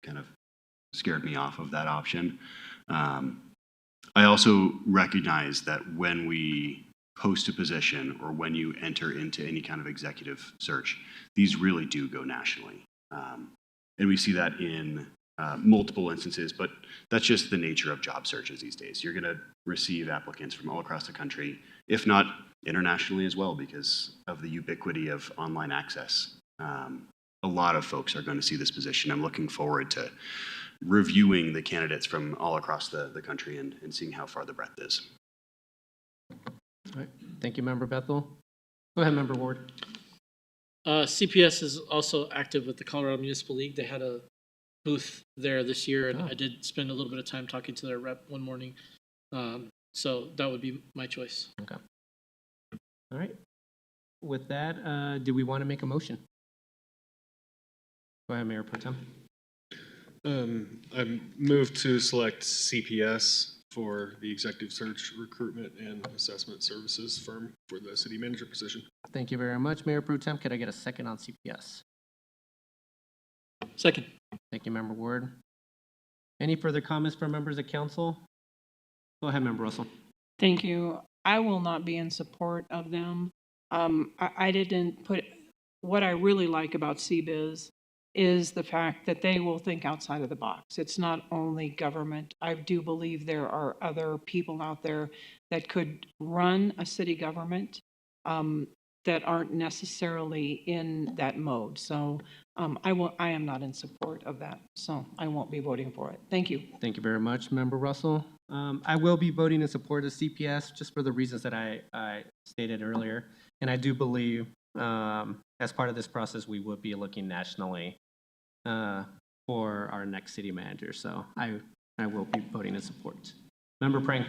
kind of scared me off of that option. I also recognize that when we post a position or when you enter into any kind of executive search, these really do go nationally. And we see that in multiple instances, but that's just the nature of job searches these days. You're going to receive applicants from all across the country, if not internationally as well, because of the ubiquity of online access. A lot of folks are going to see this position. I'm looking forward to reviewing the candidates from all across the country and seeing how far the breadth is. All right. Thank you, Member Bethel. Go ahead, Member Ward. CPS is also active with the Colorado Municipal League. They had a booth there this year, and I did spend a little bit of time talking to their rep one morning. So that would be my choice. Okay. All right. With that, do we want to make a motion? Go ahead, Mayor Pro Tem. I moved to select CPS for the executive search, recruitment, and assessment services firm for the city manager position. Thank you very much, Mayor Pro Tem. Could I get a second on CPS? Second. Thank you, Member Ward. Any further comments from members of council? Go ahead, Member Russell. Thank you. I will not be in support of them. I didn't put, what I really like about CBiz is the fact that they will think outside of the box. It's not only government. I do believe there are other people out there that could run a city government that aren't necessarily in that mode. So I am not in support of that. So I won't be voting for it. Thank you. Thank you very much, Member Russell. I will be voting in support of CPS just for the reasons that I stated earlier. And I do believe as part of this process, we would be looking nationally for our next city manager. So I will be voting in support. Member Prang.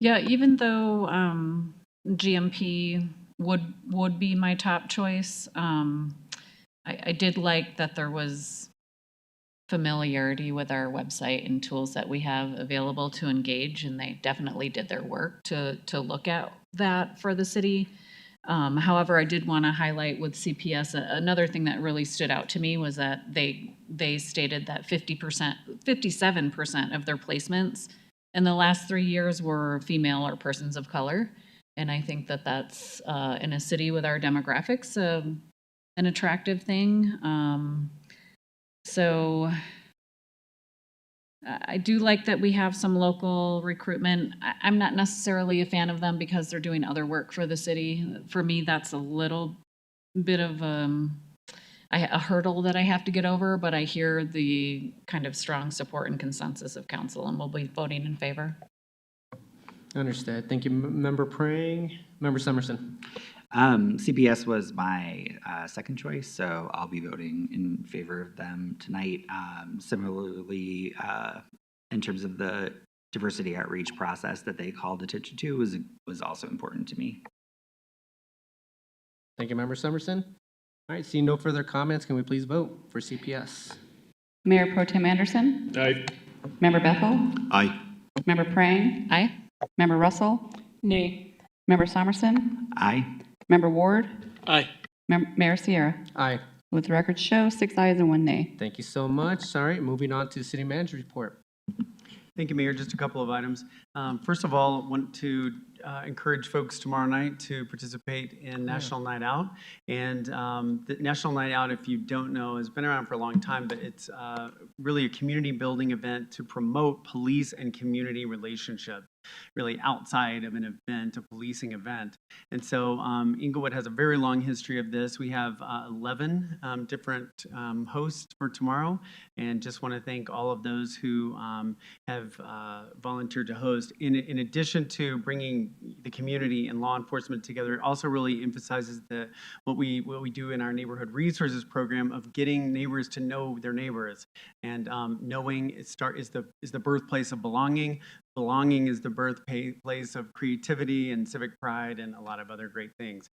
Yeah, even though GMP would be my top choice, I did like that there was familiarity with our website and tools that we have available to engage, and they definitely did their work to look at that for the city. However, I did want to highlight with CPS, another thing that really stood out to me was that they stated that 57% of their placements in the last 3 years were female or persons of color. And I think that that's, in a city with our demographics, an attractive thing. So I do like that we have some local recruitment. I'm not necessarily a fan of them because they're doing other work for the city. For me, that's a little bit of a hurdle that I have to get over, but I hear the kind of strong support and consensus of council, and we'll be voting in favor. Understood. Thank you, Member Prang. Member Summerson. CPS was my second choice, so I'll be voting in favor of them tonight. Similarly, in terms of the diversity outreach process that they called attention to was also important to me. Thank you, Member Summerson. All right, seeing no further comments, can we please vote for CPS? Mayor Pro Tem Anderson. Aye. Member Bethel. Aye. Member Prang. Aye. Member Russell. Nay. Member Somerson. Aye. Member Ward. Aye. Mayor Sierra. Aye. Let the record show 6 ayes and 1 nay. Thank you so much. All right, moving on to city manager report. Thank you, Mayor. Just a couple of items. First of all, want to encourage folks tomorrow night to participate in National Night Out. And the National Night Out, if you don't know, has been around for a long time, but it's really a community building event to promote police and community relationships, really outside of an event, a policing event. And so Englewood has a very long history of this. We have 11 different hosts for tomorrow, and just want to thank all of those who have volunteered to host. In addition to bringing the community and law enforcement together, it also really emphasizes what we do in our neighborhood resources program of getting neighbors to know their neighbors, and knowing is the birthplace of belonging. Belonging is the birthplace of creativity and civic pride and a lot of other great things.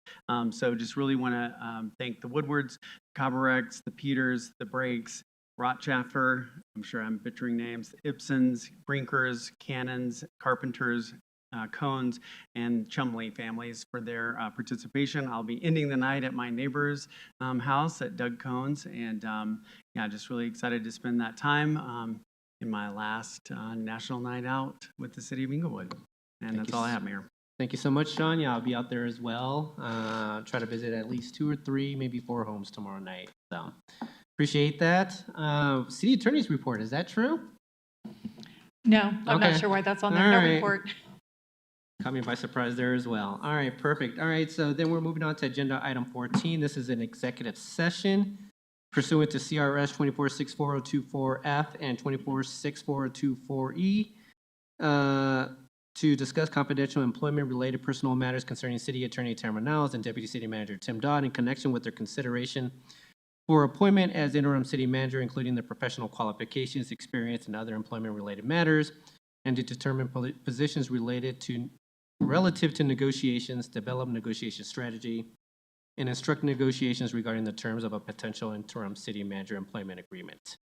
So just really want to thank the Woodwards, Cabarecs, the Peters, the Breaks, Rotschaffer, I'm sure I'm butchering names, Ibsens, Brinkers, Cannons, Carpenters, Cones, and Chumley families for their participation. I'll be ending the night at my neighbor's house at Doug Cones, and yeah, just really excited to spend that time in my last National Night Out with the City of Englewood. And that's all I have, Mayor. Thank you so much, Sean. Yeah, I'll be out there as well. Try to visit at least 2 or 3, maybe 4 homes tomorrow night. So appreciate that. City Attorney's report, is that true? No, I'm Okay. not sure why that's on there. All No right. report. Caught me by surprise there as well. All right, perfect. All right, so then we're moving on to agenda item 14. This is an executive session pursuant to CRS 24640224F and 246424E to discuss confidential employment-related personal matters concerning City Attorney Tamara Niles and Deputy City Manager Tim Dodd in connection with their consideration for appointment as interim city manager, including their professional qualifications, experience, and other employment-related matters, and to determine positions related to relative to negotiations, develop negotiation strategy, and instruct negotiations regarding the terms of a potential interim city manager employment agreement.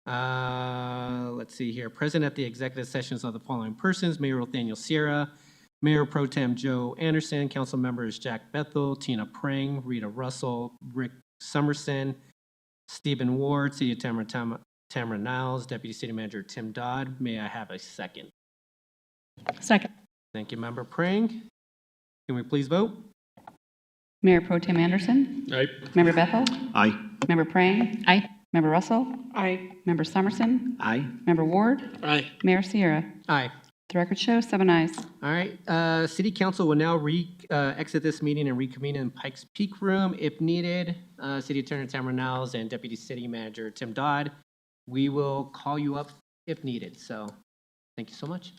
Let's see here. Present at the executive sessions are the following persons: Mayor Nathaniel Sierra, Mayor Pro Tem Joe Anderson, council members Jack Bethel, Tina Prang, Rita Russell, Rick Summerson, Stephen Ward, City Attorney Tamara Niles, Deputy City Manager Tim Dodd. May I have a second? Second. Thank you, Member Prang. Can we please vote? Mayor Pro Tem Anderson. Aye. Member Bethel. Aye. Member Prang. Aye. Member Russell. Aye. Member Somerson. Aye. Member Ward. Aye. Mayor Sierra. Aye. The record shows 7 ayes. All right, City Council will now exit this meeting and reconvene in Pikes Peak Room if needed. City Attorney Tamara Niles and Deputy City Manager Tim Dodd, we will call you up if needed. So thank you so much.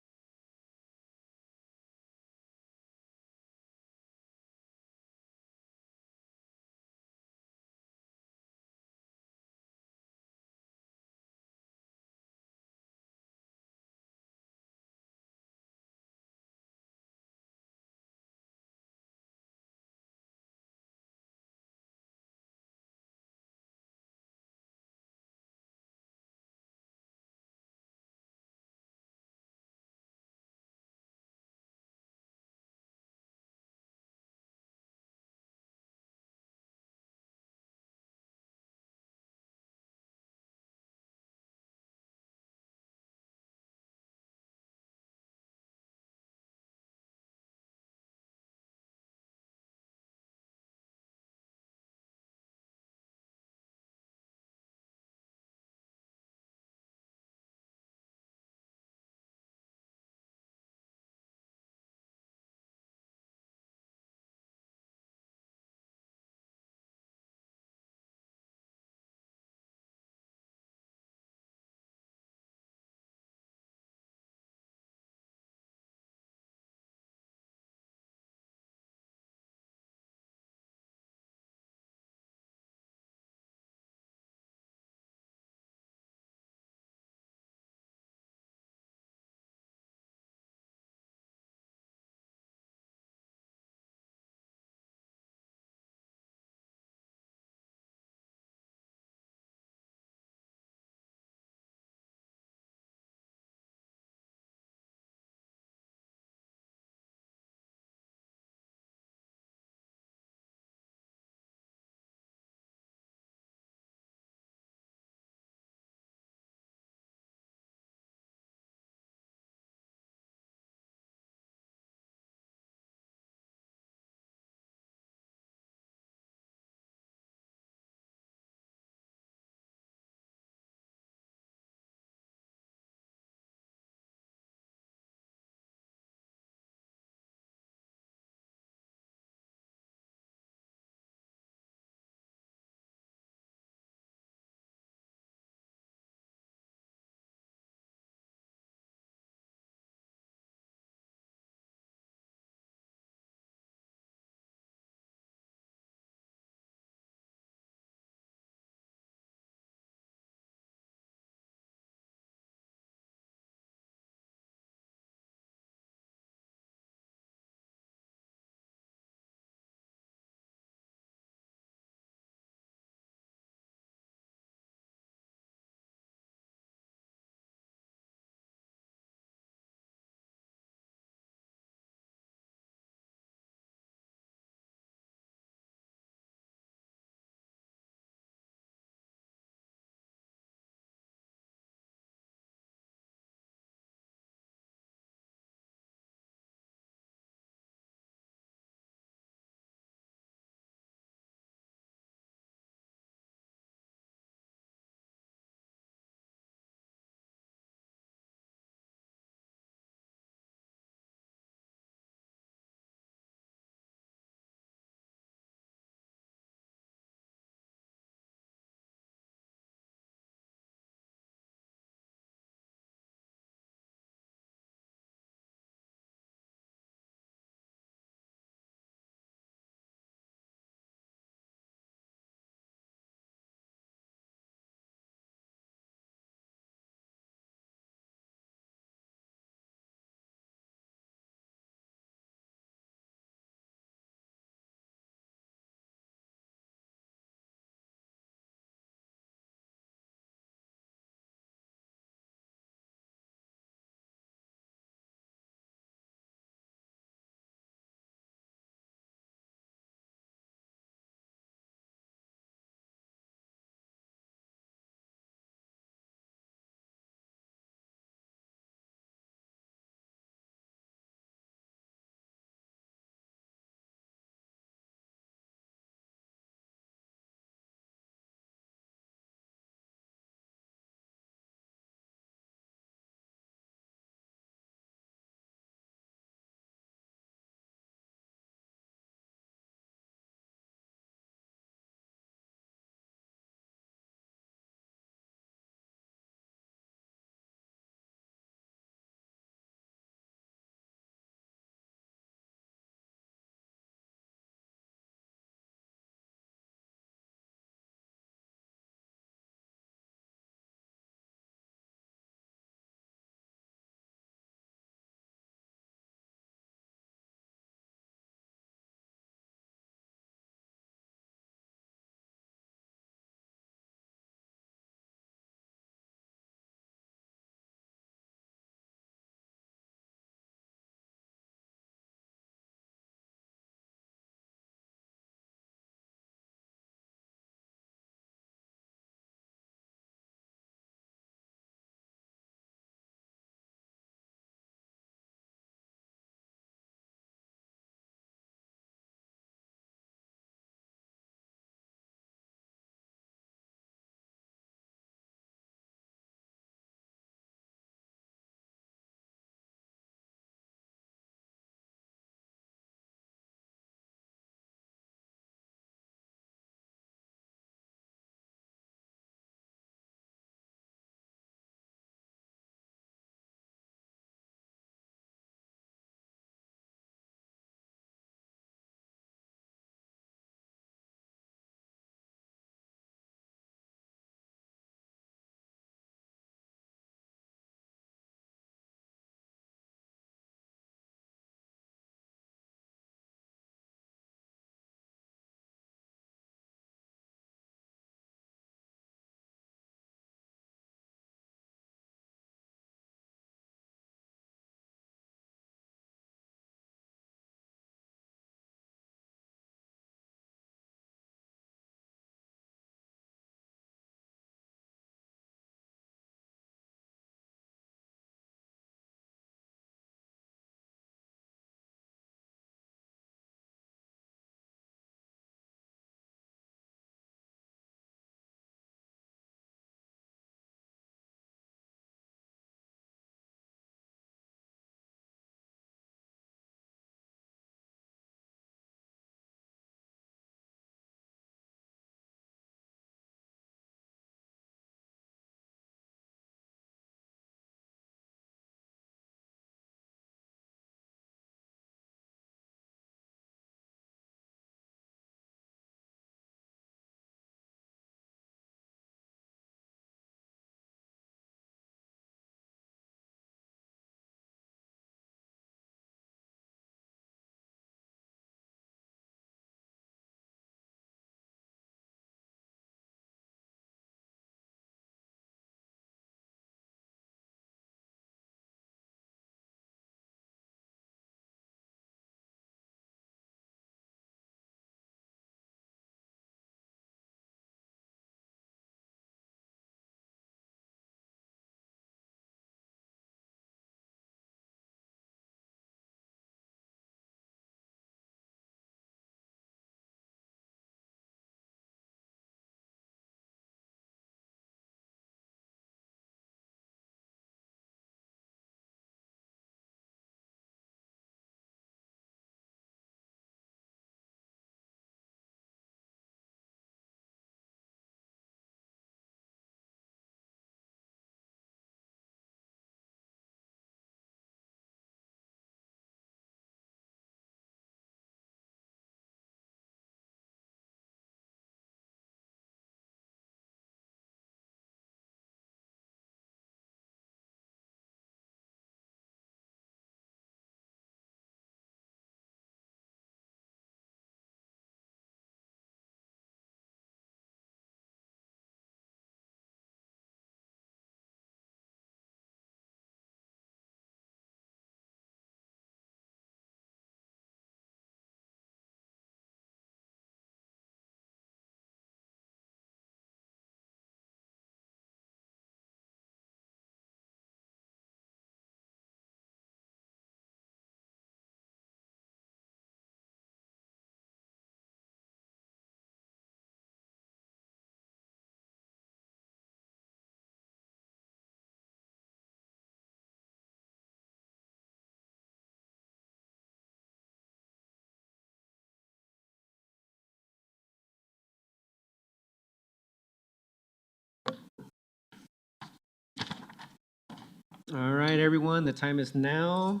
All right, everyone, the time is now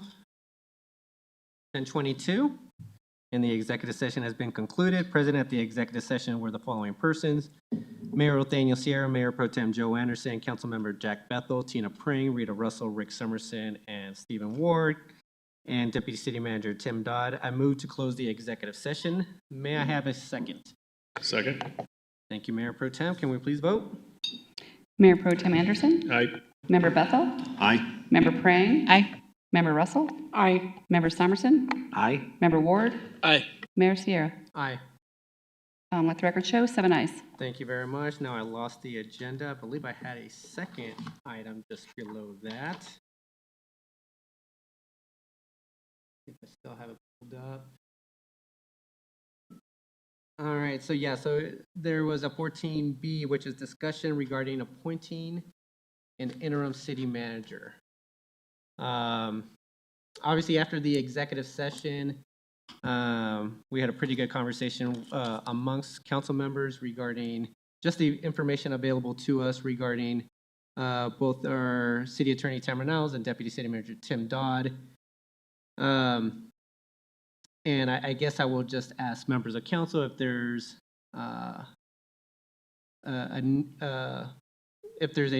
10:22, and the executive session has been concluded. Present at the executive session were the following persons: Mayor Othaniel Sierra, Mayor Pro Tem Joe Anderson, Councilmember Jack Bethel, Tina Pring, Rita Russell, Rick Summerson, and Stephen Ward, and Deputy City Manager Tim Dodd. I move to close the executive session. May I have a second? Second. Thank you, Mayor Pro Tem. Can we please vote? Mayor Pro Tem Anderson? Aye. Member Bethel? Aye. Member Prang? Aye. Member Russell? Aye. Member Summerson? Aye. Member Ward? Aye. Mayor Sierra? Aye. Let the record show, 7 ayes. Thank you very much. Now I lost the agenda. I believe I had a second item just below that. I think I still have it pulled up. All right, so yeah, so there was a 14B, which is discussion regarding appointing an interim city manager. Obviously, after the executive session, we had a pretty good conversation amongst council members regarding just the information available to us regarding both our city attorney Tamara Niles and deputy city manager Tim Dodd. And I guess I will just ask members of council if there's a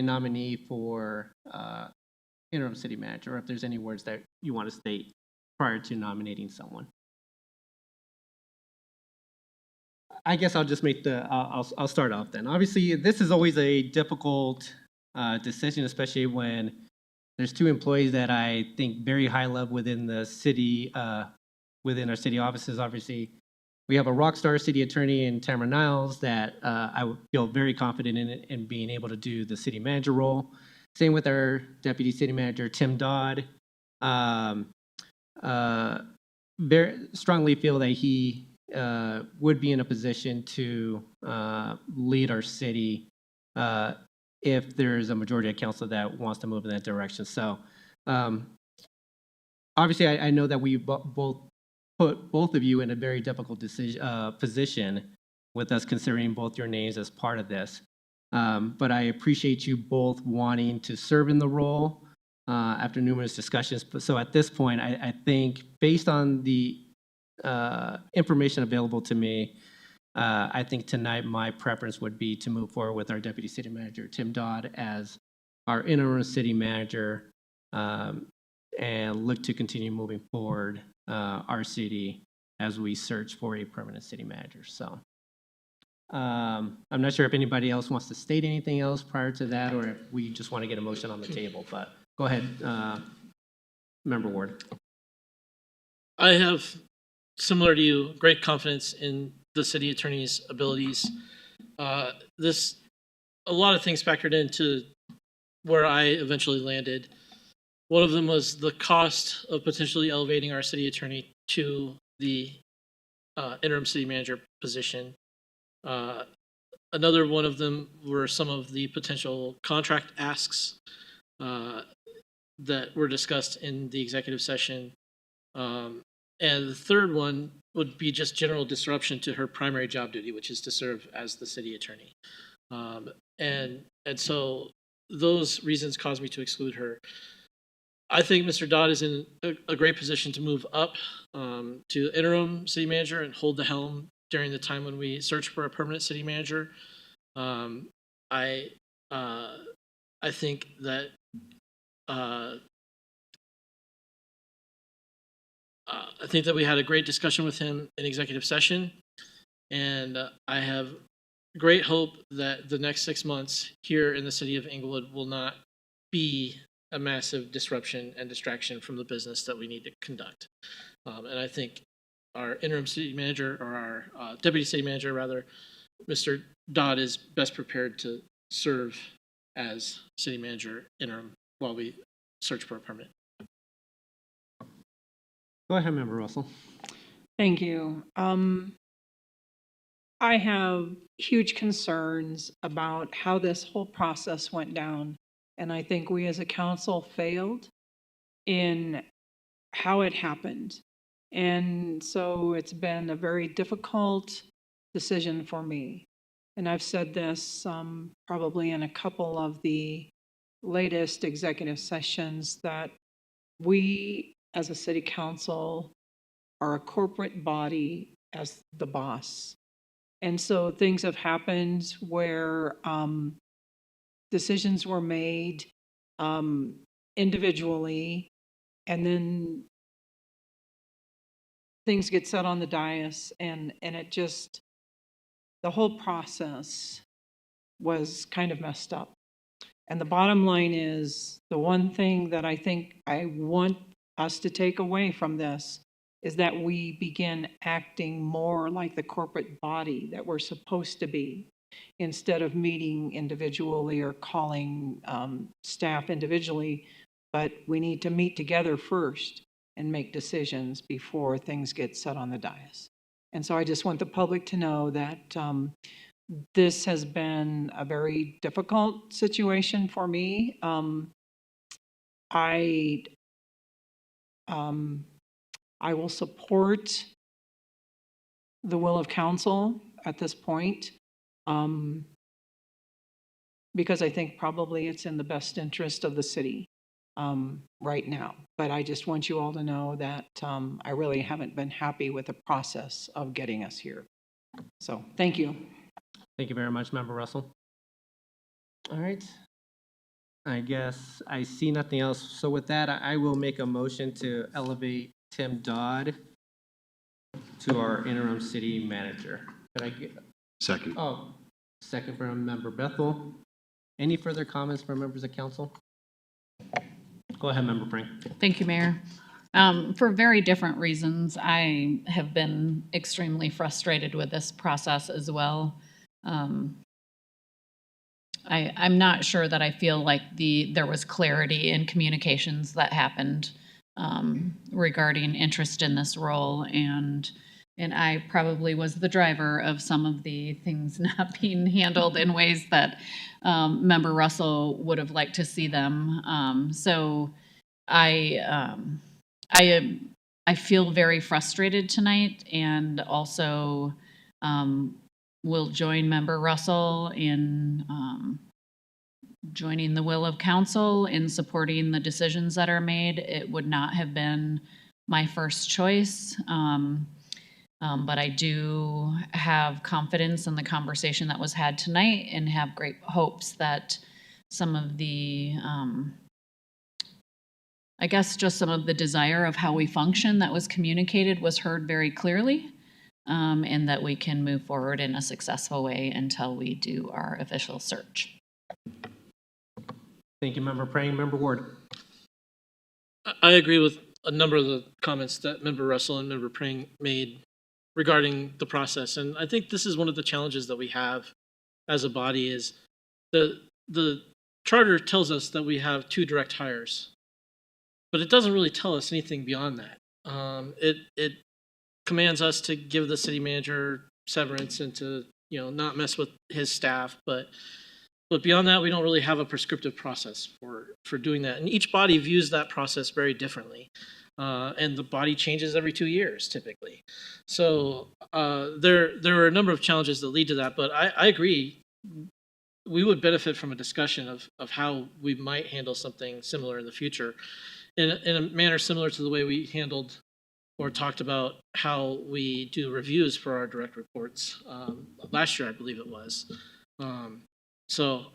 nominee for interim city manager, or if there's any words that you want to state prior to nominating someone. I guess I'll just make I'll start off then. Obviously, this is always a difficult decision, especially when there's two employees that I think very high level within the city, within our city offices. Obviously, we have a rock star city attorney in Tamara Niles that I feel very confident in being able to do the city manager role. Same with our deputy city manager, Tim Dodd. Very strongly feel that he would be in a position to lead our city if there's a majority of council that wants to move in that direction. So obviously, I know that we both put both of you in a very difficult position with us considering both your names as part of this. But I appreciate you both wanting to serve in the role after numerous discussions. So at this point, I think based on the information available to me, I think tonight my preference would be to move forward with our deputy city manager, Tim Dodd, as our interim city manager and look to continue moving forward our city as we search for a permanent city manager. So I'm not sure if anybody else wants to state anything else prior to that, or if we just want to get a motion on the table, but go ahead, Member Ward. I have, similar to you, great confidence in the city attorney's abilities. A lot of things factored into where I eventually landed. One of them was the cost of potentially elevating our city attorney to the interim city manager position. Another one of them were some of the potential contract asks that were discussed in the executive session. And the third one would be just general disruption to her primary job duty, which is to serve as the city attorney. And so those reasons caused me to exclude her. I think Mr. Dodd is in a great position to move up to interim city manager and hold the helm during the time when we search for a permanent city manager. I think that we had a great discussion with him in executive session, and I have great hope that the next 6 months here in the city of Englewood will not be a massive disruption and distraction from the business that we need to conduct. And I think our interim city manager, or our deputy city manager rather, Mr. Dodd, is best prepared to serve as city manager interim while we search for a permanent. Go ahead, Member Russell. Thank you. I have huge concerns about how this whole process went down. And I think we as a council failed in how it happened. And so it's been a very difficult decision for me. And I've said this probably in a couple of the latest executive sessions that we, as a city council, are a corporate body as the boss. And so things have happened where decisions were made individually, and then things get set on the dais, and it just, the whole process was kind of messed up. And the bottom line is, the one thing that I think I want us to take away from this is that we begin acting more like the corporate body that we're supposed to be, instead of meeting individually or calling staff individually. But we need to meet together first and make decisions before things get set on the dais. And so I just want the public to know that this has been a very difficult situation for me. I will support the will of council at this point, because I think probably it's in the best interest of the city right now. But I just want you all to know that I really haven't been happy with the process of getting us here. So thank you. Thank you very much, Member Russell. All right. I guess I see nothing else. So with that, I will make a motion to elevate Tim Dodd to our interim city manager. Could I get? Second. Oh, second from Member Bethel. Any further comments from members of council? Go ahead, Member Frank. Thank you, Mayor. For very different reasons, I have been extremely frustrated with this process as well. I'm not sure that I feel like there was clarity in communications that happened regarding interest in this role, and I probably was the driver of some of the things not being handled in ways that Member Russell would have liked to see them. So I feel very frustrated tonight, and also will join Member Russell in joining the will of council in supporting the decisions that are made. It would not have been my first choice, but I do have confidence in the conversation that was had tonight, and have great hopes that some of the I guess just some of the desire of how we function that was communicated was heard very clearly, and that we can move forward in a successful way until we do our official search. Thank you, Member Prang. Member Ward. I agree with a number of the comments that Member Russell and Member Prang made regarding the process. And I think this is one of the challenges that we have as a body is the charter tells us that we have 2 direct hires, but it doesn't really tell us anything beyond that. It commands us to give the city manager severance and to not mess with his staff, but beyond that, we don't really have a prescriptive process for doing that. And each body views that process very differently. And the body changes every 2 years, typically. So there are a number of challenges that lead to that, but I agree. We would benefit from a discussion of how we might handle something similar in the future, in a manner similar to the way we handled or talked about how we do reviews for our direct reports last year, I believe it was. So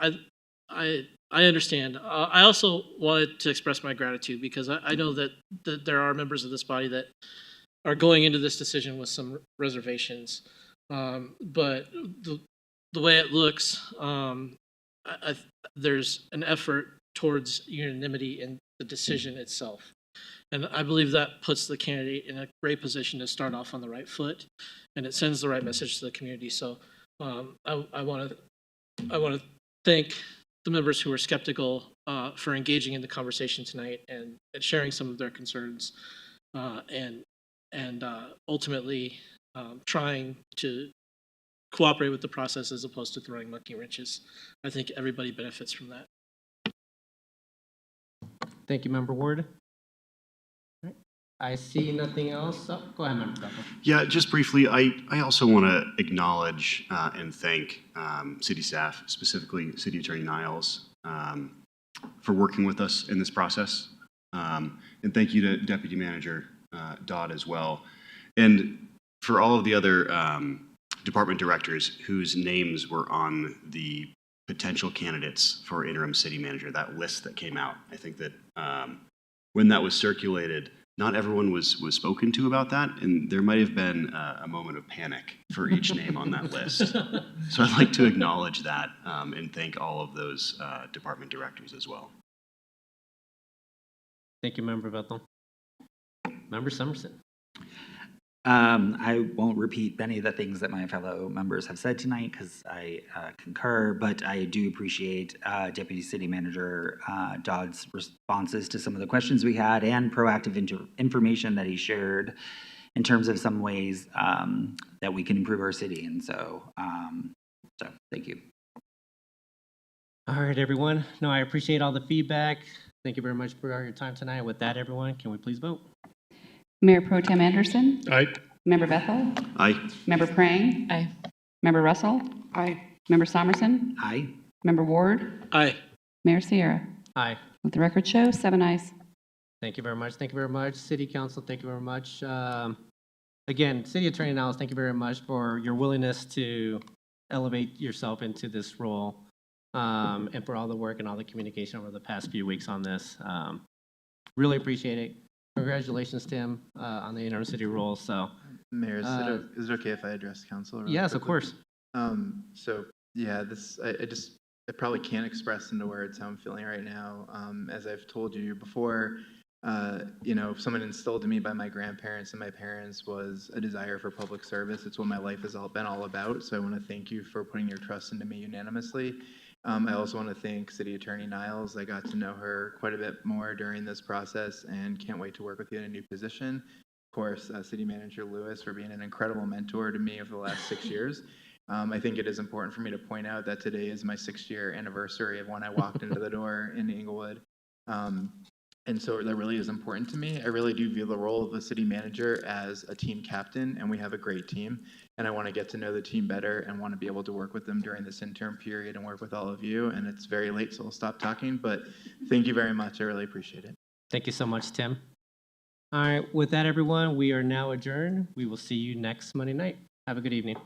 I understand. I also wanted to express my gratitude because I know that there are members of this body that are going into this decision with some reservations. But the way it looks, there's an effort towards unanimity in the decision itself. And I believe that puts the candidate in a great position to start off on the right foot, and it sends the right message to the community. So I want to thank the members who are skeptical for engaging in the conversation tonight and sharing some of their concerns, and ultimately trying to cooperate with the process as opposed to throwing monkey wrenches. I think everybody benefits from that. Thank you, Member Ward. I see nothing else. Oh, go ahead, Member Bethel. Yeah, just briefly, I also want to acknowledge and thank city staff, specifically City Attorney Niles. working with us in this process. And thank you to Deputy Manager Dodd as well. And for all of the other department directors whose names were on the potential candidates for interim city manager, that list that came out. I think that when that was circulated, not everyone was spoken to about that, and there might have been a moment of panic for each name on that list. So I'd like to acknowledge that and thank all of those department directors as well. Thank you, Member Bethel. Member Summerson. I won't repeat many of the things that my fellow members have said tonight because I concur, but I do appreciate Deputy City Manager Dodd's responses to some of the questions we had and proactive information that he shared in terms of some ways that we can improve our city. And so thank you. All right, everyone. No, I appreciate all the feedback. Thank you very much for your time tonight. With that, everyone, can we please vote? Mayor Pro Tem Anderson. Aye. Member Bethel. Aye. Member Prang. Aye. Member Russell. Aye. Member Somerson. Aye. Member Ward. Aye. Mayor Sierra. Aye. Let the record show, 7 ayes. Thank you very much. Thank you very much. City Council, thank you very much. Again, City Attorney Niles, thank you very much for your willingness to elevate yourself into this role and for all the work and all the communication over the past few weeks on this. Really appreciate it. Congratulations, Tim, on the interim city role. So, Mayor, is it okay if I address council? Yes, of course. So yeah, I probably can't express into words how I'm feeling right now. As I've told you before, someone instilled in me by my grandparents and my parents was a desire for public service. It's what my life has been all about. So I want to thank you for putting your trust into me unanimously. I also want to thank City Attorney Niles. I got to know her quite a bit more during this process and can't wait to work with you in a new position. Of course, City Manager Lewis for being an incredible mentor to me over the last 6 years. I think it is important for me to point out that today is my 6-year anniversary of when I walked into the door in Englewood. And so that really is important to me. I really do view the role of the city manager as a team captain, and we have a great team. And I want to get to know the team better and want to be able to work with them during this interim period and work with all of you. And it's very late, so I'll stop talking. But thank you very much. I really appreciate it. Thank you so much, Tim. All right, with that, everyone, we are now adjourned. We will see you next Monday night. Have a good evening.